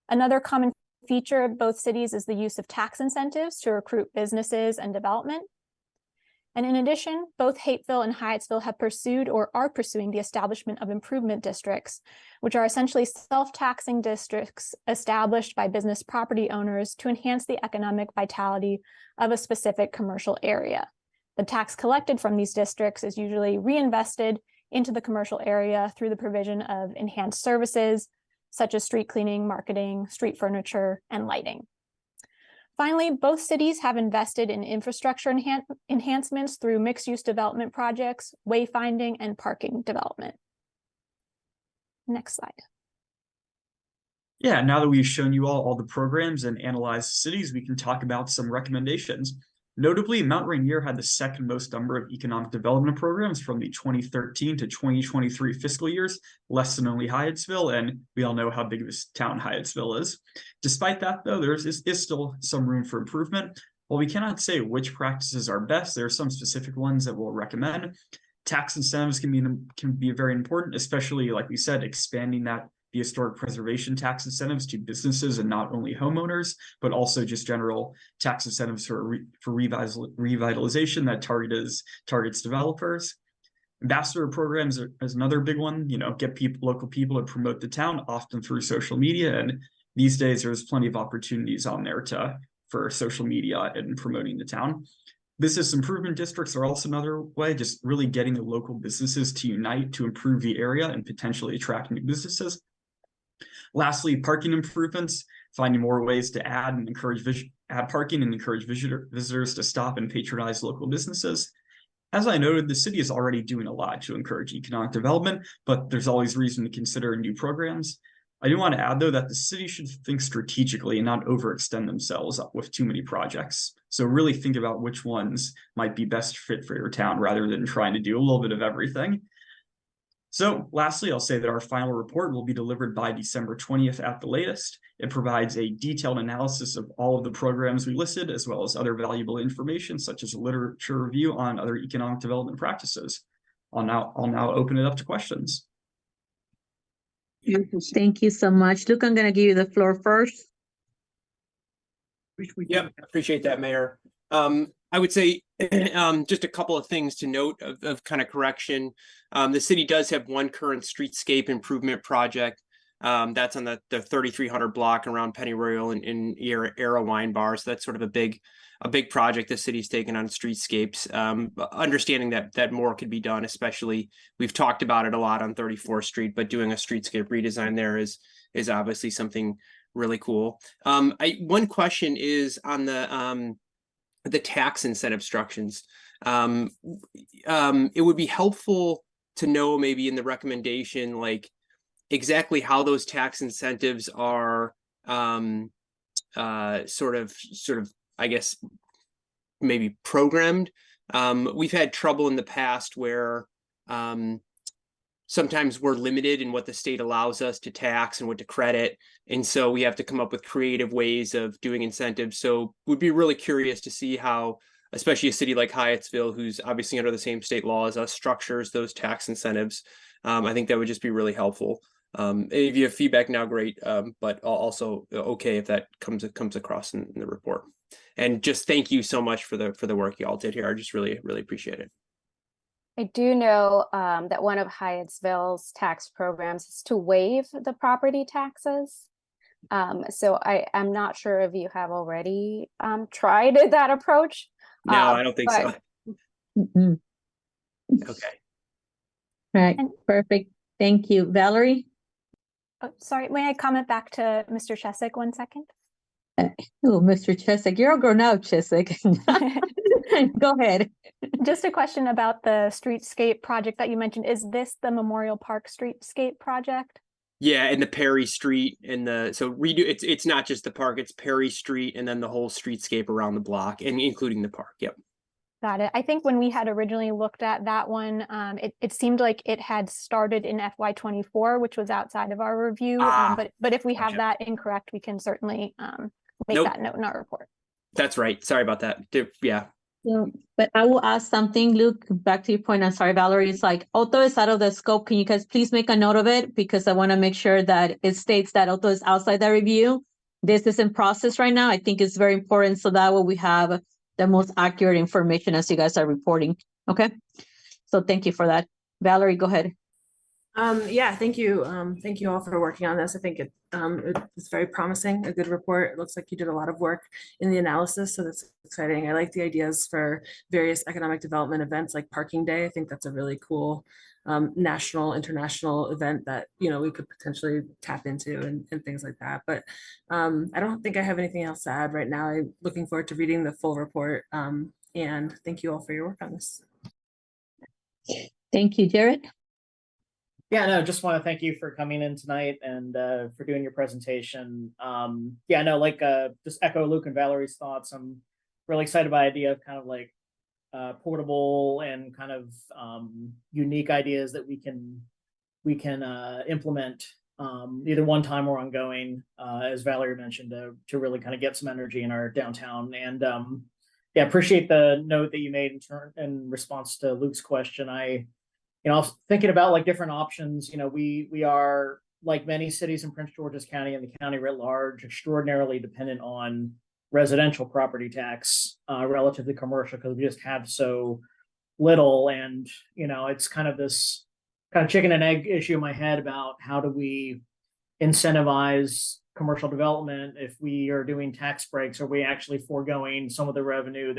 Another common feature of both cities is the use of tax incentives to recruit businesses and development. And in addition, both Hapeville and Hyattsville have pursued or are pursuing the establishment of improvement districts, which are essentially self-taxing districts established by business property owners to enhance the economic vitality of a specific commercial area. The tax collected from these districts is usually reinvested into the commercial area through the provision of enhanced services, such as street cleaning, marketing, street furniture, and lighting. Finally, both cities have invested in infrastructure enhancements through mixed-use development projects, wayfinding, and parking development. Next slide. Yeah, now that we've shown you all the programs and analyzed cities, we can talk about some recommendations. Notably, Mount Rainier had the second most number of economic development programs from the 2013 to 2023 fiscal years, less than only Hyattsville, and we all know how big of a town Hyattsville is. Despite that, though, there is still some room for improvement. While we cannot say which practices are best, there are some specific ones that we'll recommend. Tax incentives can be very important, especially, like we said, expanding the historic preservation tax incentives to businesses and not only homeowners, but also just general tax incentives for revitalization that targets developers. Ambassador programs is another big one. Get local people to promote the town, often through social media. And these days, there's plenty of opportunities on there for social media and promoting the town. Business improvement districts are also another way, just really getting the local businesses to unite to improve the area and potentially attract new businesses. Lastly, parking improvements, finding more ways to add parking and encourage visitors to stop and patronize local businesses. As I noted, the city is already doing a lot to encourage economic development, but there's always reason to consider new programs. I do want to add, though, that the city should think strategically and not overextend themselves with too many projects. So really think about which ones might be best fit for your town rather than trying to do a little bit of everything. So lastly, I'll say that our final report will be delivered by December 20th at the latest. It provides a detailed analysis of all of the programs we listed, as well as other valuable information, such as a literature review on other economic development practices. I'll now open it up to questions. Thank you so much. Luke, I'm going to give you the floor first. Yep, appreciate that, Mayor. I would say just a couple of things to note of kind of correction. The city does have one current streetscape improvement project. That's on the 3300 block around Pennyroyal and Era Wine Bar. So that's sort of a big project the city's taken on streetscapes. Understanding that more could be done, especially we've talked about it a lot on 34th Street, but doing a streetscape redesign there is obviously something really cool. One question is on the tax incentive structures. It would be helpful to know maybe in the recommendation, like exactly how those tax incentives are sort of, I guess, maybe programmed. We've had trouble in the past where sometimes we're limited in what the state allows us to tax and what to credit. And so we have to come up with creative ways of doing incentives. So we'd be really curious to see how, especially a city like Hyattsville, who's obviously under the same state law as us, structures those tax incentives. I think that would just be really helpful. If you have feedback now, great. But also okay if that comes across in the report. And just thank you so much for the work you all did here. I just really appreciate it. I do know that one of Hyattsville's tax programs is to waive the property taxes. So I'm not sure if you have already tried that approach. No, I don't think so. Mhm. Okay. All right, perfect. Thank you. Valerie? Oh, sorry, may I comment back to Mr. Chesick 1 second? Oh, Mr. Chesick, you're all grown out, Chesick. Go ahead. Just a question about the streetscape project that you mentioned. Is this the Memorial Park streetscape project? Yeah, and the Perry Street and so redo it's not just the park, it's Perry Street and then the whole streetscape around the block and including the park. Yep. Got it. I think when we had originally looked at that one, it seemed like it had started in FY24, which was outside of our review. But if we have that incorrect, we can certainly make that note in our report. That's right. Sorry about that. Yeah. So, but I will ask something, Luke, back to your point. I'm sorry, Valerie. It's like, although it's out of the scope, can you guys please make a note of it? Because I want to make sure that it states that although it's outside that review, this is in process right now. I think it's very important so that way we have the most accurate information as you guys are reporting. Okay. So thank you for that. Valerie, go ahead. Yeah, thank you. Thank you all for working on this. I think it's very promising, a good report. It looks like you did a lot of work in the analysis, so that's exciting. I like the ideas for various economic development events like Parking Day. I think that's a really cool national, international event that, you know, we could potentially tap into and things like that. But I don't think I have anything else to add right now. I'm looking forward to reading the full report. And thank you all for your work on this. Thank you, Jared. Yeah, no, just want to thank you for coming in tonight and for doing your presentation. Yeah, no, like just echo Luke and Valerie's thoughts. I'm really excited by the idea of kind of like portable and kind of unique ideas that we can implement either one time or ongoing, as Valerie mentioned, to really kind of get some energy in our downtown. And yeah, appreciate the note that you made in response to Luke's question. You know, I was thinking about like different options. You know, we are, like many cities in Prince George's County and the county writ large, extraordinarily dependent on residential property tax relative to commercial because we just have so little. And, you know, it's kind of this kind of chicken and egg issue in my head about how do we incentivize commercial development if we are doing tax breaks? Are we actually foregoing some of the revenue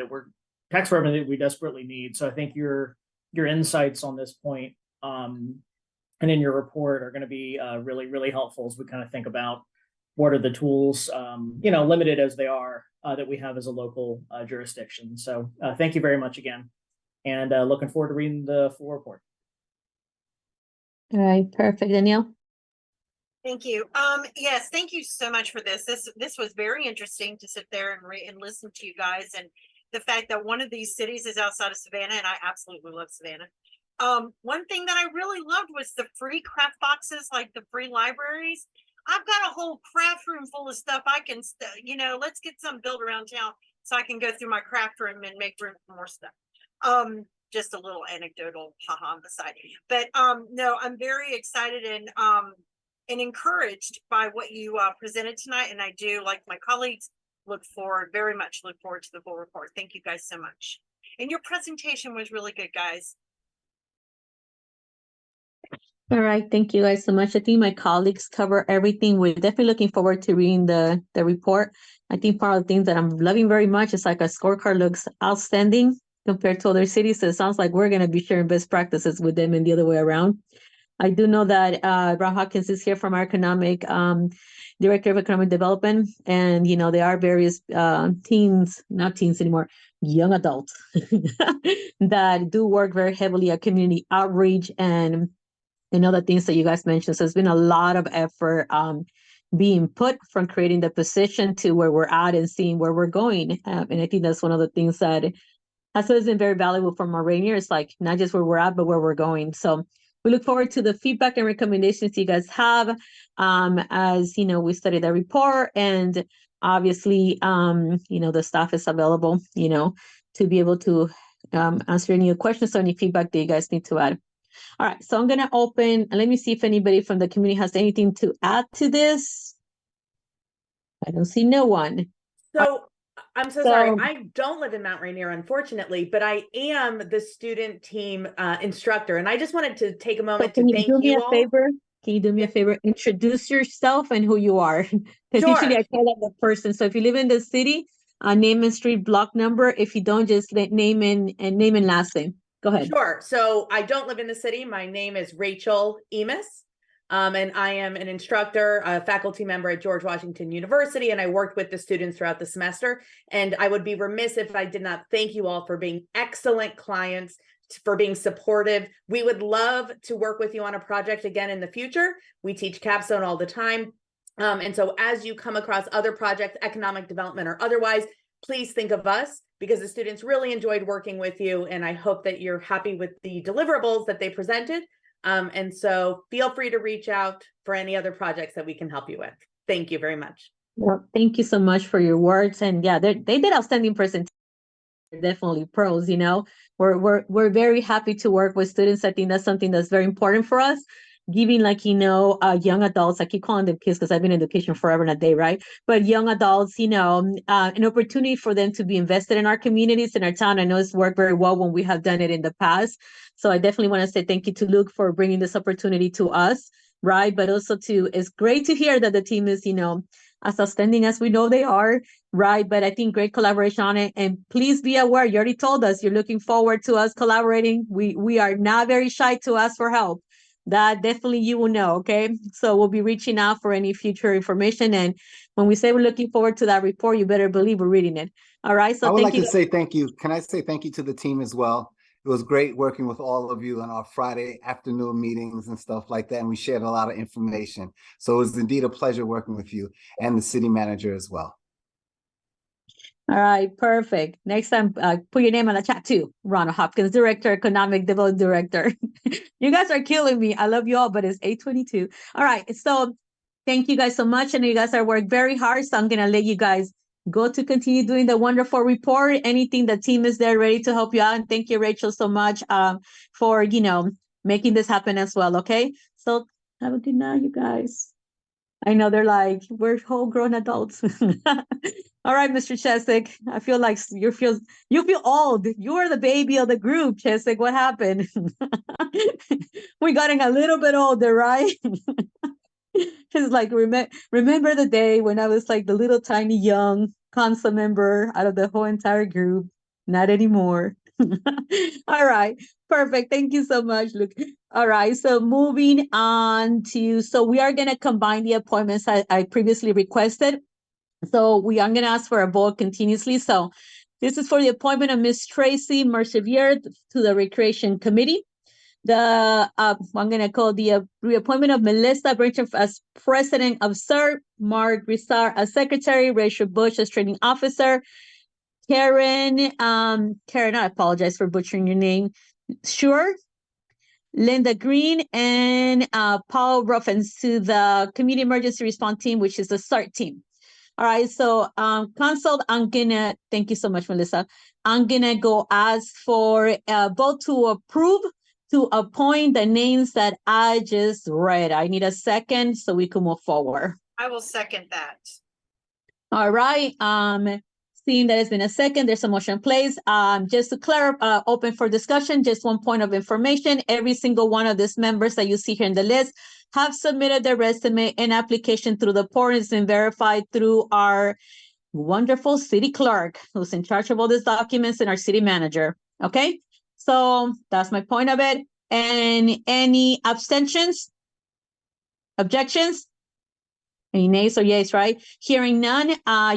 tax revenue that we desperately need? So I think your insights on this point and in your report are going to be really, really helpful as we kind of think about what are the tools, you know, limited as they are, that we have as a local jurisdiction. So thank you very much again, and looking forward to reading the full report. All right, perfect. Danielle? Thank you. Yes, thank you so much for this. This was very interesting to sit there and listen to you guys, and the fact that one of these cities is outside of Savannah, and I absolutely love Savannah. One thing that I really loved was the free craft boxes, like the free libraries. I've got a whole craft room full of stuff I can, you know, let's get some built around town so I can go through my craft room and make room for more stuff. Just a little anecdotal haha on the side. But no, I'm very excited and encouraged by what you presented tonight. And I do, like my colleagues, very much look forward to the full report. Thank you guys so much. And your presentation was really good, guys. All right, thank you guys so much. I think my colleagues cover everything. We're definitely looking forward to reading the report. I think part of the things that I'm loving very much is like our scorecard looks outstanding compared to other cities. So it sounds like we're going to be sharing best practices with them and the other way around. I do know that Rob Hawkins is here from our economic Director of Economic Development, and you know there are various not teens anymore, young adults that do work very heavily at community outreach and other things that you guys mentioned. So it's been a lot of effort being put from creating the position to where we're at and seeing where we're going. And I think that's one of the things that has always been very valuable for our Rainier. It's like not just where we're at, but where we're going. So we look forward to the feedback and recommendations you guys have. As you know, we study the report, and obviously, the staff is available, to be able to answer any questions or any feedback that you guys need to add. All right, so I'm gonna open, and let me see if anybody from the community has anything to add to this. I don't see no one. So I'm so sorry. I don't live in Mount Rainier, unfortunately, but I am the student team instructor. And I just wanted to take a moment to thank you all. Can you do me a favor? Introduce yourself and who you are. Because usually I call out the person. So if you live in the city, name and street, block number. If you don't, just name and last name. Go ahead. Sure. So I don't live in the city. My name is Rachel Emis. And I am an instructor, a faculty member at George Washington University, and I worked with the students throughout the semester. And I would be remiss if I did not thank you all for being excellent clients, for being supportive. We would love to work with you on a project again in the future. We teach Capstone all the time. And so as you come across other projects, economic development or otherwise, please think of us, because the students really enjoyed working with you. And I hope that you're happy with the deliverables that they presented. And so feel free to reach out for any other projects that we can help you with. Thank you very much. Well, thank you so much for your words. And yeah, they did outstanding presentation. Definitely pros, we're very happy to work with students. I think that's something that's very important for us. Giving young adults, I keep calling them kids because I've been in education forever and a day, right? But young adults, an opportunity for them to be invested in our communities, in our town. I know it's worked very well when we have done it in the past. So I definitely want to say thank you to Luke for bringing this opportunity to us, right? But also it's great to hear that the team is, as outstanding as we know they are, right? But I think great collaboration on it. And please be aware, you already told us you're looking forward to us collaborating. We are not very shy to ask for help. That definitely you will know, okay? So we'll be reaching out for any future information. And when we say we're looking forward to that report, you better believe we're reading it. All right, so I would like to say thank you. Can I say thank you to the team as well? It was great working with all of you on our Friday afternoon meetings and stuff like that. And we shared a lot of information. So it was indeed a pleasure working with you and the city manager as well. All right, perfect. Next time, put your name on the chat too. Ronald Hopkins, Director, Economic Development Director. You guys are killing me. I love you all, but it's 8:22. All right, so thank you guys so much. And you guys are worked very hard. So I'm going to let you guys go to continue doing the wonderful report. Anything, the team is there ready to help you out. And thank you, Rachel, so much for, making this happen as well. Okay, so have a good night, you guys. I know they're like, we're whole grown adults. All right, Mr. Chesick, I feel like you feel old. You are the baby of the group, Chesick. What happened? We're getting a little bit older, right? It's like, remember the day when I was like the little tiny young council member out of the whole entire group? Not anymore. All right, perfect. Thank you so much, Luke. All right, so moving on so we are going to combine the appointments I previously requested. So I'm going to ask for a vote continuously. So this is for the appointment of Ms. Tracy Mercivier to the Recreation Committee. I'm going to call the reappointment of Melissa Brincher as President of CERT, Mark Rizar as Secretary, Rachel Bush as Training Officer, Karen, I apologize for butchering your name, Sure, Linda Green, and Paul Ruffins to the Community Emergency Response Team, which is the CERT team. All right, so consult, thank you so much, Melissa. I'm gonna go ask for a vote to approve to appoint the names that I just read. I need a second so we can move forward. I will second that. All right, seeing that it's been a second, there's a motion placed. Just to clarify, open for discussion, just one point of information. Every single one of these members that you see here in the list have submitted their resume and application through the portal. It's been verified through our wonderful city clerk who's in charge of all these documents and our city manager. Okay, so that's my point of it. And any abstentions? Objections? Any nays or yays, right? Hearing none,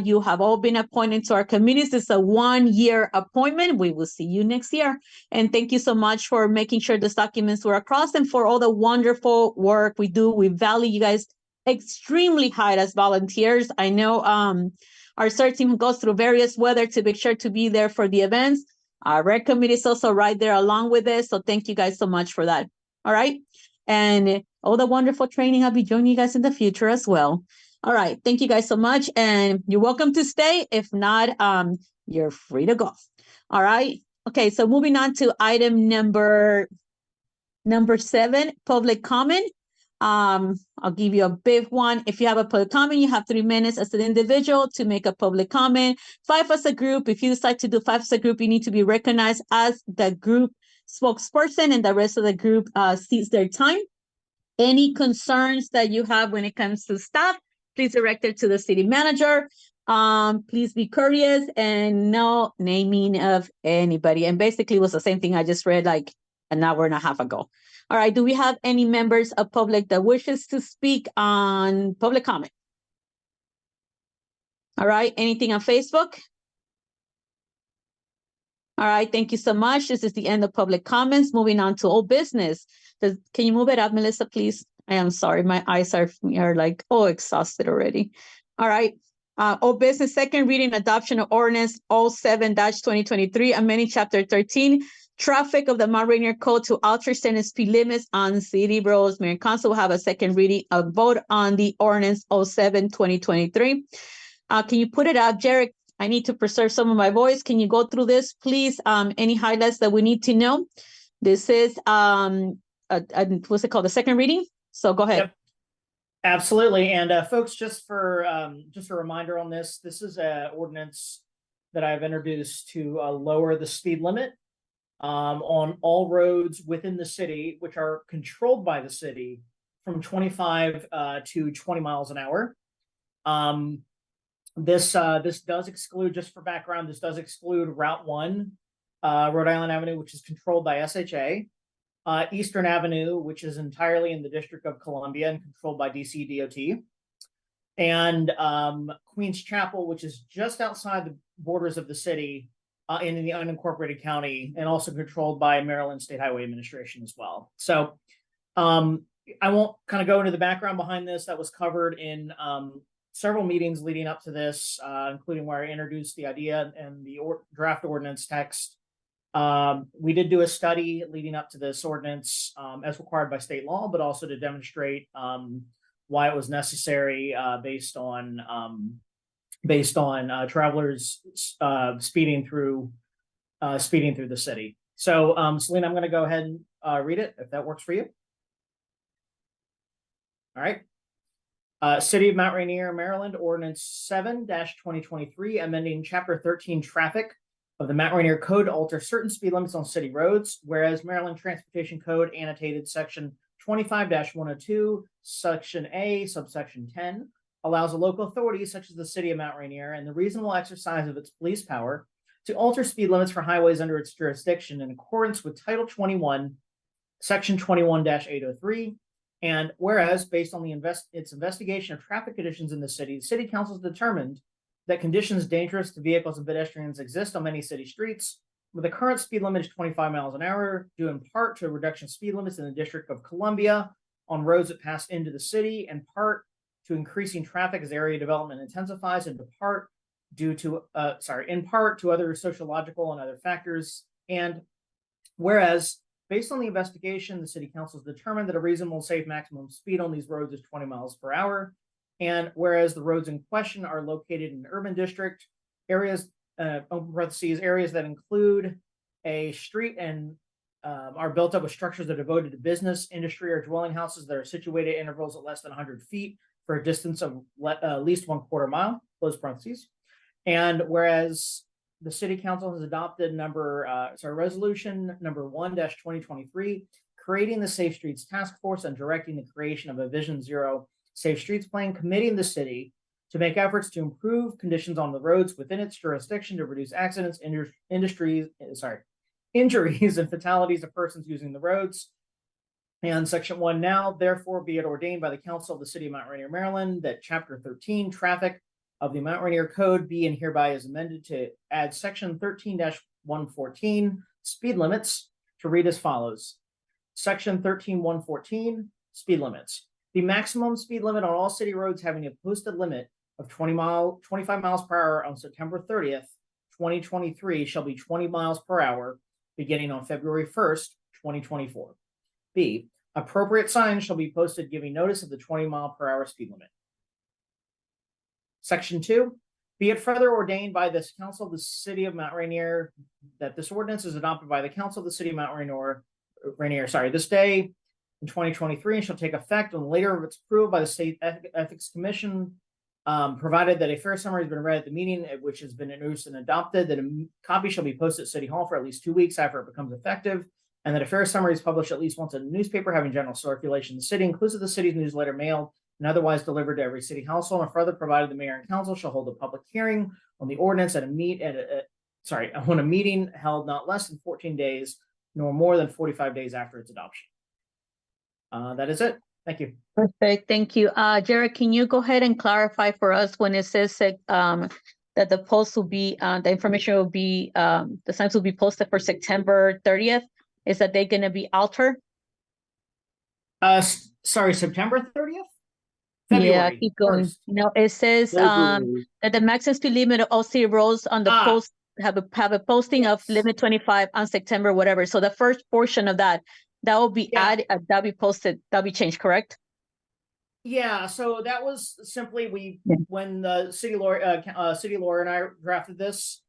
you have all been appointed to our committees. It's a 1-year appointment. We will see you next year. And thank you so much for making sure these documents were across and for all the wonderful work we do. We value you guys extremely high as volunteers. I know our CERT team goes through various weather to make sure to be there for the events. Our rec committee is also right there along with this. So thank you guys so much for that. All right. And all the wonderful training. I'll be joining you guys in the future as well. All right. Thank you guys so much. And you're welcome to stay. If not, you're free to go. All right. Okay. So moving on to item number 7, public comment. I'll give you a big one. If you have a public comment, you have 3 minutes as an individual to make a public comment. 5 as a group. If you decide to do 5 as a group, you need to be recognized as the group spokesperson, and the rest of the group sees their time. Any concerns that you have when it comes to staff, please direct it to the city manager. Please be courteous and no naming of anybody. And basically it was the same thing I just read like an hour and a half ago. All right, do we have any members of public that wishes to speak on public comment? All right, anything on Facebook? All right, thank you so much. This is the end of public comments. Moving on to old business. Can you move it up, Melissa, please? I am sorry, my eyes are like, exhausted already. All right, old business, second reading, adoption of ordinance 07-2023, amending chapter 13, traffic of the Mount Rainier Code to alter standard speed limits on city roads. Mayor and Council will have a second reading, a vote on the ordinance 07-2023. Can you put it up, Jarek? I need to preserve some of my voice. Can you go through this, please? Any highlights that we need to know? This is what's it called? The second reading. So go ahead. Yep. Absolutely. And folks, just a reminder on this. This is an ordinance that I've introduced to lower the speed limit on all roads within the city, which are controlled by the city, from 25 to 20 miles an hour. This does exclude, just for background, this does exclude Route 1, Rhode Island Avenue, which is controlled by SHA, Eastern Avenue, which is entirely in the District of Columbia and controlled by DC DOT, and Queens Chapel, which is just outside the borders of the city in the unincorporated county, and also controlled by Maryland State Highway Administration as well. So I won't kind of go into the background behind this. That was covered in several meetings leading up to this, including where I introduced the idea and the draft ordinance text. We did do a study leading up to this ordinance as required by state law, but also to demonstrate why it was necessary based on travelers speeding through the city. So Selena, I'm going to go ahead and read it if that works for you. All right. City of Mount Rainier, Maryland, Ordinance 7-2023, amending Chapter 13 traffic of the Mount Rainier Code to alter certain speed limits on city roads, whereas Maryland Transportation Code Annotated Section 25-102, Section A, subsection 10, allows a local authority such as the City of Mount Rainier and the reasonable exercise of its police power to alter speed limits for highways under its jurisdiction in accordance with Title 21, Section 21-803. And whereas, based on its investigation of traffic conditions in the city council has determined that conditions dangerous to vehicles and pedestrians exist on many city streets, with the current speed limit of 25 miles an hour, due in part to a reduction of speed limits in the District of Columbia on roads that pass into the city, and part to increasing traffic as area development intensifies, and in part to other sociological and other factors. And whereas, based on the investigation, the city council has determined that a reasonable safe maximum speed on these roads is 20 miles per hour. And whereas the roads in question are located in an urban district, areas, open parentheses, areas that include a street and are built up with structures that are devoted to business, industry, or dwelling houses that are situated at intervals of less than 100 feet for a distance of at least 1/4 mile, close parentheses. And whereas the city council has adopted resolution number 1-2023, creating the Safe Streets Task Force and directing the creation of a Vision Zero Safe Streets Plan, committing the city to make efforts to improve conditions on the roads within its jurisdiction to reduce accidents, injuries, and fatalities of persons using the roads. And section 1 now, therefore be it ordained by the council of the city of Mount Rainier, Maryland, that chapter 13 traffic of the Mount Rainier Code be and hereby is amended to add section 13-114 speed limits to read as follows. Section 13-114 speed limits. The maximum speed limit on all city roads having a posted limit of 25 miles per hour on September 30th, 2023 shall be 20 miles per hour beginning on February 1st, 2024. B, appropriate signs shall be posted giving notice of the 20-mile-per-hour speed limit. Section 2, be it further ordained by this Council of the City of Mount Rainier that this ordinance is adopted by the Council of the City of Mount Rainier, this day in 2023 and shall take effect on later of its approval by the State Ethics Commission, provided that a fair summary has been read at the meeting at which has been introduced and adopted, that a copy shall be posted at City Hall for at least 2 weeks after it becomes effective, and that a fair summary is published at least once in a newspaper having general circulation in the city, inclusive of the city's newsletter mailed and otherwise delivered to every city household, and further provided the mayor and council shall hold a public hearing on the ordinance at a meeting held not less than 14 days nor more than 45 days after its adoption. That is it. Thank you. Perfect. Thank you. Jared, can you go ahead and clarify for us when it says that the post will be, the information will be, the signs will be posted for September 30th? Is that they're going to be altered? Sorry, September 30th? Yeah, keep going. 1st. No, it says that the maximum speed limit of all city roads on the post have a posting of limit 25 on September, whatever. So the first portion of that will be added, that'll be posted, that'll be changed, correct? Yeah, so that was simply when the city lawyer and I drafted this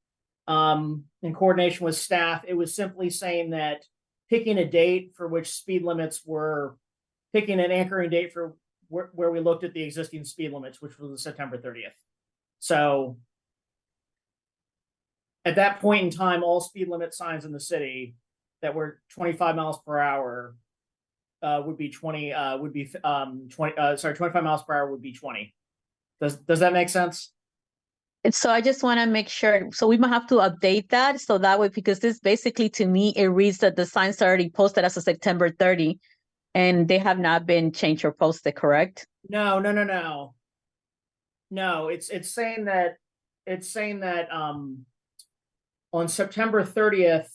in coordination with staff, it was simply saying that picking a date for which speed limits were, picking an anchoring date for where we looked at the existing speed limits, which was September 30th. So at that point in time, all speed limit signs in the city that were 25 miles per hour would be 25 miles per hour would be 20. Does that make sense? And so I just want to make sure, so we might have to update that so that way, because this basically to me, it reads that the signs are already posted as of September 30 and they have not been changed or posted, correct? No, it's saying that on September 30th,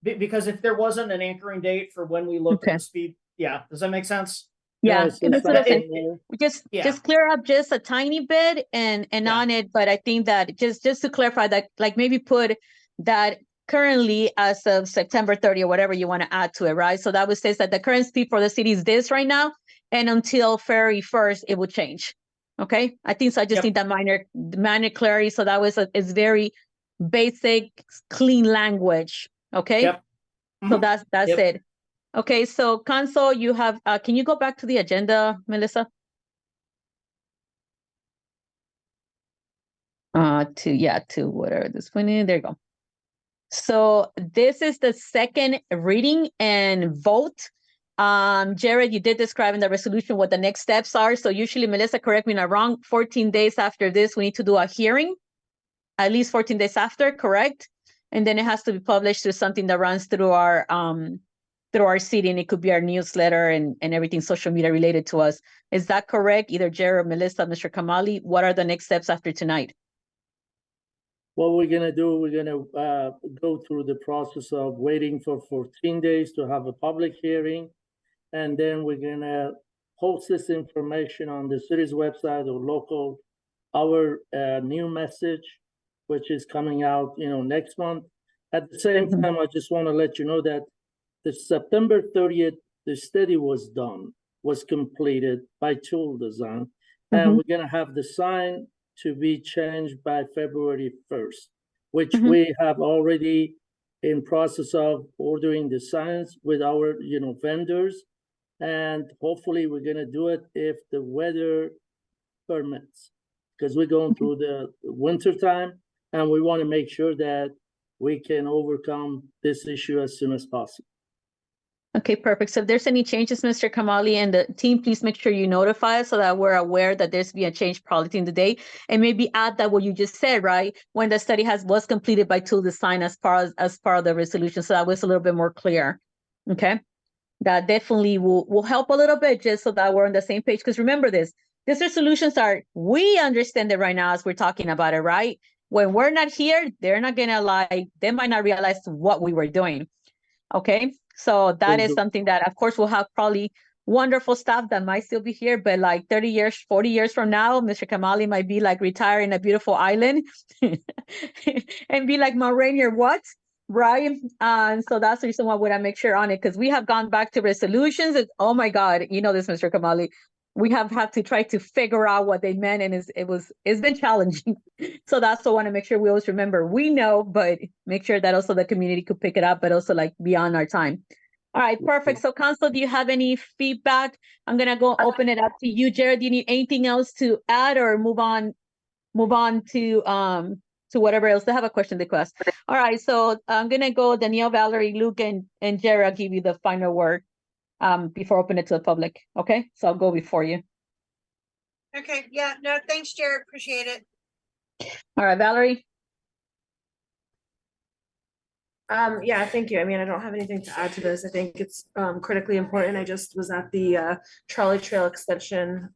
because if there wasn't an anchoring date for when we looked at the speed, does that make sense? Yeah, that's what I'm saying. Just clear up just a tiny bit and on it, but I think that just to clarify that, like maybe put that currently as of September 30 or whatever you want to add to it, right? So that would say that the current speed for the city is this right now, and until February 1st, it would change. Okay, I think so. I just need that minor clarity. So that was it's very basic, clean language. Okay, so that's it. Okay, so Council, you have, can you go back to the agenda, Melissa? To whatever this one is, there you go. So this is the second reading and vote. Jared, you did describe in the resolution what the next steps are. So usually, Melissa, correct me if I'm wrong, 14 days after this, we need to do a hearing, at least 14 days after, correct? And then it has to be published through something that runs through our city, and it could be our newsletter and everything social media related to us. Is that correct? Either Jared or Melissa, Mr. Kamali, what are the next steps after tonight? What we're gonna do, we're gonna go through the process of waiting for 14 days to have a public hearing. And then we're gonna post this information on the city's website or local, our new message, which is coming out, next month. At the same time, I just want to let you know that the September 30th, the study was completed by tool design, and we're gonna have the sign to be changed by February 1st, which we have already in process of ordering the signs with our, vendors. And hopefully we're gonna do it if the weather permits, because we're going through the winter time and we want to make sure that we can overcome this issue as soon as possible. Okay, perfect. So if there's any changes, Mr. Kamali and the team, please make sure you notify us so that we're aware that there's been a change probably in the day. And maybe add that what you just said, right? When the study was completed by tool design as part of the resolution. So that was a little bit more clear. Okay. That definitely will help a little bit just so that we're on the same page. Because remember these resolutions we understand it right now as we're talking about it, right? When we're not here, they're not gonna they might not realize what we were doing. Okay. So that is something that, of course, we'll have probably wonderful staff that might still be here, but like 30 years, 40 years from now, Mr. Kamali might be like retired in a beautiful island and be like, Rainier, what? Right? And so that's the reason why we want to make sure on it, because we have gone back to resolutions. Oh my God, you know this, Mr. Kamali. We have had to try to figure out what they meant, and it's been challenging. So that's what I want to make sure we always remember. We know, but make sure that also the community could pick it up, but also like beyond our time. All right, perfect. So Council, do you have any feedback? I'm gonna go open it up to you, Jared. Do you need anything else to add or move on to whatever else? They have a question they ask. All right, so I'm gonna go Danielle, Valerie, Luke, and Jared. I'll give you the final word before I open it to the public. Okay, so I'll go before you. Okay, yeah, no, thanks, Jared, appreciate it. All right, Valerie. Yeah, thank you. I mean, I don't have anything to add to this. I think it's critically important. I just was at the trolley trail extension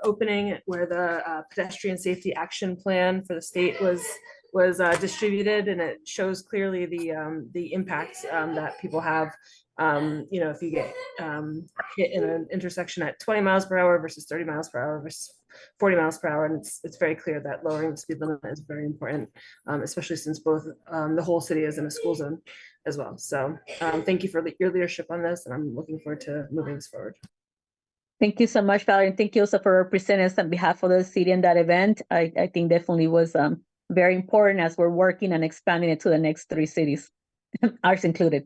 opening where the pedestrian safety action plan for the state was distributed, and it shows clearly the impacts that people have. You know, if you get hit in an intersection at 20 miles per hour versus 30 miles per hour versus 40 miles per hour, and it's very clear that lowering the speed limit is very important, especially since both the whole city is in a school zone as well. So thank you for your leadership on this, and I'm looking forward to moving this forward. Thank you so much, Valerie, and thank you also for representing us on behalf of the city in that event. I think definitely was very important as we're working and expanding it to the next 3 cities, ours included.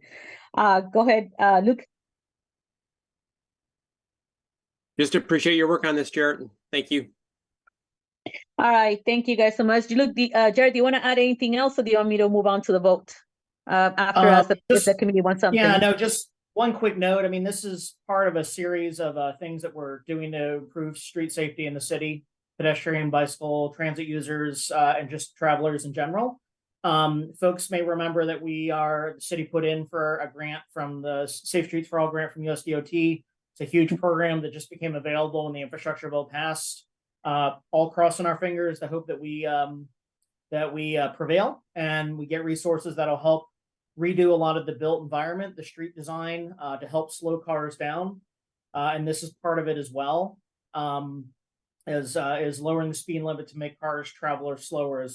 Go ahead, Luke. Just appreciate your work on this, Jared. Thank you. All right, thank you guys so much. Jared, do you want to add anything else, or do you want me to move on to the vote after if the committee wants something? Yeah, no, just one quick note. I mean, this is part of a series of things that we're doing to improve street safety in the city, pedestrian, bicycle, transit users, and just travelers in general. Folks may remember that the city put in for a grant from the Safe Streets for All grant from USDOT. It's a huge program that just became available when the infrastructure bill passed. All crossing our fingers to hope that we prevail and we get resources that'll help redo a lot of the built environment, the street design, to help slow cars down. And this is part of it as well, is lowering the speed limit to make cars travel slower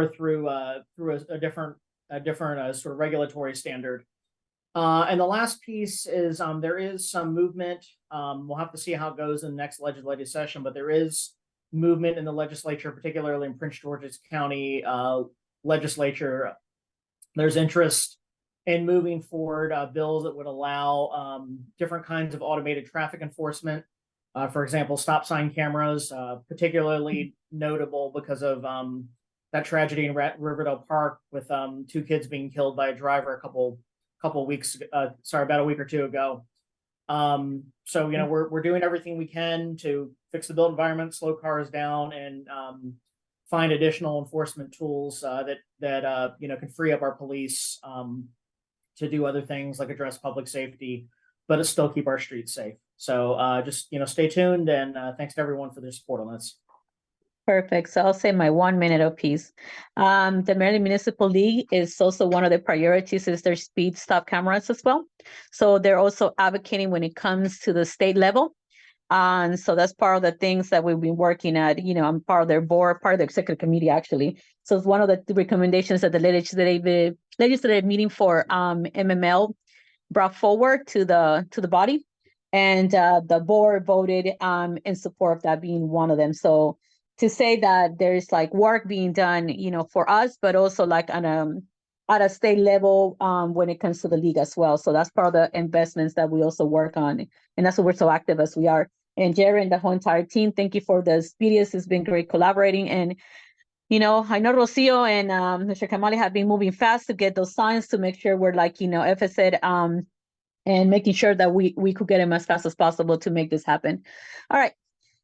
through a different sort of regulatory standard. And the last piece is there is some movement. We'll have to see how it goes in the next legislative session, but there is movement in the legislature, particularly in Prince George's County legislature. There's interest in moving forward bills that would allow different kinds of automated traffic enforcement. For example, stop sign cameras, particularly notable because of that tragedy in Riverdale Park with 2 kids being killed by a driver about a week or 2 ago. So, you know, we're doing everything we can to fix the built environment, slow cars down, and find additional enforcement tools that you know, can free up our police to do other things like address public safety, but still keep our streets safe. So just, you know, stay tuned, and thanks to everyone for their support on this. Perfect. So I'll say my 1 minute apiece. The Maryland Municipal League is also one of the priorities is their speed stop cameras as well. So they're also advocating when it comes to the state level. And so that's part of the things that we've been working at. You know, I'm part of their board, part of the executive committee, actually. So it's one of the recommendations that the legislative meeting for MML brought forward to the body. And the board voted in support of that being one of them. So to say that there's like work being done, you know, for us, but also like at a state level when it comes to the league as well. So that's part of the investments that we also work on. And that's why we're so active as we are. And Jerry and the whole entire team, thank you for the speediest. It's been great collaborating. And, you know, I know Rocio and Mr. Kamali have been moving fast to get those signs to make sure we're like, you know, FSA and making sure that we could get them as fast as possible to make this happen. All right.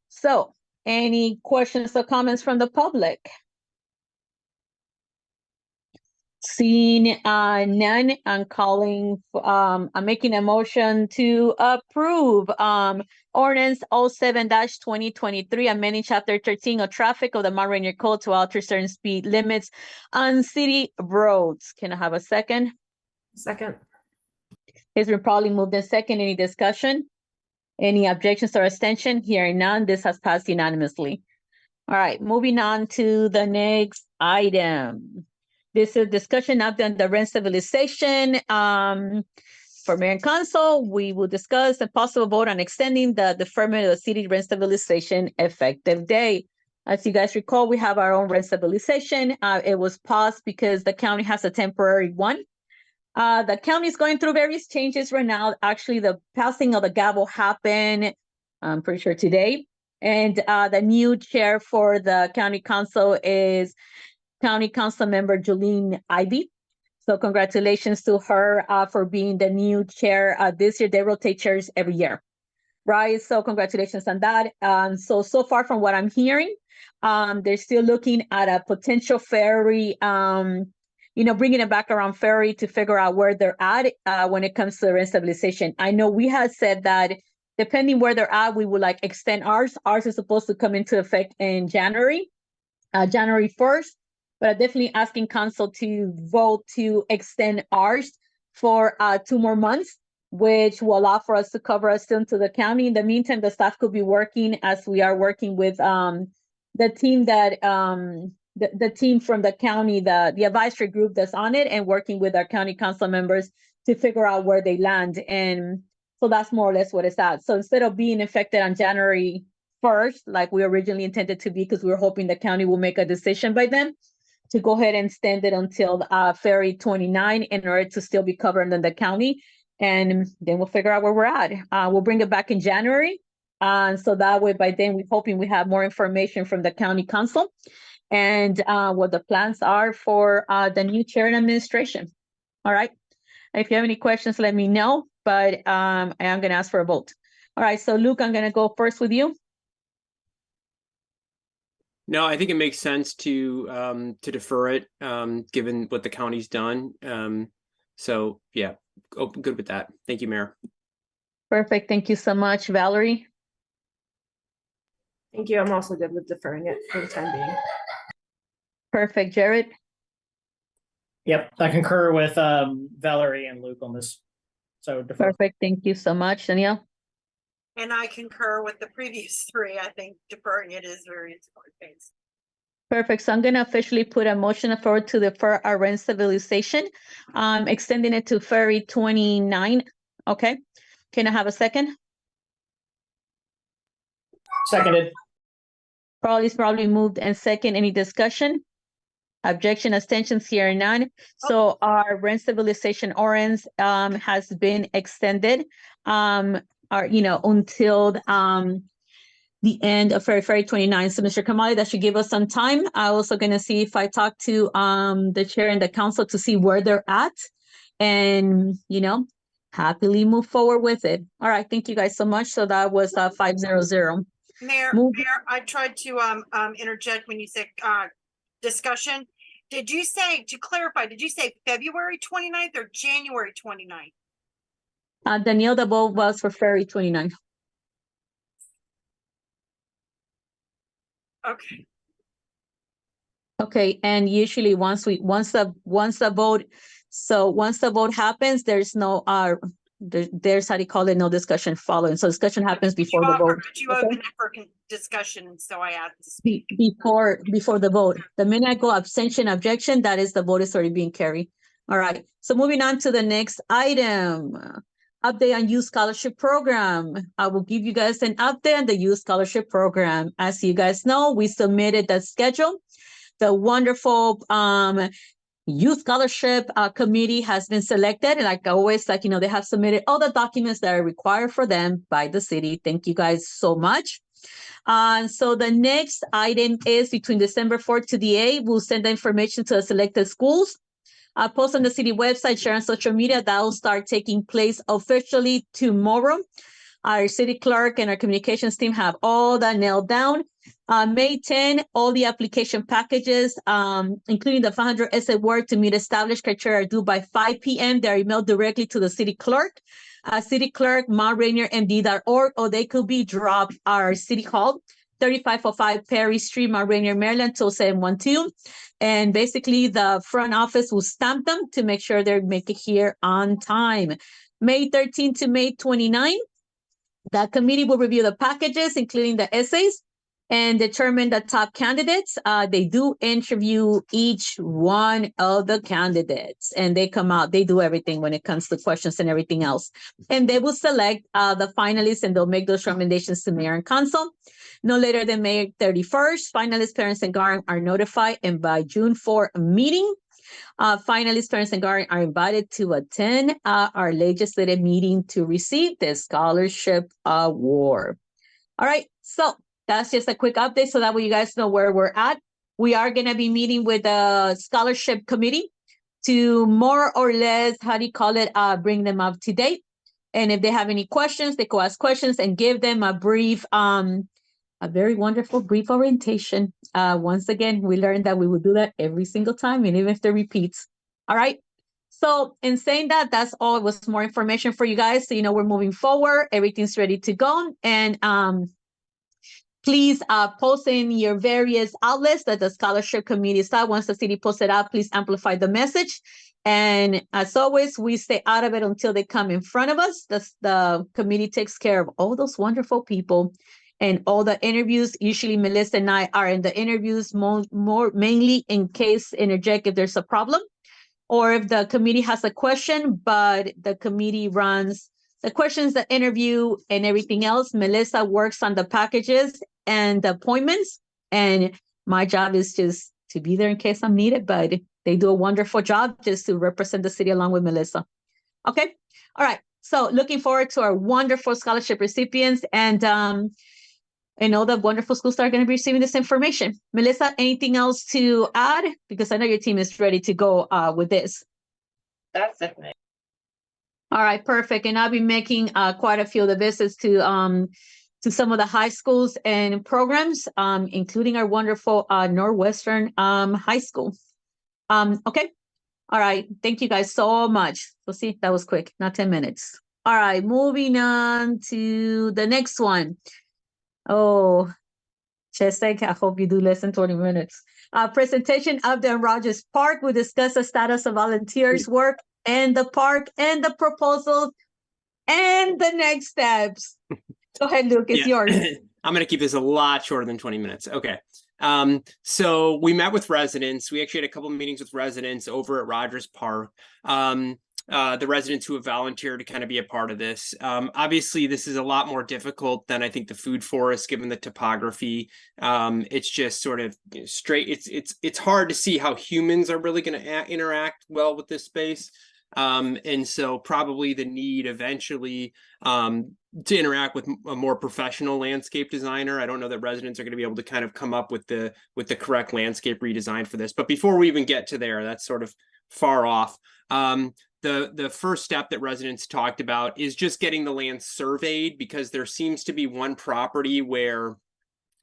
So any questions or comments from the public? Seeing none, I'm making a motion to approve Ordinance 07-2023, amending Chapter 13 of Traffic of the Rainier Code to alter certain speed limits on city roads. Can I have a second? Second. It's been probably moved in second. Any discussion? Any objections or abstention? Hearing none, this has passed unanimously. All right, moving on to the next item. This is discussion update on the rent stabilization. For Mayor and Council, we will discuss a possible vote on extending the deferment of the city rent stabilization effective date. As you guys recall, we have our own rent stabilization. It was paused because the county has a temporary one. The county is going through various changes right now. Actually, the passing of the gavel happened, I'm pretty sure today. And the new chair for the county council is County Councilmember Jolene Ivy. So congratulations to her for being the new chair. This year, they rotate chairs every year, right? So congratulations on that. So far from what I'm hearing, they're still looking at a potential ferry, bringing it back around ferry to figure out where they're at when it comes to the rent stabilization. I know we had said that depending where they're at, we would like extend ours. Ours is supposed to come into effect in January 1st. But I'm definitely asking council to vote to extend ours for 2 more months, which will allow for us to cover us into the county. In the meantime, the staff could be working as we are working with the team that the team from the county, the advisory group that's on it, and working with our county council members to figure out where they land. And so that's more or less what it's at. So instead of being affected on January 1st, like we originally intended to be, because we were hoping the county will make a decision by then, to go ahead and extend it until February 29 in order to still be covered in the county. And then we'll figure out where we're at. We'll bring it back in January. So that way, by then, we're hoping we have more information from the county council and what the plans are for the new chair and administration. All right. If you have any questions, let me know, but I am going to ask for a vote. All right. So Luke, I'm going to go first with you. No, I think it makes sense to defer it, given what the county's done. So yeah, good with that. Thank you, Mayor. Perfect. Thank you so much, Valerie. Thank you. I'm also good with deferring it for the time being. Perfect. Jared? Yep, I concur with Valerie and Luke on this. So defer. Perfect. Thank you so much, Danielle. And I concur with the previous 3. I think deferring it is very important. Perfect. So I'm going to officially put a motion forward to defer our rent stabilization, extending it to February 29. Okay. Can I have a second? Seconded. Probably moved and second. Any discussion? Objection, abstentions, here none. So our rent stabilization ordinance has been extended until the end of February 29th. So Mr. Kamali, that should give us some time. I'm also going to see if I talk to the chair and the council to see where they're at and, happily move forward with it. All right. Thank you guys so much. So that was 500. Mayor, I tried to interject when you said discussion. Did you say, to clarify, did you say February 29th or January 29th? Danielle, the vote was for February 29th. Okay. Okay, and usually once the vote happens, there's no there's how do you call it, no discussion following. So discussion happens before the vote. But you open it for discussion, so I asked. Before the vote. The minute I go abstention, objection, that is the vote is already being carried. All right. So moving on to the next item. Update on youth scholarship program. I will give you guys an update on the youth scholarship program. As you guys know, we submitted the schedule. The wonderful youth scholarship committee has been selected. And like always, they have submitted all the documents that are required for them by the city. Thank you guys so much. So the next item is between December 4th to the 8th. We'll send the information to the selected schools. Post on the city website, share on social media. That will start taking place officially tomorrow. Our city clerk and our communications team have all that nailed down. May 10, all the application packages, including the 500 essay work to meet established criteria, are due by 5 p.m. They're emailed directly to the city clerk, cityclerk.rainier.md.org, or they could be dropped at our city hall. 3505 Perry Street, Mount Rainier, Maryland, 20712. And basically the front office will stamp them to make sure they're making here on time. May 13 to May 29. The committee will review the packages, including the essays, and determine the top candidates. They do interview each one of the candidates, and they come out, they do everything when it comes to questions and everything else. And they will select the finalists, and they'll make those recommendations to mayor and council. No later than May 31st, finalists, parents, and guardian are notified, and by June 4 meeting, finalists, parents, and guardian are invited to attend our legislative meeting to receive the scholarship award. All right, so that's just a quick update so that way you guys know where we're at. We are going to be meeting with the scholarship committee to more or less, how do you call it, bring them up to date. And if they have any questions, they can ask questions and give them a brief, a very wonderful brief orientation. Once again, we learned that we would do that every single time, and even if they repeats. All right. So in saying that, that's all. It was more information for you guys. So, you know, we're moving forward. Everything's ready to go. And please post in your various outlets that the scholarship committee side. Once the city posts it out, please amplify the message. And as always, we stay out of it until they come in front of us. The committee takes care of all those wonderful people and all the interviews. Usually Melissa and I are in the interviews mainly in case interject if there's a problem or if the committee has a question, but the committee runs the questions, the interview, and everything else. Melissa works on the packages and the appointments, and my job is just to be there in case I'm needed, but they do a wonderful job just to represent the city along with Melissa. Okay, all right, so looking forward to our wonderful scholarship recipients and all the wonderful schools that are going to be receiving this information. Melissa, anything else to add? Because I know your team is ready to go with this. That's it. All right, perfect. And I'll be making quite a few of the visits to some of the high schools and programs, including our wonderful Northwestern High School. Okay. All right. Thank you guys so much. So see, that was quick, not 10 minutes. All right, moving on to the next one. Oh, Chesek, I hope you do less than 20 minutes. Presentation of the Rogers Park. We discuss the status of volunteers' work and the park and the proposals and the next steps. Go ahead, Luke, it's yours. I'm going to keep this a lot shorter than 20 minutes. Okay. So we met with residents. We actually had a couple of meetings with residents over at Rogers Park. The residents who have volunteered to kind of be a part of this. Obviously, this is a lot more difficult than I think the food forest, given the topography. It's just sort of straight. It's hard to see how humans are really going to interact well with this space. And so probably the need eventually to interact with a more professional landscape designer. I don't know that residents are going to be able to kind of come up with the correct landscape redesign for this. But before we even get to there, that's sort of far off. The first step that residents talked about is just getting the land surveyed, because there seems to be one property where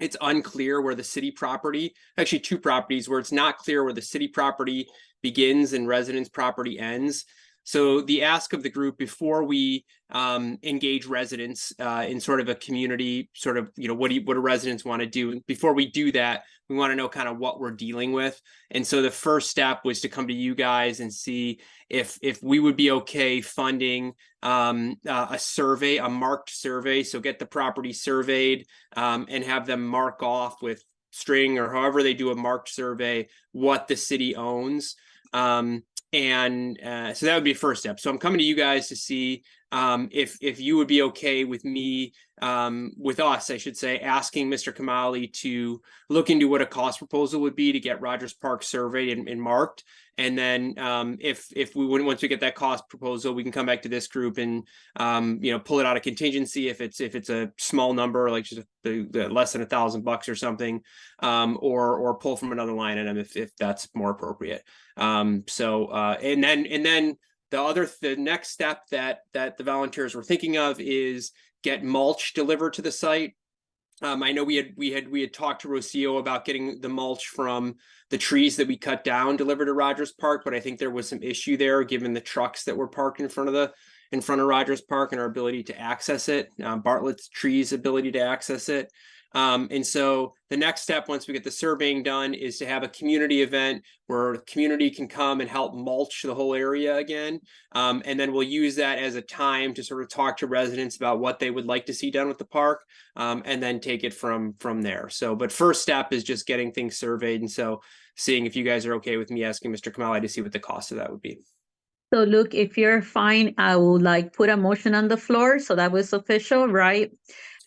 it's unclear where the city property, actually two properties where it's not clear where the city property begins and residents' property ends. So the ask of the group before we engage residents in sort of a community, sort of, you know, what do residents want to do? Before we do that, we want to know kind of what we're dealing with. And so the first step was to come to you guys and see if we would be okay funding a survey, a marked survey. So get the property surveyed and have them mark off with string or however they do a marked survey what the city owns. So that would be first step. So I'm coming to you guys to see if you would be okay with me, with us, I should say, asking Mr. Kamali to look into what a cost proposal would be to get Rogers Park surveyed and marked. And then if we wouldn't, once we get that cost proposal, we can come back to this group and pull it out of contingency if it's a small number, like just the less than $1,000 or something, or pull from another line item if that's more appropriate. And then the next step that the volunteers were thinking of is get mulch delivered to the site. I know we had talked to Rocio about getting the mulch from the trees that we cut down delivered to Rogers Park, but I think there was some issue there given the trucks that were parked in front of Rogers Park and our ability to access it, Bartlett's trees ability to access it. And so the next step, once we get the surveying done, is to have a community event where the community can come and help mulch the whole area again. And then we'll use that as a time to sort of talk to residents about what they would like to see done with the park, and then take it from there. So, but first step is just getting things surveyed. And so seeing if you guys are okay with me asking Mr. Kamali to see what the cost of that would be. So Luke, if you're fine, I will like put a motion on the floor. So that was official, right?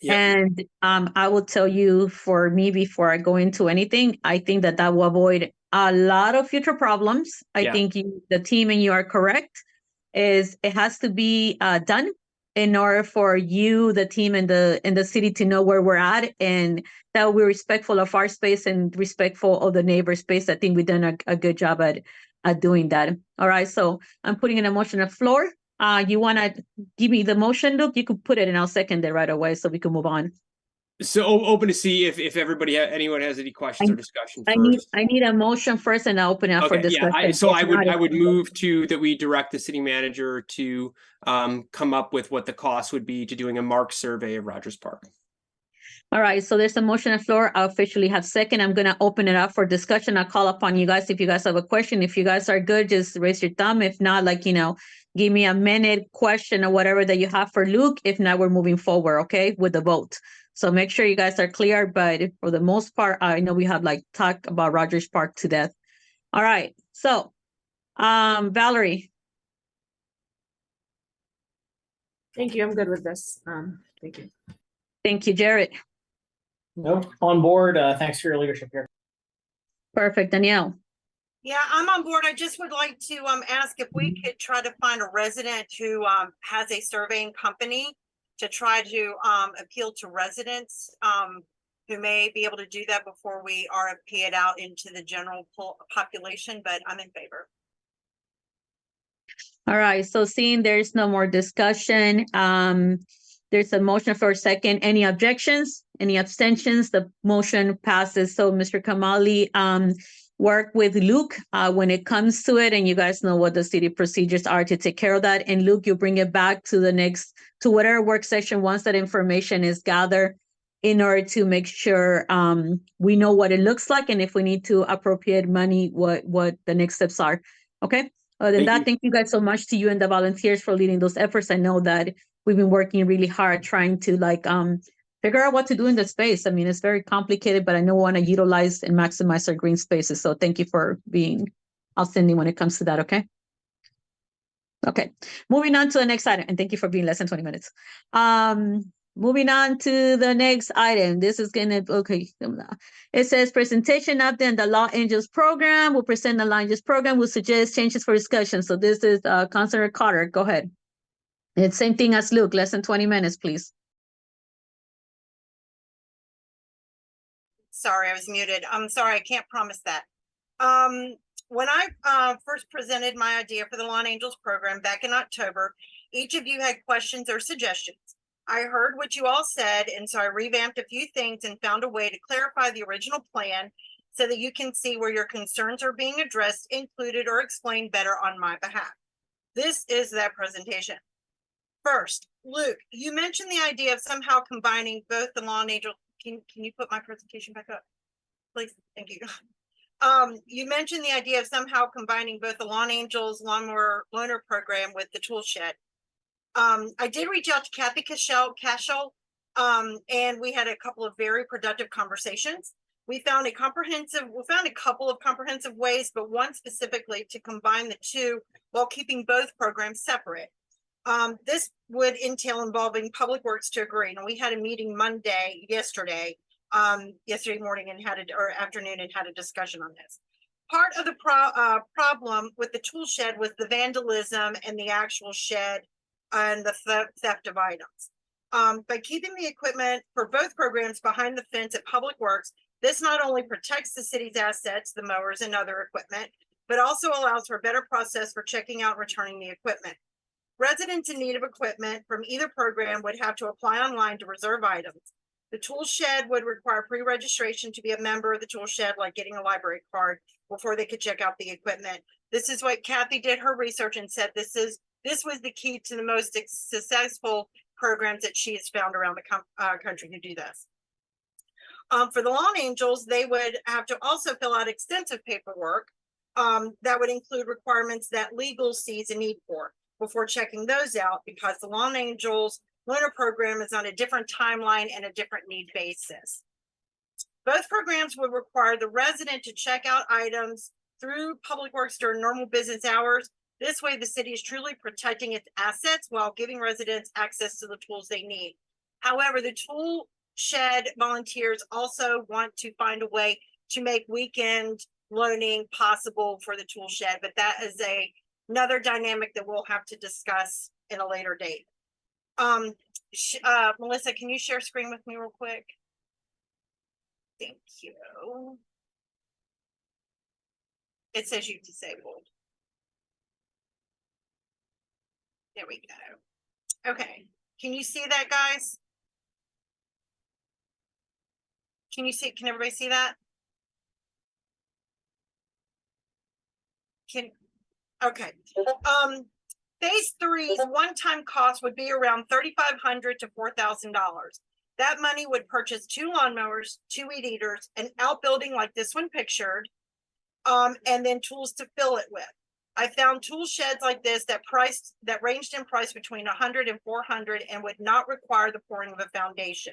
Yep. And I will tell you, for me, before I go into anything, I think that will avoid a lot of future problems. I think the team and you are correct. Is it has to be done in order for you, the team, and the city to know where we're at, and that we're respectful of our space and respectful of the neighbor space. I think we've done a good job at doing that. All right, so I'm putting in a motion on the floor. You want to give me the motion, Luke? You could put it and I'll second it right away so we can move on. So open to see if everybody, anyone has any questions or discussion first. I need a motion first and I'll open it up for discussion. I would move to that we direct the city manager to come up with what the cost would be to doing a mark survey of Rogers Park. All right, so there's a motion on the floor. I officially have second. I'm going to open it up for discussion. I'll call upon you guys if you guys have a question. If you guys are good, just raise your thumb. If not, give me a minute question or whatever that you have for Luke. If not, we're moving forward, okay, with the vote. So make sure you guys are clear, but for the most part, I know we have talked about Rogers Park to death. All right, so Valerie. Thank you. I'm good with this. Thank you. Thank you, Jared. Nope, on board. Thanks for your leadership here. Perfect, Danielle. Yeah, I'm on board. I just would like to ask if we could try to find a resident who has a surveying company to try to appeal to residents who may be able to do that before we RFP it out into the general population, but I'm in favor. All right, so seeing there's no more discussion, there's a motion for a second. Any objections? Any abstentions? The motion passes. So Mr. Kamali, work with Luke when it comes to it, and you guys know what the city procedures are to take care of that. And Luke, you bring it back to to whatever work session once that information is gathered, in order to make sure we know what it looks like, and if we need to appropriate money, what the next steps are. Okay. Other than that, thank you guys so much to you and the volunteers for leading those efforts. I know that we've been working really hard trying to figure out what to do in the space. I mean, it's very complicated, but I know we want to utilize and maximize our green spaces. So thank you for being outstanding when it comes to that. Okay. Okay. Moving on to the next item, and thank you for being less than 20 minutes. Moving on to the next item. This is okay. It says presentation update the Law Angels program. We'll present the Law Angels program. We'll suggest changes for discussion. So this is Councilor Carter. Go ahead. It's same thing as Luke. Less than 20 minutes, please. Sorry, I was muted. I'm sorry, I can't promise that. When I first presented my idea for the Lawn Angels program back in October, each of you had questions or suggestions. I heard what you all said, and so I revamped a few things and found a way to clarify the original plan so that you can see where your concerns are being addressed, included, or explained better on my behalf. This is that presentation. First, Luke, you mentioned the idea of somehow combining both the Lawn Angel. Can you put my presentation back up, please? Thank you. You mentioned the idea of somehow combining both the Lawn Angels Lawnmower Loaner program with the tool shed. I did reach out to Kathy Cashel, and we had a couple of very productive conversations. We found a couple of comprehensive ways, but one specifically to combine the two while keeping both programs separate. This would entail involving Public Works to agree. And we had a meeting yesterday morning or afternoon and had a discussion on this. Part of the problem with the tool shed was the vandalism and the actual shed and the theft of items. By keeping the equipment for both programs behind the fence at Public Works, this not only protects the city's assets, the mowers and other equipment, but also allows for a better process for checking out and returning the equipment. Residents in need of equipment from either program would have to apply online to reserve items. The tool shed would require pre-registration to be a member of the tool shed, like getting a library card before they could check out the equipment. This is what Kathy did her research and said this was the key to the most successful programs that she has found around the country to do this. For the Lawn Angels, they would have to also fill out extensive paperwork that would include requirements that legal sees a need for before checking those out, because the Lawn Angels winter program is on a different timeline and a different need basis. Both programs would require the resident to check out items through Public Works during normal business hours. This way, the city is truly protecting its assets while giving residents access to the tools they need. However, the tool shed volunteers also want to find a way to make weekend loaning possible for the tool shed, but that is another dynamic that we'll have to discuss in a later date. Melissa, can you share screen with me real quick? Thank you. It says you've disabled. There we go. Okay, can you see that, guys? Can everybody see that? Okay. Phase 3's one-time cost would be around $3,500 to $4,000. That money would purchase 2 lawnmowers, 2 weed eaters, an outbuilding like this one pictured, and then tools to fill it with. I found tool sheds like this that ranged in price between $100 and $400 and would not require the pouring of a foundation.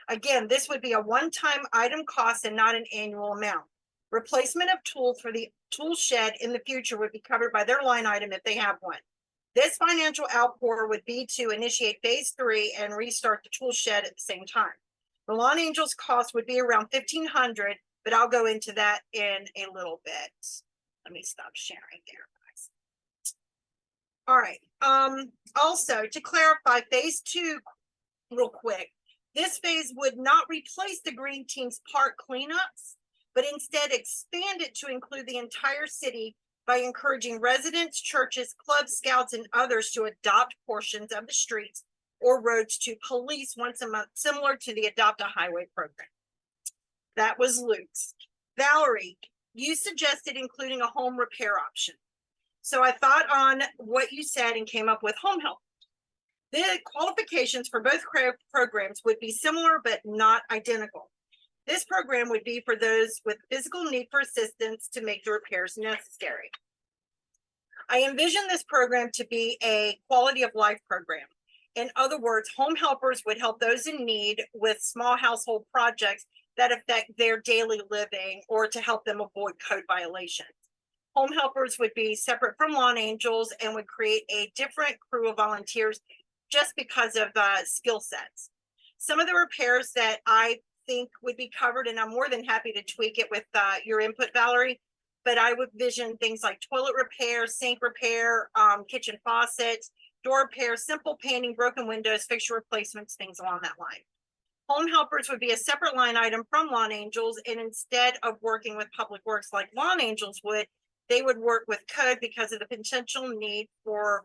Again, this would be a one-time item cost and not an annual amount. Replacement of tools for the tool shed in the future would be covered by their line item if they have one. This financial outpour would be to initiate phase 3 and restart the tool shed at the same time. The Lawn Angels cost would be around $1,500, but I'll go into that in a little bit. Let me stop sharing there, guys. All right. Also, to clarify phase 2 real quick, this phase would not replace the Green Team's park cleanups, but instead expand it to include the entire city by encouraging residents, churches, clubs, scouts, and others to adopt portions of the streets or roads to police once a month, similar to the Adopt a Highway program. That was Luke's. Valerie, you suggested including a home repair option. So I thought on what you said and came up with home help. The qualifications for both programs would be similar, but not identical. This program would be for those with physical need for assistance to make the repairs necessary. I envision this program to be a quality of life program. In other words, home helpers would help those in need with small household projects that affect their daily living or to help them avoid code violations. Home helpers would be separate from Lawn Angels and would create a different crew of volunteers just because of skill sets. Some of the repairs that I think would be covered, and I'm more than happy to tweak it with your input, Valerie, but I would vision things like toilet repair, sink repair, kitchen faucets, door repair, simple painting, broken windows, fixture replacements, things along that line. Home helpers would be a separate line item from Lawn Angels, and instead of working with Public Works like Lawn Angels would, they would work with code because of the potential need for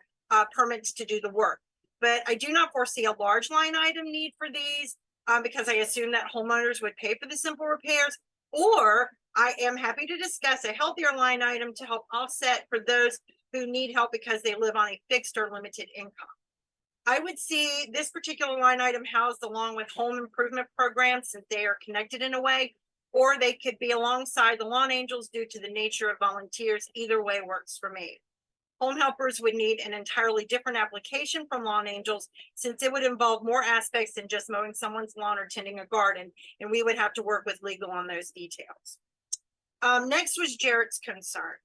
permits to do the work. But I do not foresee a large line item need for these because I assume that homeowners would pay for the simple repairs, or I am happy to discuss a healthier line item to help offset for those who need help because they live on a fixed or limited income. I would see this particular line item housed along with home improvement programs since they are connected in a way, or they could be alongside the Lawn Angels due to the nature of volunteers. Either way works for me. Home helpers would need an entirely different application from Lawn Angels since it would involve more aspects than just mowing someone's lawn or tending a garden, and we would have to work with legal on those details. Next was Jarrett's concern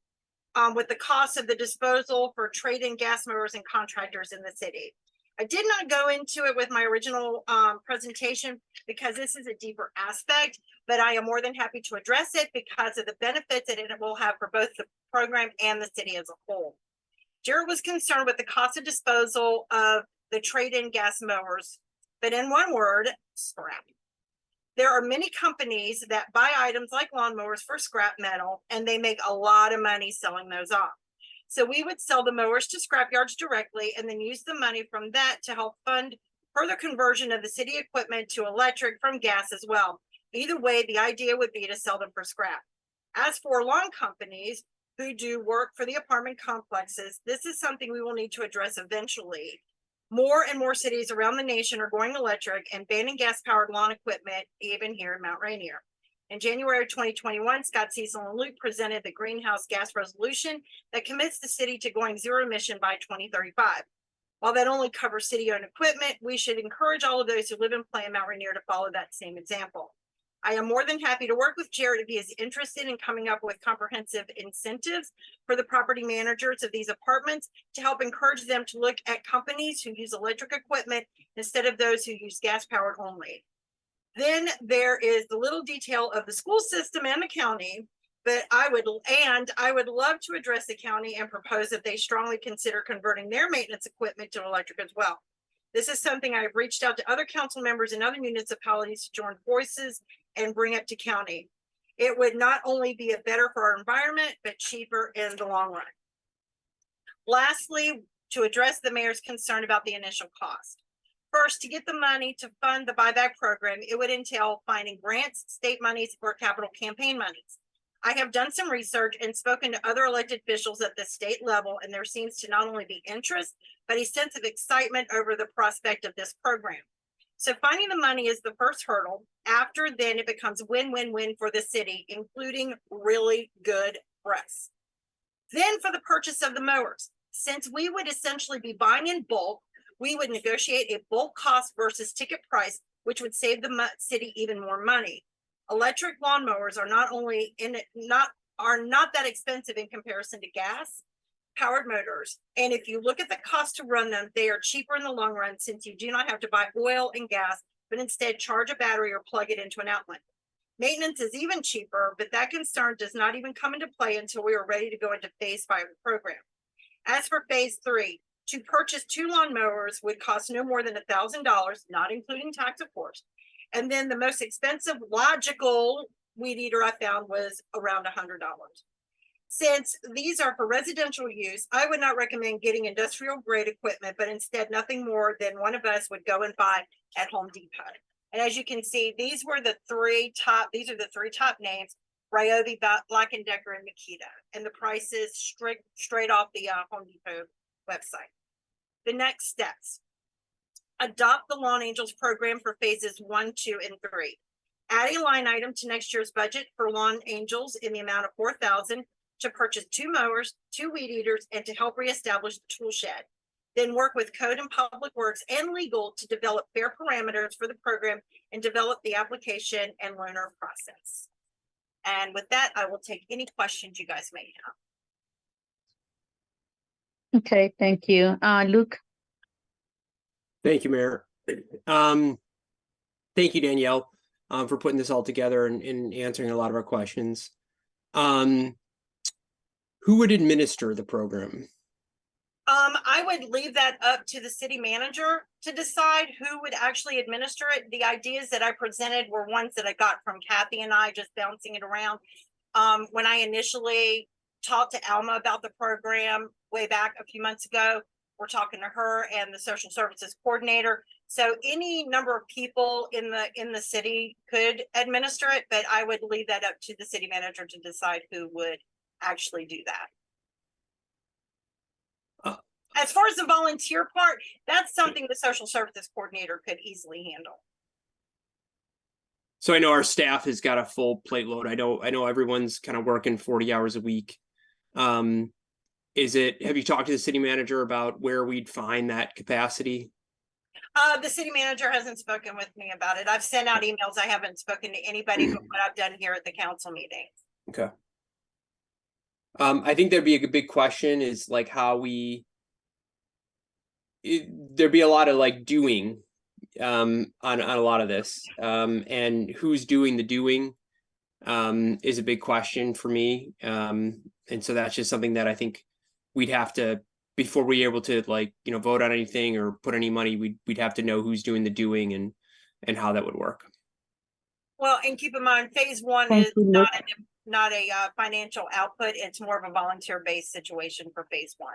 with the cost of the disposal for trade-in gas mowers and contractors in the city. I did not go into it with my original presentation because this is a deeper aspect, but I am more than happy to address it because of the benefits that it will have for both the program and the city as a whole. Jarrett was concerned with the cost of disposal of the trade-in gas mowers, but in one word, scrap. There are many companies that buy items like lawnmowers for scrap metal, and they make a lot of money selling those off. So we would sell the mowers to scrap yards directly and then use the money from that to help fund further conversion of the city equipment to electric from gas as well. Either way, the idea would be to sell them for scrap. As for lawn companies who do work for the apartment complexes, this is something we will need to address eventually. More and more cities around the nation are going electric and banning gas-powered lawn equipment, even here in Mount Rainier. In January 2021, Scott Cecil and Luke presented the greenhouse gas resolution that commits the city to going zero emission by 2035. While that only covers city-owned equipment, we should encourage all of those who live and play in Mount Rainier to follow that same example. I am more than happy to work with Jared if he is interested in coming up with comprehensive incentives for the property managers of these apartments to help encourage them to look at companies who use electric equipment instead of those who use gas-powered only. Then there is the little detail of the school system and the county, but I would love to address the county and propose that they strongly consider converting their maintenance equipment to electric as well. This is something I've reached out to other council members and other municipalities to join forces and bring up to county. It would not only be better for our environment, but cheaper in the long run. Lastly, to address the mayor's concern about the initial cost. First, to get the money to fund the buyback program, it would entail finding grants, state monies, or capital campaign monies. I have done some research and spoken to other elected officials at the state level, and there seems to not only be interest, but a sense of excitement over the prospect of this program. So finding the money is the first hurdle. After then, it becomes win-win-win for the city, including really good press. Then for the purchase of the mowers, since we would essentially be buying in bulk, we would negotiate a bulk cost versus ticket price, which would save the city even more money. Electric lawnmowers are not that expensive in comparison to gas powered motors. And if you look at the cost to run them, they are cheaper in the long run since you do not have to buy oil and gas, but instead charge a battery or plug it into an outlet. Maintenance is even cheaper, but that concern does not even come into play until we are ready to go into phase 5 of the program. As for phase 3, to purchase 2 lawnmowers would cost no more than $1,000, not including tax, of course. And then the most expensive logical weed eater I found was around $100. Since these are for residential use, I would not recommend getting industrial grade equipment, but instead nothing more than one of us would go and buy at Home Depot. And as you can see, these are the 3 top names: Ryobi, Black & Decker, and Makita. And the prices straight off the Home Depot website. The next steps: adopt the Lawn Angels program for phases 1, 2, and 3. Add a line item to next year's budget for Lawn Angels in the amount of $4,000 to purchase 2 mowers, 2 weed eaters, and to help reestablish the tool shed. Then work with Code and Public Works and Legal to develop fair parameters for the program and develop the application and loaner process. And with that, I will take any questions you guys may have. Okay, thank you. Luke? Thank you, Mayor. Thank you, Danielle, for putting this all together and answering a lot of our questions. Who would administer the program? I would leave that up to the city manager to decide who would actually administer it. The ideas that I presented were ones that I got from Kathy and I, just bouncing it around. When I initially talked to Alma about the program way back a few months ago, we're talking to her and the social services coordinator. So any number of people in the city could administer it, but I would leave that up to the city manager to decide who would actually do that. As far as the volunteer part, that's something the social services coordinator could easily handle. So I know our staff has got a full plate load. I know everyone's kind of working 40 hours a week. Have you talked to the city manager about where we'd find that capacity? The city manager hasn't spoken with me about it. I've sent out emails. I haven't spoken to anybody but what I've done here at the council meeting. Okay. I think there'd be a big question is like how there'd be a lot of like doing on a lot of this, and who's doing the doing is a big question for me. And so that's just something that I think we'd have to, before we're able to vote on anything or put any money, we'd have to know who's doing the doing and how that would work. Well, and keep in mind, phase 1 is not a financial output. It's more of a volunteer based situation for phase 1,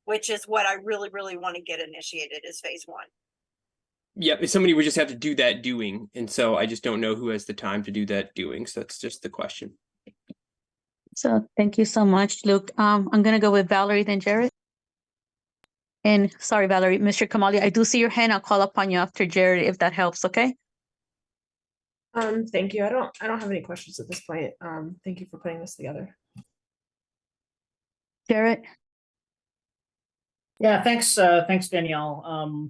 which is what I really, really want to get initiated is phase 1. Yeah, somebody would just have to do that doing. And so I just don't know who has the time to do that doing. So that's just the question. So thank you so much, Luke. I'm going to go with Valerie, then Jared. And sorry, Valerie, Mr. Kamali, I do see your hand. I'll call upon you after Jared, if that helps, okay? Thank you. I don't have any questions at this point. Thank you for putting this together. Jared? Yeah, thanks, Danielle.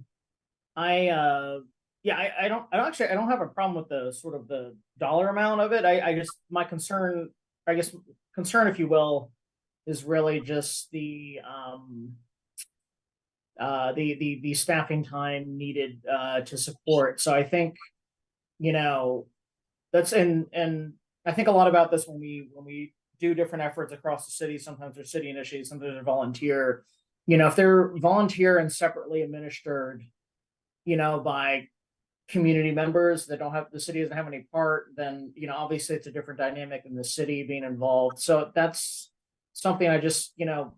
I don't have a problem with the sort of the dollar amount of it. I just, my concern, if you will, is really just the staffing time needed to support. So I think, you know, that's and I think a lot about this when we do different efforts across the city. Sometimes they're city initiated, sometimes they're volunteer. You know, if they're volunteer and separately administered, you know, by community members that don't have, the city doesn't have any part, then, you know, obviously it's a different dynamic than the city being involved. So that's something I just, you know,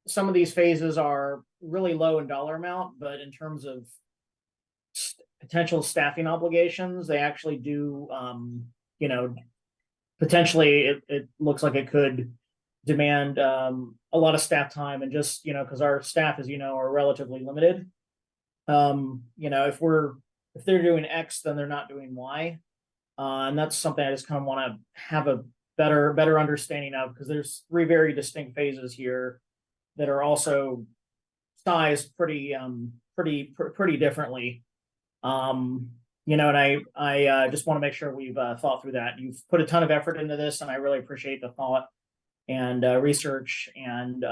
some of these phases are really low in dollar amount, but in terms of potential staffing obligations, they actually do, you know, potentially it looks like it could demand a lot of staff time, and just, you know, because our staff, as you know, are relatively limited. You know, if they're doing X, then they're not doing Y. And that's something I just kind of want to have a better understanding of, because there's 3 very distinct phases here that are also sized pretty differently. You know, and I just want to make sure we've thought through that. You've put a ton of effort into this, and I really appreciate the thought and research and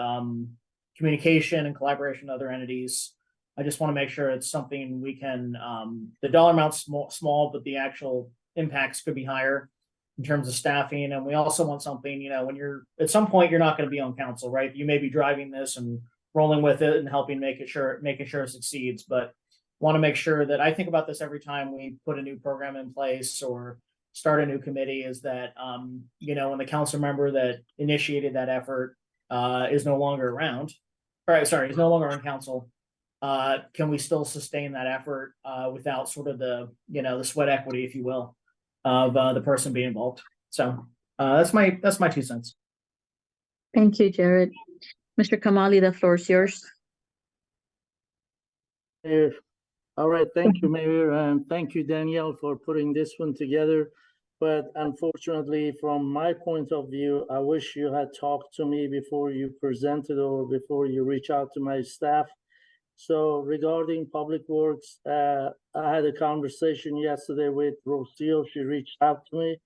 communication and collaboration with other entities. I just want to make sure it's something we can, the dollar amount's small, but the actual impacts could be higher in terms of staffing. And we also want something, you know, when you're, at some point, you're not going to be on council, right? You may be driving this and rolling with it and helping making sure it succeeds, but want to make sure that I think about this every time we put a new program in place or start a new committee, is that, you know, when the council member that initiated that effort is no longer around, is no longer on council, can we still sustain that effort without sort of the, you know, the sweat equity, if you will, of the person being involved? So that's my 2 cents. Thank you, Jared. Mr. Kamali, the floor is yours. All right, thank you, Mayor, and thank you, Danielle, for putting this one together. But unfortunately, from my point of view, I wish you had talked to me before you presented or before you reach out to my staff. So regarding Public Works, I had a conversation yesterday with Rocio. She reached out to me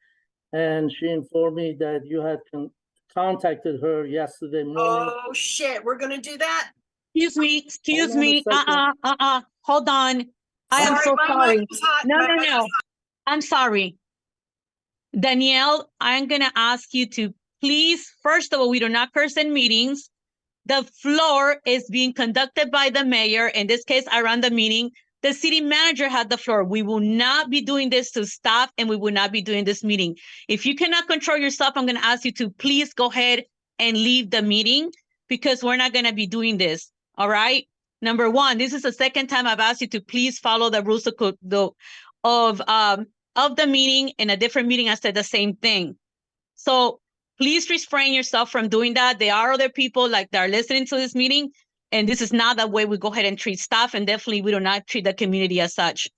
and she informed me that you had contacted her yesterday morning. Oh, shit, we're gonna do that? Excuse me. Hold on. I am so sorry. No. I'm sorry. Danielle, I'm gonna ask you to please, first of all, we do not curse in meetings. The floor is being conducted by the mayor. In this case, I ran the meeting. The city manager had the floor. We will not be doing this to staff, and we will not be doing this meeting. If you cannot control yourself, I'm going to ask you to please go ahead and leave the meeting, because we're not going to be doing this. All right. Number 1, this is the second time I've asked you to please follow the rules of the meeting. In a different meeting, I said the same thing. So please refrain yourself from doing that. There are other people like that are listening to this meeting, and this is not the way we go ahead and treat staff, and definitely we do not treat the community as such.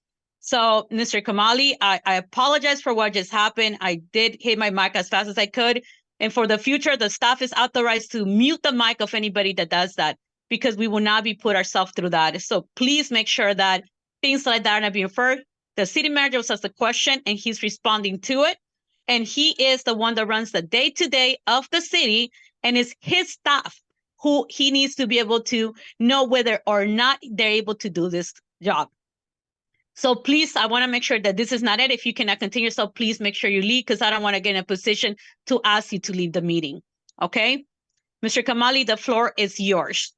So, Mr. Kamali, I apologize for what just happened. I did hit my mic as fast as I could, and for the future, the staff is authorized to mute the mic of anybody that does that, because we will not be put ourselves through that. So please make sure that things like that are not being referred. The city manager was asked a question, and he's responding to it. And he is the one that runs the day-to-day of the city, and it's his staff who he needs to be able to know whether or not they're able to do this job. So please, I want to make sure that this is not it. If you cannot continue, so please make sure you leave, because I don't want to get in a position to ask you to leave the meeting. Okay? Mr. Kamali, the floor is yours.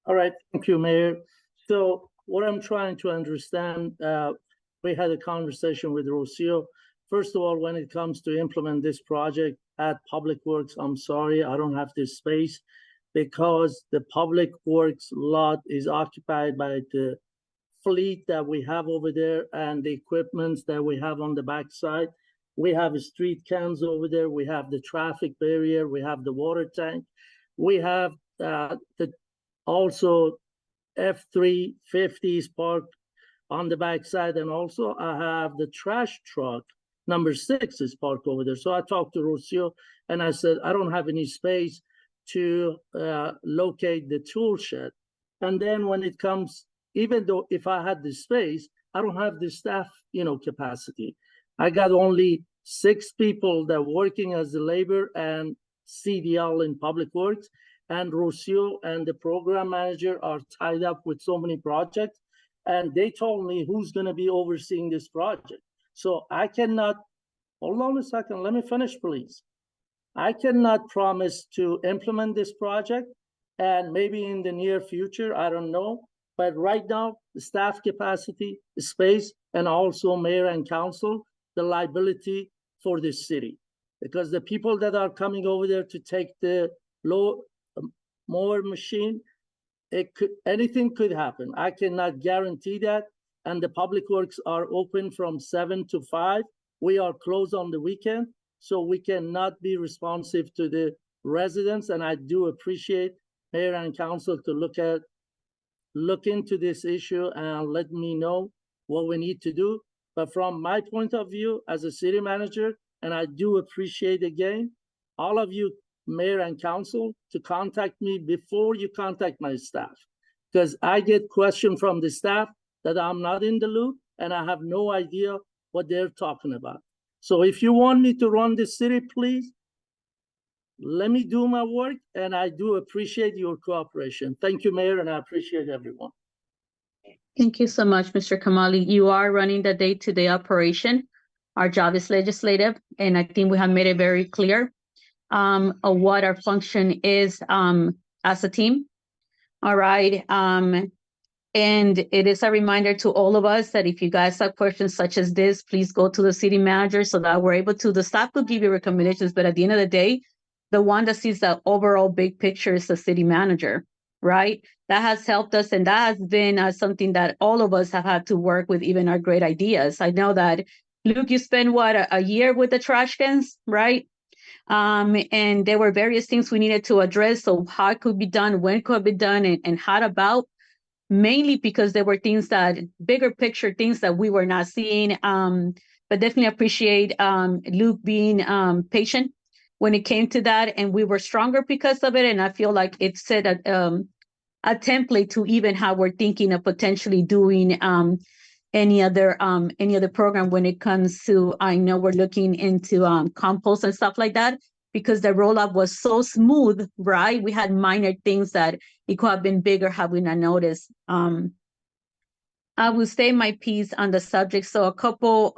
All right, thank you, Mayor. So what I'm trying to understand, we had a conversation with Rocio. First of all, when it comes to implement this project at Public Works, I'm sorry, I don't have this space, because the Public Works lot is occupied by the fleet that we have over there and the equipment that we have on the backside. We have street cans over there. We have the traffic barrier. We have the water tank. We have the Also, F-350 is parked on the backside, and also I have the trash truck number 6 is parked over there. So I talked to Rocio and I said, I don't have any space to locate the tool shed. And then when it comes, even though if I had the space, I don't have the staff, capacity. I got only 6 people that working as the labor and CDL in public works, and Rocio and the program manager are tied up with so many projects. And they told me who's going to be overseeing this project. So I cannot, hold on a second, let me finish, please. I cannot promise to implement this project, and maybe in the near future, I don't know. But right now, the staff capacity, the space, and also mayor and council, the liability for this city. Because the people that are coming over there to take the mower machine, anything could happen. I cannot guarantee that. And the public works are open from 7 to 5. We are closed on the weekend, so we cannot be responsive to the residents. And I do appreciate mayor and council to look into this issue and let me know what we need to do. But from my point of view as a city manager, and I do appreciate again, all of you, mayor and council, to contact me before you contact my staff, because I get questions from the staff that I'm not in the loop and I have no idea what they're talking about. So if you want me to run the city, please let me do my work, and I do appreciate your cooperation. Thank you, Mayor, and I appreciate everyone. Thank you so much, Mr. Kamali. You are running the day-to-day operation. Our job is legislative, and I think we have made it very clear of what our function is as a team. All right. And it is a reminder to all of us that if you guys have questions such as this, please go to the city manager so that we're able to, the staff will give you recommendations, but at the end of the day, the one that sees the overall big picture is the city manager, right? That has helped us, and that has been something that all of us have had to work with, even our great ideas. I know that, Luke, you spent a year with the trash cans, right? And there were various things we needed to address. So how it could be done, when it could be done, and how about, mainly because there were things that, bigger picture things that we were not seeing. But definitely appreciate Luke being patient when it came to that, and we were stronger because of it. And I feel like it set a template to even how we're thinking of potentially doing any other program when it comes to, I know we're looking into compost and stuff like that, because the rollout was so smooth, right? We had minor things that it could have been bigger had we not noticed. I will say my piece on the subject. So a couple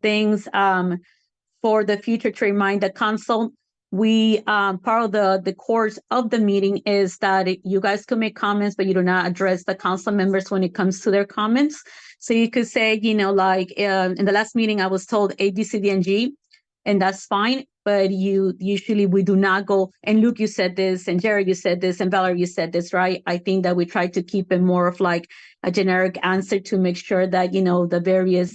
things for the future to remind the council. We part of the course of the meeting is that you guys can make comments, but you do not address the council members when it comes to their comments. So you could say, in the last meeting, I was told A, B, C, D, and G, and that's fine. But usually we do not go, and Luke, you said this, and Jerry, you said this, and Valerie, you said this, right? I think that we try to keep it more of like a generic answer to make sure that, the various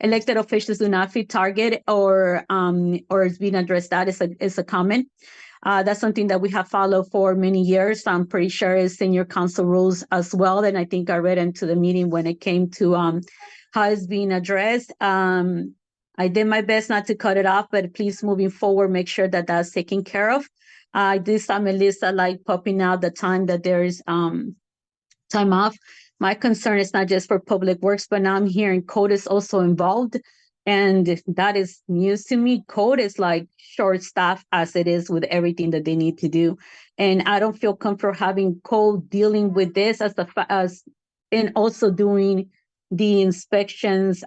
elected officials do not fit target or is being addressed. That is a comment. That's something that we have followed for many years. I'm pretty sure it's in your council rules as well. And I think I read into the meeting when it came to how it's being addressed. I did my best not to cut it off, but please, moving forward, make sure that that's taken care of. I did saw Melissa like popping out the time that there is time off. My concern is not just for public works, but now I'm hearing code is also involved. And that is news to me. Code is like short staffed as it is with everything that they need to do. And I don't feel comfortable having code dealing with this and also doing the inspections.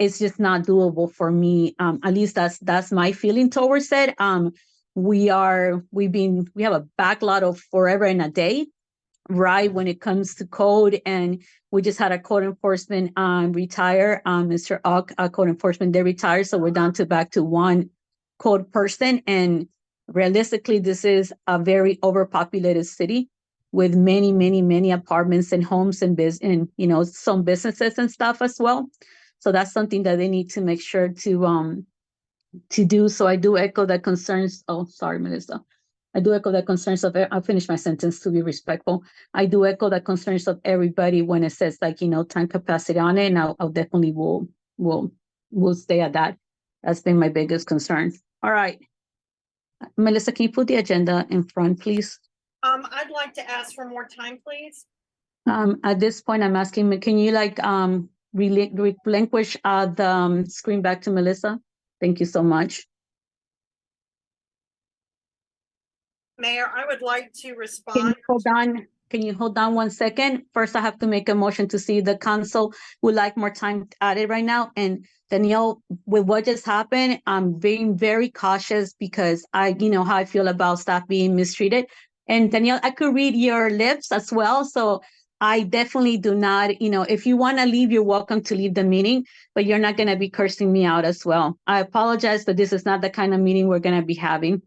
It's just not doable for me. At least that's my feeling towards it. We have a backlog of forever and a day, right, when it comes to code. And we just had a code enforcement retire, Mr. Ock, code enforcement, they retired. So we're down to back to one code person. And realistically, this is a very overpopulated city with many, many, many apartments and homes and some businesses and stuff as well. So that's something that they need to make sure to do. So I do echo the concerns. Oh, sorry, Melissa. I do echo the concerns of, I'll finish my sentence to be respectful. I do echo the concerns of everybody when it says like, time capacity on it, and I'll definitely will stay at that. That's been my biggest concern. All right. Melissa, can you put the agenda in front, please? I'd like to ask for more time, please. At this point, I'm asking, can you relinquish the screen back to Melissa? Thank you so much. Mayor, I would like to respond. Can you hold on 1 second? First, I have to make a motion to see the council would like more time added right now. And Danielle, with what just happened, I'm being very cautious because I know how I feel about staff being mistreated. And Danielle, I could read your lips as well. So I definitely do not, if you want to leave, you're welcome to leave the meeting, but you're not going to be cursing me out as well. I apologize, but this is not the kind of meeting we're going to be having.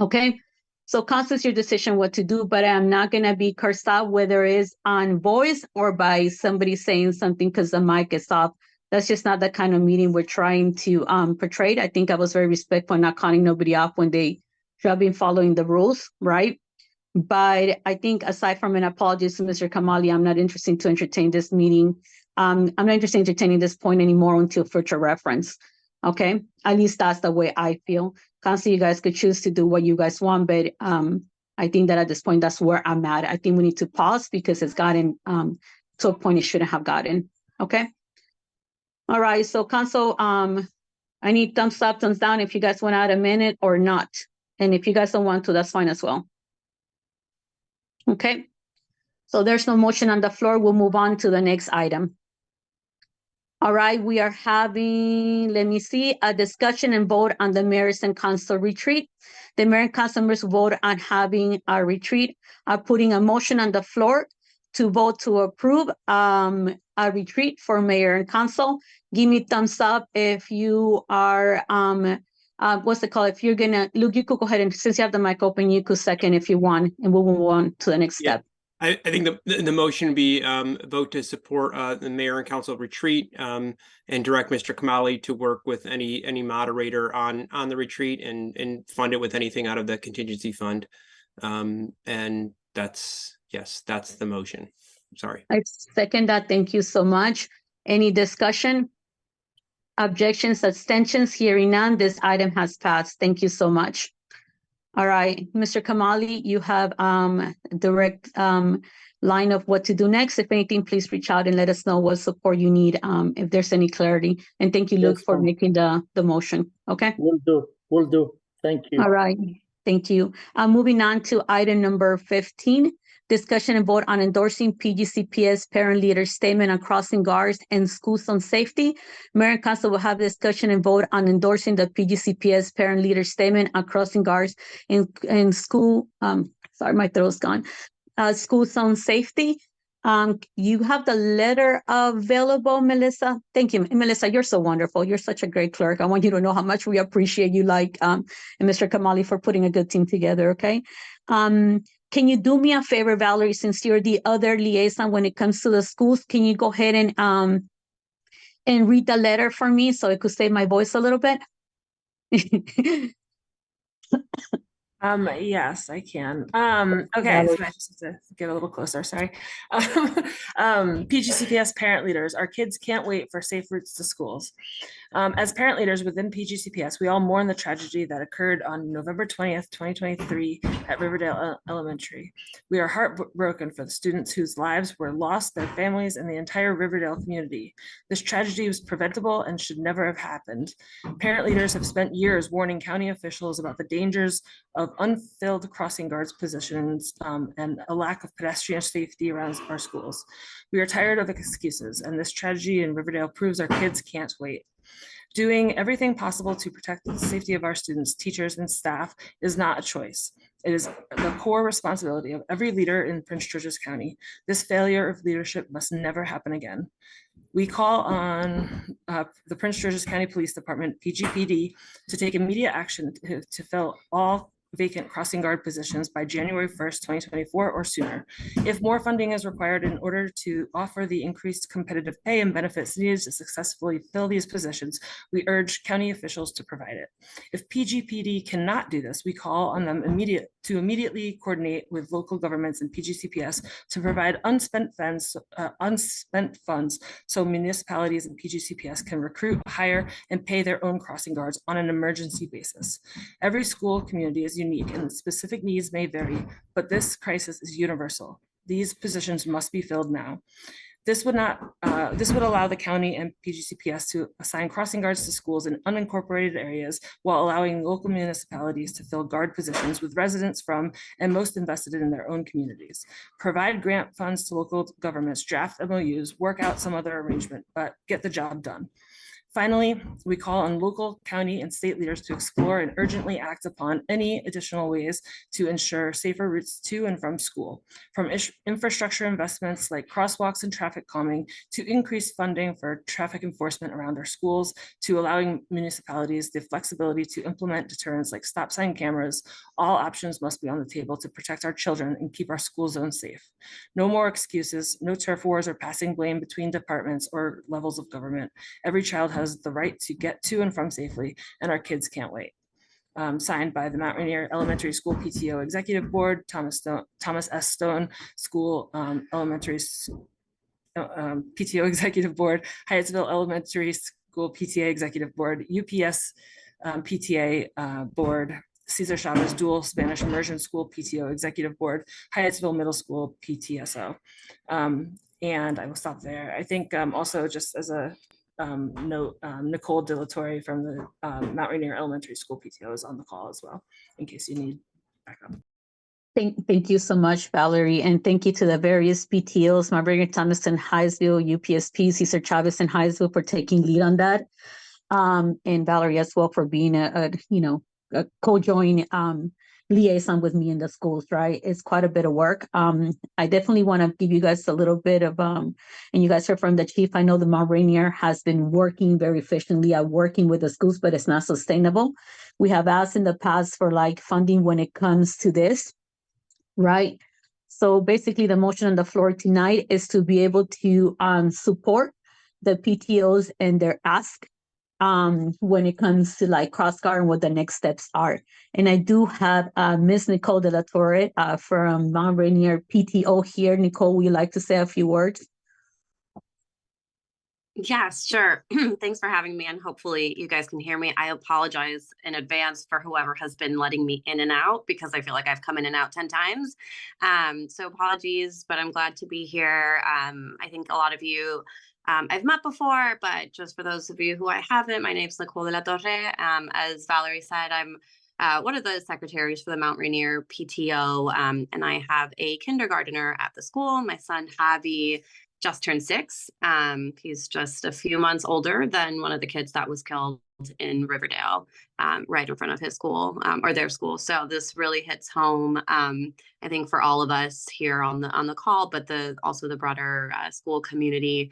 Okay. So council, it's your decision what to do, but I'm not going to be cursed out, whether it's on voice or by somebody saying something because the mic is off. That's just not the kind of meeting we're trying to portray. I think I was very respectful, not calling nobody off when they should have been following the rules, right? But I think aside from an apology to Mr. Kamali, I'm not interested to entertain this meeting. I'm not interested in entertaining this point anymore until future reference. Okay, at least that's the way I feel. Council, you guys could choose to do what you guys want, but I think that at this point, that's where I'm at. I think we need to pause because it's gotten to a point it shouldn't have gotten. Okay. All right. So council, I need thumbs up, thumbs down if you guys want to add a minute or not. And if you guys don't want to, that's fine as well. Okay. So there's no motion on the floor. We'll move on to the next item. All right, we are having, let me see, a discussion and vote on the mayor's and council retreat. The mayor and council members vote on having a retreat. I'm putting a motion on the floor to vote to approve a retreat for mayor and council. Give me thumbs up if you are, what's it called? If you're gonna, Luke, you could go ahead and since you have the mic open, you could second if you want, and we'll move on to the next step. I think the motion would be vote to support the mayor and council retreat and direct Mr. Kamali to work with any moderator on the retreat and fund it with anything out of the contingency fund. And that's the motion. Sorry. I second that. Thank you so much. Any discussion? Objections, abstentions? Hearing none, this item has passed. Thank you so much. All right, Mr. Kamali, you have direct line of what to do next. If anything, please reach out and let us know what support you need if there's any clarity. And thank you, Luke, for making the motion. Okay. Will do. Thank you. All right. Thank you. Moving on to item number 15. Discussion and vote on endorsing PGCPS parent leader statement on crossing guards and school zone safety. Mayor and council will have discussion and vote on endorsing the PGCPS parent leader statement on crossing guards in school. Sorry, my throat's gone. School zone safety. You have the letter available, Melissa. Thank you, Melissa. You're so wonderful. You're such a great clerk. I want you to know how much we appreciate you, and Mr. Kamali for putting a good team together. Okay. Can you do me a favor, Valerie, since you're the other liaison when it comes to the schools? Can you go ahead and read the letter for me so it could save my voice a little bit? Yes, I can. Okay, so I just have to get a little closer, sorry. PGCPS parent leaders, our kids can't wait for safe routes to schools. As parent leaders within PGCPS, we all mourn the tragedy that occurred on November 20th, 2023 at Riverdale Elementary. We are heartbroken for the students whose lives were lost, their families, and the entire Riverdale community. This tragedy was preventable and should never have happened. Parent leaders have spent years warning county officials about the dangers of unfilled crossing guards positions and a lack of pedestrian safety around our schools. We are tired of excuses, and this tragedy in Riverdale proves our kids can't wait. Doing everything possible to protect the safety of our students, teachers, and staff is not a choice. It is the core responsibility of every leader in Prince George's County. This failure of leadership must never happen again. We call on the Prince George's County Police Department, PGPD, to take immediate action to fill all vacant crossing guard positions by January 1st, 2024 or sooner. If more funding is required in order to offer the increased competitive pay and benefits needed to successfully fill these positions, we urge county officials to provide it. If PGPD cannot do this, we call on them to immediately coordinate with local governments and PGCPS to provide unspent funds so municipalities and PGCPS can recruit, hire, and pay their own crossing guards on an emergency basis. Every school community is unique and specific needs may vary, but this crisis is universal. These positions must be filled now. This would allow the county and PGCPS to assign crossing guards to schools in unincorporated areas while allowing local municipalities to fill guard positions with residents from and most invested in their own communities. Provide grant funds to local governments, draft MOUs, work out some other arrangement, but get the job done. Finally, we call on local, county, and state leaders to explore and urgently act upon any additional ways to ensure safer routes to and from school, from infrastructure investments like crosswalks and traffic calming, to increased funding for traffic enforcement around our schools, to allowing municipalities the flexibility to implement deterrents like stop sign cameras. All options must be on the table to protect our children and keep our school zones safe. No more excuses, no turf wars or passing blame between departments or levels of government. Every child has the right to get to and from safely, and our kids can't wait. Signed by the Mount Rainier Elementary School PTO Executive Board, Thomas S. Stone School Elementary PTO Executive Board, Hyattsville Elementary School PTA Executive Board, UPS PTA Board, Cesar Chavez Dual Spanish Immersion School PTO Executive Board, Hyattsville Middle School PTSO. And I will stop there. I think also just as a note, Nicole De La Torre from the Mount Rainier Elementary School PTO is on the call as well, in case you need backup. Thank you so much, Valerie, and thank you to the various PTOs, Mount Rainier, Thomaston, Hyattsville, UPSP, Cesar Chavez, and Hyattsville for taking lead on that, and Valerie as well for being a co-join liaison with me in the schools, right? It's quite a bit of work. I definitely want to give you guys a little bit of, and you guys heard from the chief, I know the Mount Rainier has been working very efficiently at working with the schools, but it's not sustainable. We have asked in the past for like funding when it comes to this, right? So basically the motion on the floor tonight is to be able to support the PTOs and their ask when it comes to like crossguard and what the next steps are. And I do have Ms. Nicole De La Torre from Mount Rainier PTO here. Nicole, would you like to say a few words? Yes, sure. Thanks for having me, and hopefully you guys can hear me. I apologize in advance for whoever has been letting me in and out, because I feel like I've come in and out 10 times. So apologies, but I'm glad to be here. I think a lot of you I've met before, but just for those of you who I haven't, my name is Nicole De La Torre. As Valerie said, I'm one of the secretaries for the Mount Rainier PTO, and I have a kindergartner at the school. My son, Javi, just turned 6. He's just a few months older than one of the kids that was killed in Riverdale, right in front of his school, or their school. So this really hits home, I think, for all of us here on the call, but also the broader school community.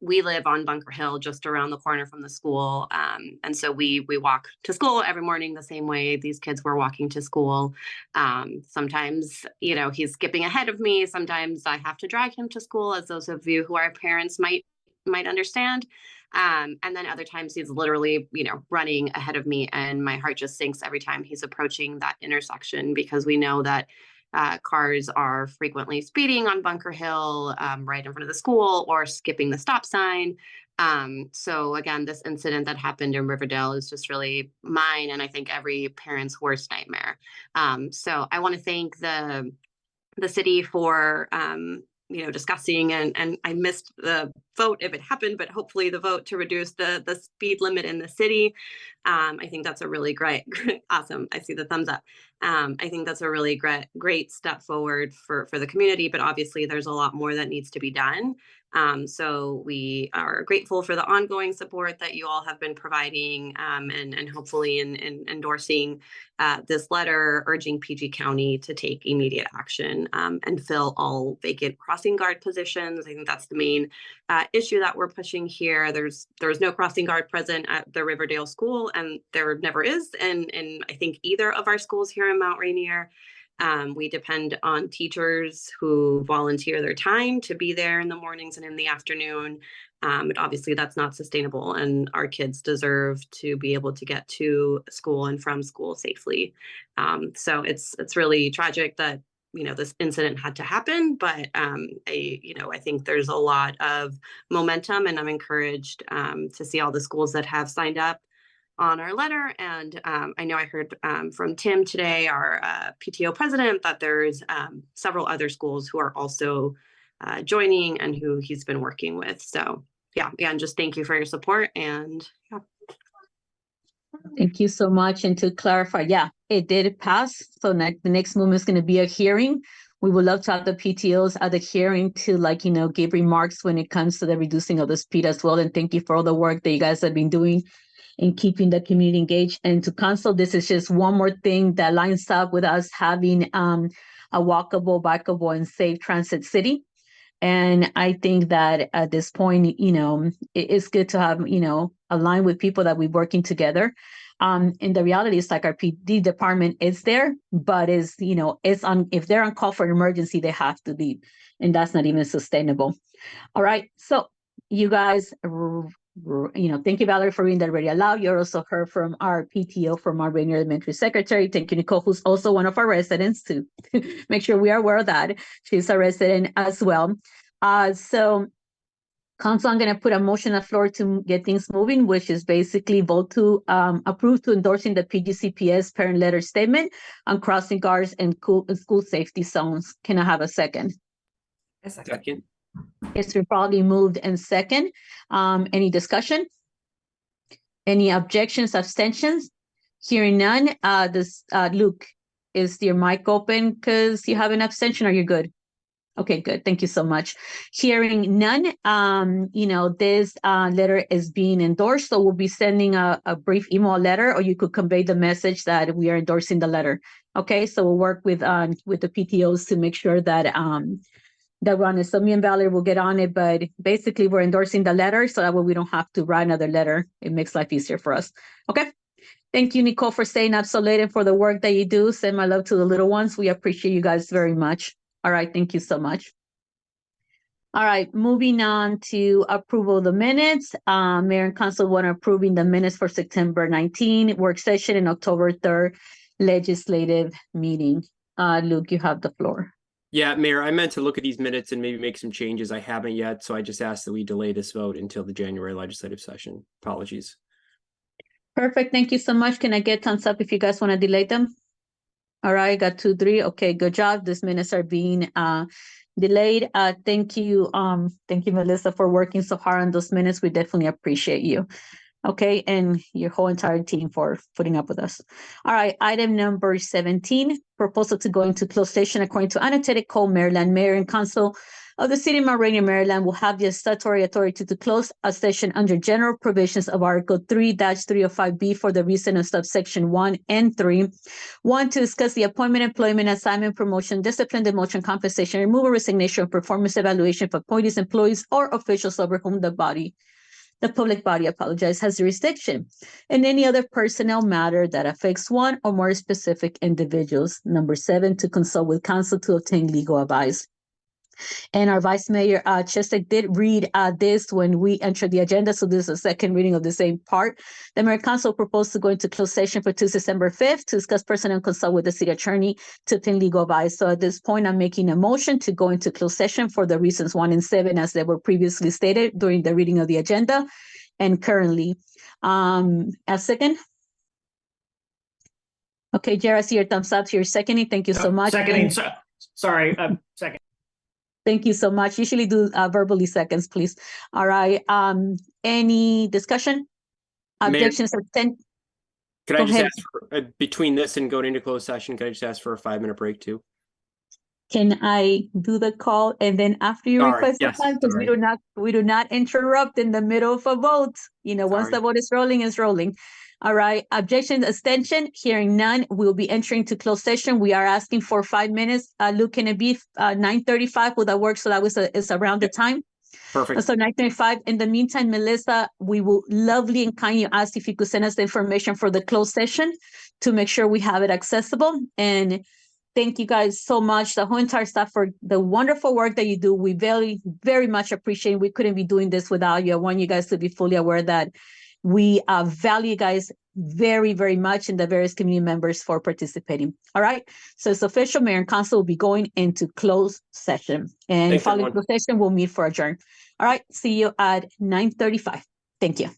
We live on Bunker Hill, just around the corner from the school. And so we walk to school every morning the same way these kids were walking to school. Sometimes, he's skipping ahead of me. Sometimes I have to drag him to school, as those of you who are parents might understand. And then other times he's literally, running ahead of me, and my heart just sinks every time he's approaching that intersection, because we know that cars are frequently speeding on Bunker Hill, right in front of the school, or skipping the stop sign. So again, this incident that happened in Riverdale is just really mine, and I think every parent's worst nightmare. So I want to thank the city for discussing, and I missed the vote if it happened, but hopefully the vote to reduce the speed limit in the city. I think that's a really great, awesome. I see the thumbs up. I think that's a really great step forward for the community, but obviously there's a lot more that needs to be done. So we are grateful for the ongoing support that you all have been providing, and hopefully in endorsing this letter urging PG County to take immediate action and fill all vacant crossing guard positions. I think that's the main issue that we're pushing here. There's no crossing guard present at the Riverdale school, and there never is in I think either of our schools here in Mount Rainier. We depend on teachers who volunteer their time to be there in the mornings and in the afternoon. But obviously that's not sustainable, and our kids deserve to be able to get to school and from school safely. So it's really tragic that, you know, this incident had to happen, but I think there's a lot of momentum, and I'm encouraged to see all the schools that have signed up on our letter. And I know I heard from Tim today, our PTO president, that there's several other schools who are also joining and who he's been working with. So yeah, again, just thank you for your support. And yeah. Thank you so much. And to clarify, yeah, it did pass. So the next movement is going to be a hearing. We would love to have the PTOs at the hearing to give remarks when it comes to the reducing of the speed as well. And thank you for all the work that you guys have been doing in keeping the community engaged. And to council, this is just one more thing that lines up with us having a walkable, bikeable, and safe transit city. And I think that at this point, it's good to have, align with people that we're working together. And the reality is like our PD department is there, but if they're on call for an emergency, they have to leave. And that's not even sustainable. All right. So you guys, thank you, Valerie, for reading that already aloud. You also heard from our PTO, from our Rainier Elementary Secretary. Thank you, Nicole, who's also one of our residents, to make sure we are aware of that. She's a resident as well. So, Council, I'm going to put a motion on the floor to get things moving, which is basically vote to approve to endorsing the PGCPS parent letter statement on crossing guards and school safety zones. Can I have a second? A second. It's been probably moved and second. Any discussion? Any objections, abstentions? Hearing none. Luke, is your mic open because you have an abstention, or you're good? Okay, good. Thank you so much. Hearing none, this letter is being endorsed. So we'll be sending a brief email letter, or you could convey the message that we are endorsing the letter. Okay, so we'll work with the PTOs to make sure that that we're on it. So me and Valerie will get on it, but basically we're endorsing the letter so that way we don't have to write another letter. It makes life easier for us. Okay. Thank you, Nicole, for staying up so late and for the work that you do. Send my love to the little ones. We appreciate you guys very much. All right. Thank you so much. All right. Moving on to approval of the minutes. Mayor and Council want approving the minutes for September 19 work session and October 3rd legislative meeting. Luke, you have the floor. Yeah, Mayor, I meant to look at these minutes and maybe make some changes. I haven't yet, so I just asked that we delay this vote until the January legislative session. Apologies. Perfect. Thank you so much. Can I get thumbs up if you guys want to delay them? All right, got 2, 3. Okay, good job. These minutes are being delayed. Thank you, Melissa, for working so hard on those minutes. We definitely appreciate you. Okay, and your whole entire team for putting up with us. All right, item number 17, proposal to go into closed session according to Annotated Code, Maryland. Mayor and Council of the City of Mount Rainier, Maryland will have the statutory authority to close a session under general provisions of Article 3-305B for the reason of subsection 1 and 3. 1, to discuss the appointment, employment, assignment, promotion, discipline, demotion, compensation, removal, resignation, or performance evaluation of appointees, employees, or officials over whom the public body has jurisdiction, and any other personnel matter that affects one or more specific individuals. Number 7, to consult with counsel to obtain legal advice. And our Vice Mayor Chestek did read this when we entered the agenda, so this is a second reading of the same part. The Mayor Council proposed to go into closed session for Tuesday, December 5th to discuss personnel and consult with the city attorney to obtain legal advice. So at this point, I'm making a motion to go into closed session for the reasons 1 and 7 as they were previously stated during the reading of the agenda and currently. A second? Okay, Jared, I see your thumbs up. You're seconding. Thank you so much. Seconding. Sorry, second. Thank you so much. Usually do verbally seconds, please. All right. Any discussion? Objections? Can I just ask for, between this and going into closed session, can I just ask for a 5-minute break too? Can I do the call and then after you request the time? Because we do not interrupt in the middle of a vote. Once the vote is rolling, it's rolling. All right. Objections, abstention, hearing none. We'll be entering to closed session. We are asking for 5 minutes. Luke, can it be 9:35? Will that work? So that was it's around the time. Perfect. So 9:35. In the meantime, Melissa, we will lovely and kindly ask if you could send us the information for the closed session to make sure we have it accessible. And thank you guys so much, the whole entire staff, for the wonderful work that you do. We very, very much appreciate it. We couldn't be doing this without you. I want you guys to be fully aware that we value you guys very, very much, and the various community members for participating. All right. So it's official. Mayor and council will be going into closed session. And Thanks, following everyone. closed session, we'll meet for adjourn. All right. See you at 9:35. Thank you.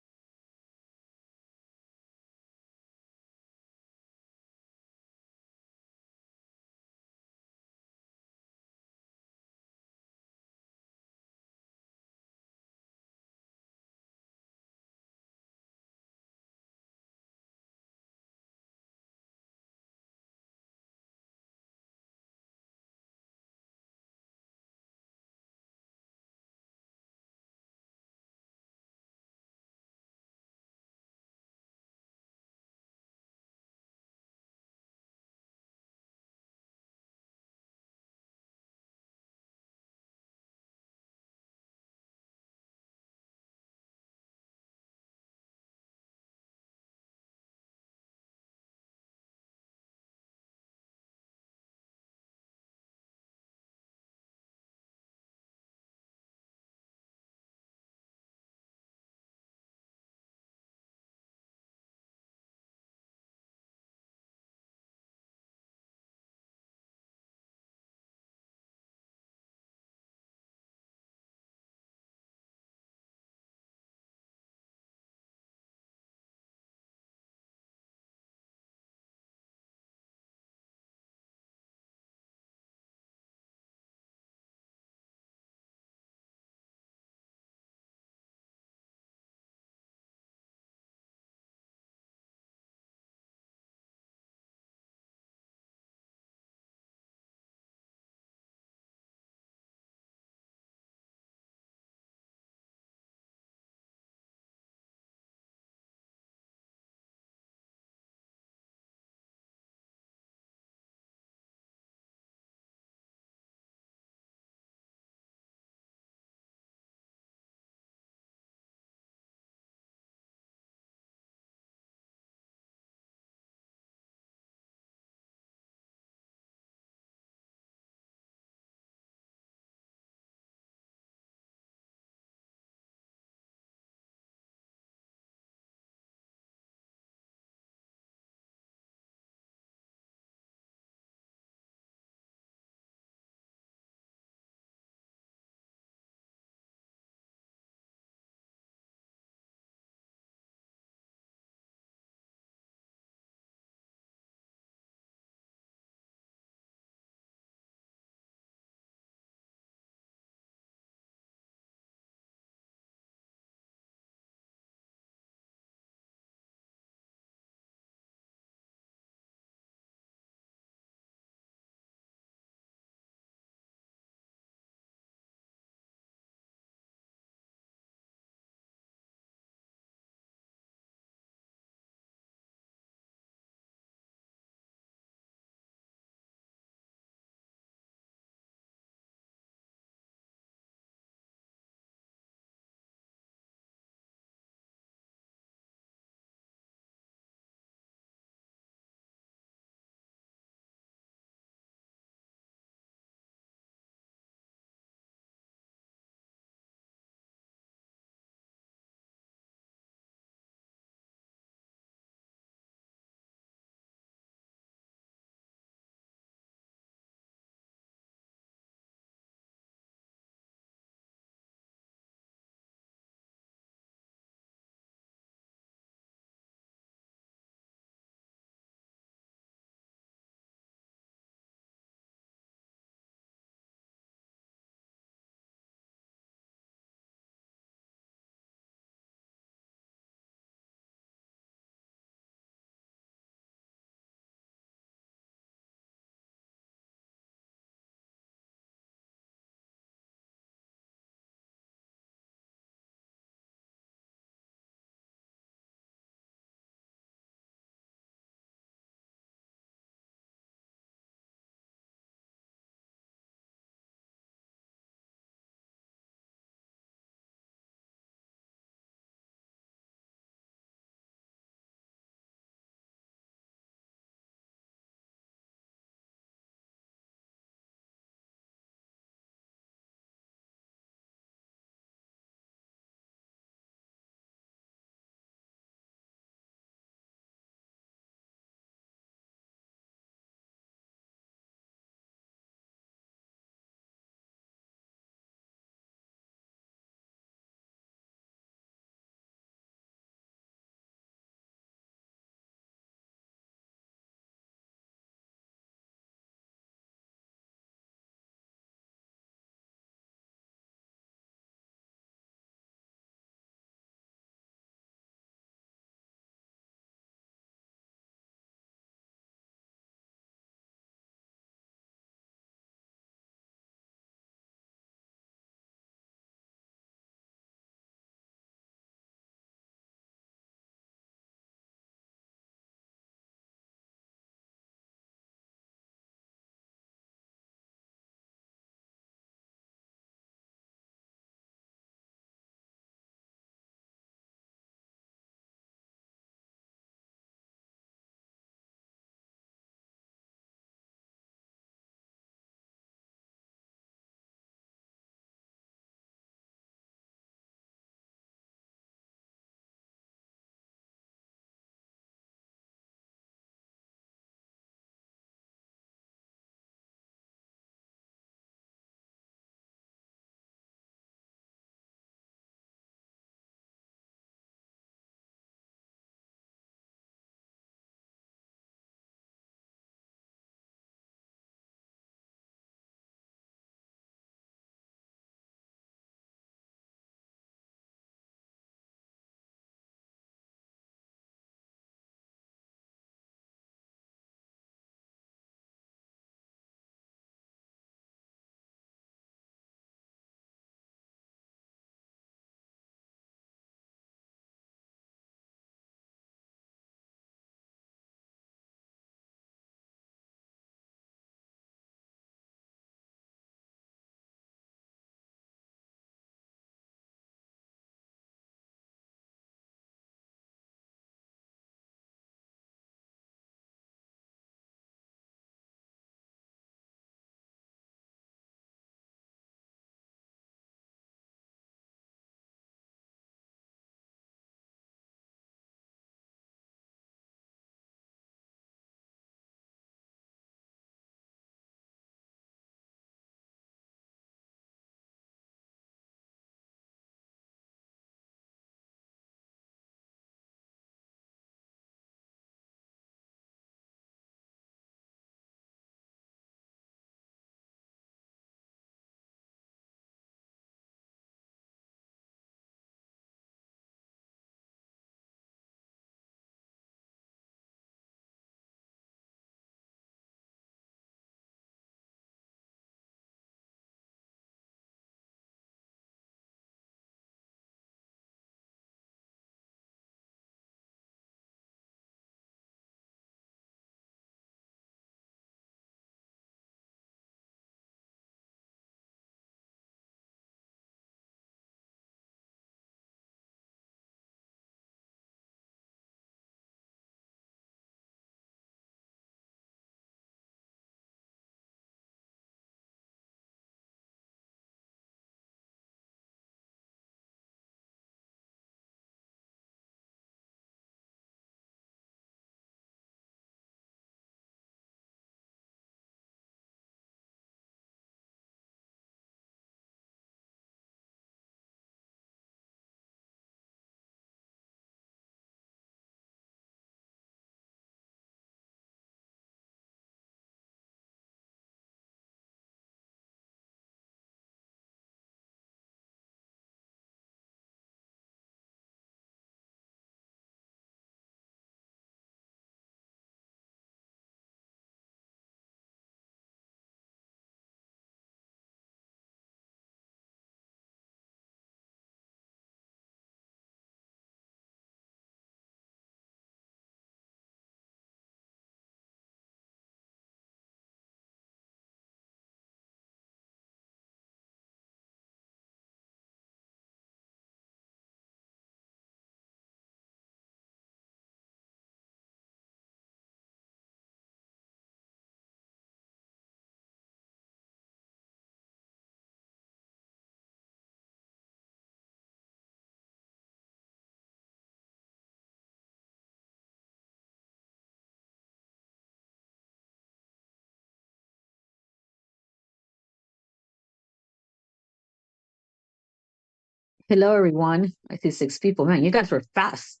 Hello, everyone. I see 6 people. Man, you guys were fast.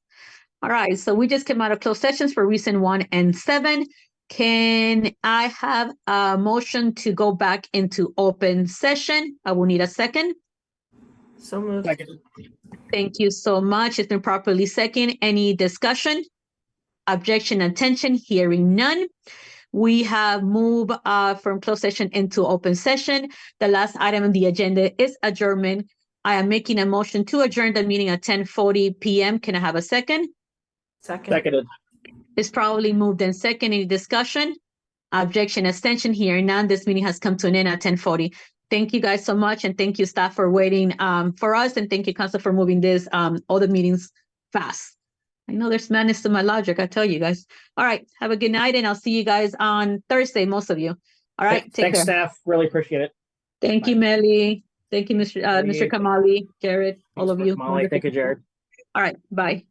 All right, so we just came out of closed sessions for reason 1 and 7. Can I have a motion to go back into open session? I will need a second. So moved. Thank you so much. It's been properly second. Any discussion? Objection, attention, hearing none. We have moved from closed session into open session. The last item on the agenda is adjournment. I am making a motion to adjourn the meeting at 10:40 p.m. Can I have a second? Seconded. It's probably moved in second. Any discussion? Objection, abstention, hearing none. This meeting has come to an end at 10:40. Thank you guys so much, and thank you staff for waiting for us, and thank you council for moving this all the meetings fast. I know there's madness to my logic, I tell you guys. All right, have a good night, and I'll see you guys on Thursday, most of you. All right, take Thanks, care. staff. Really appreciate it. Thank you, Melly. Thank you, Mr. Thank Mr. you. Kamali, Jared, all of you. Molly, thank you, Jared. All right, bye.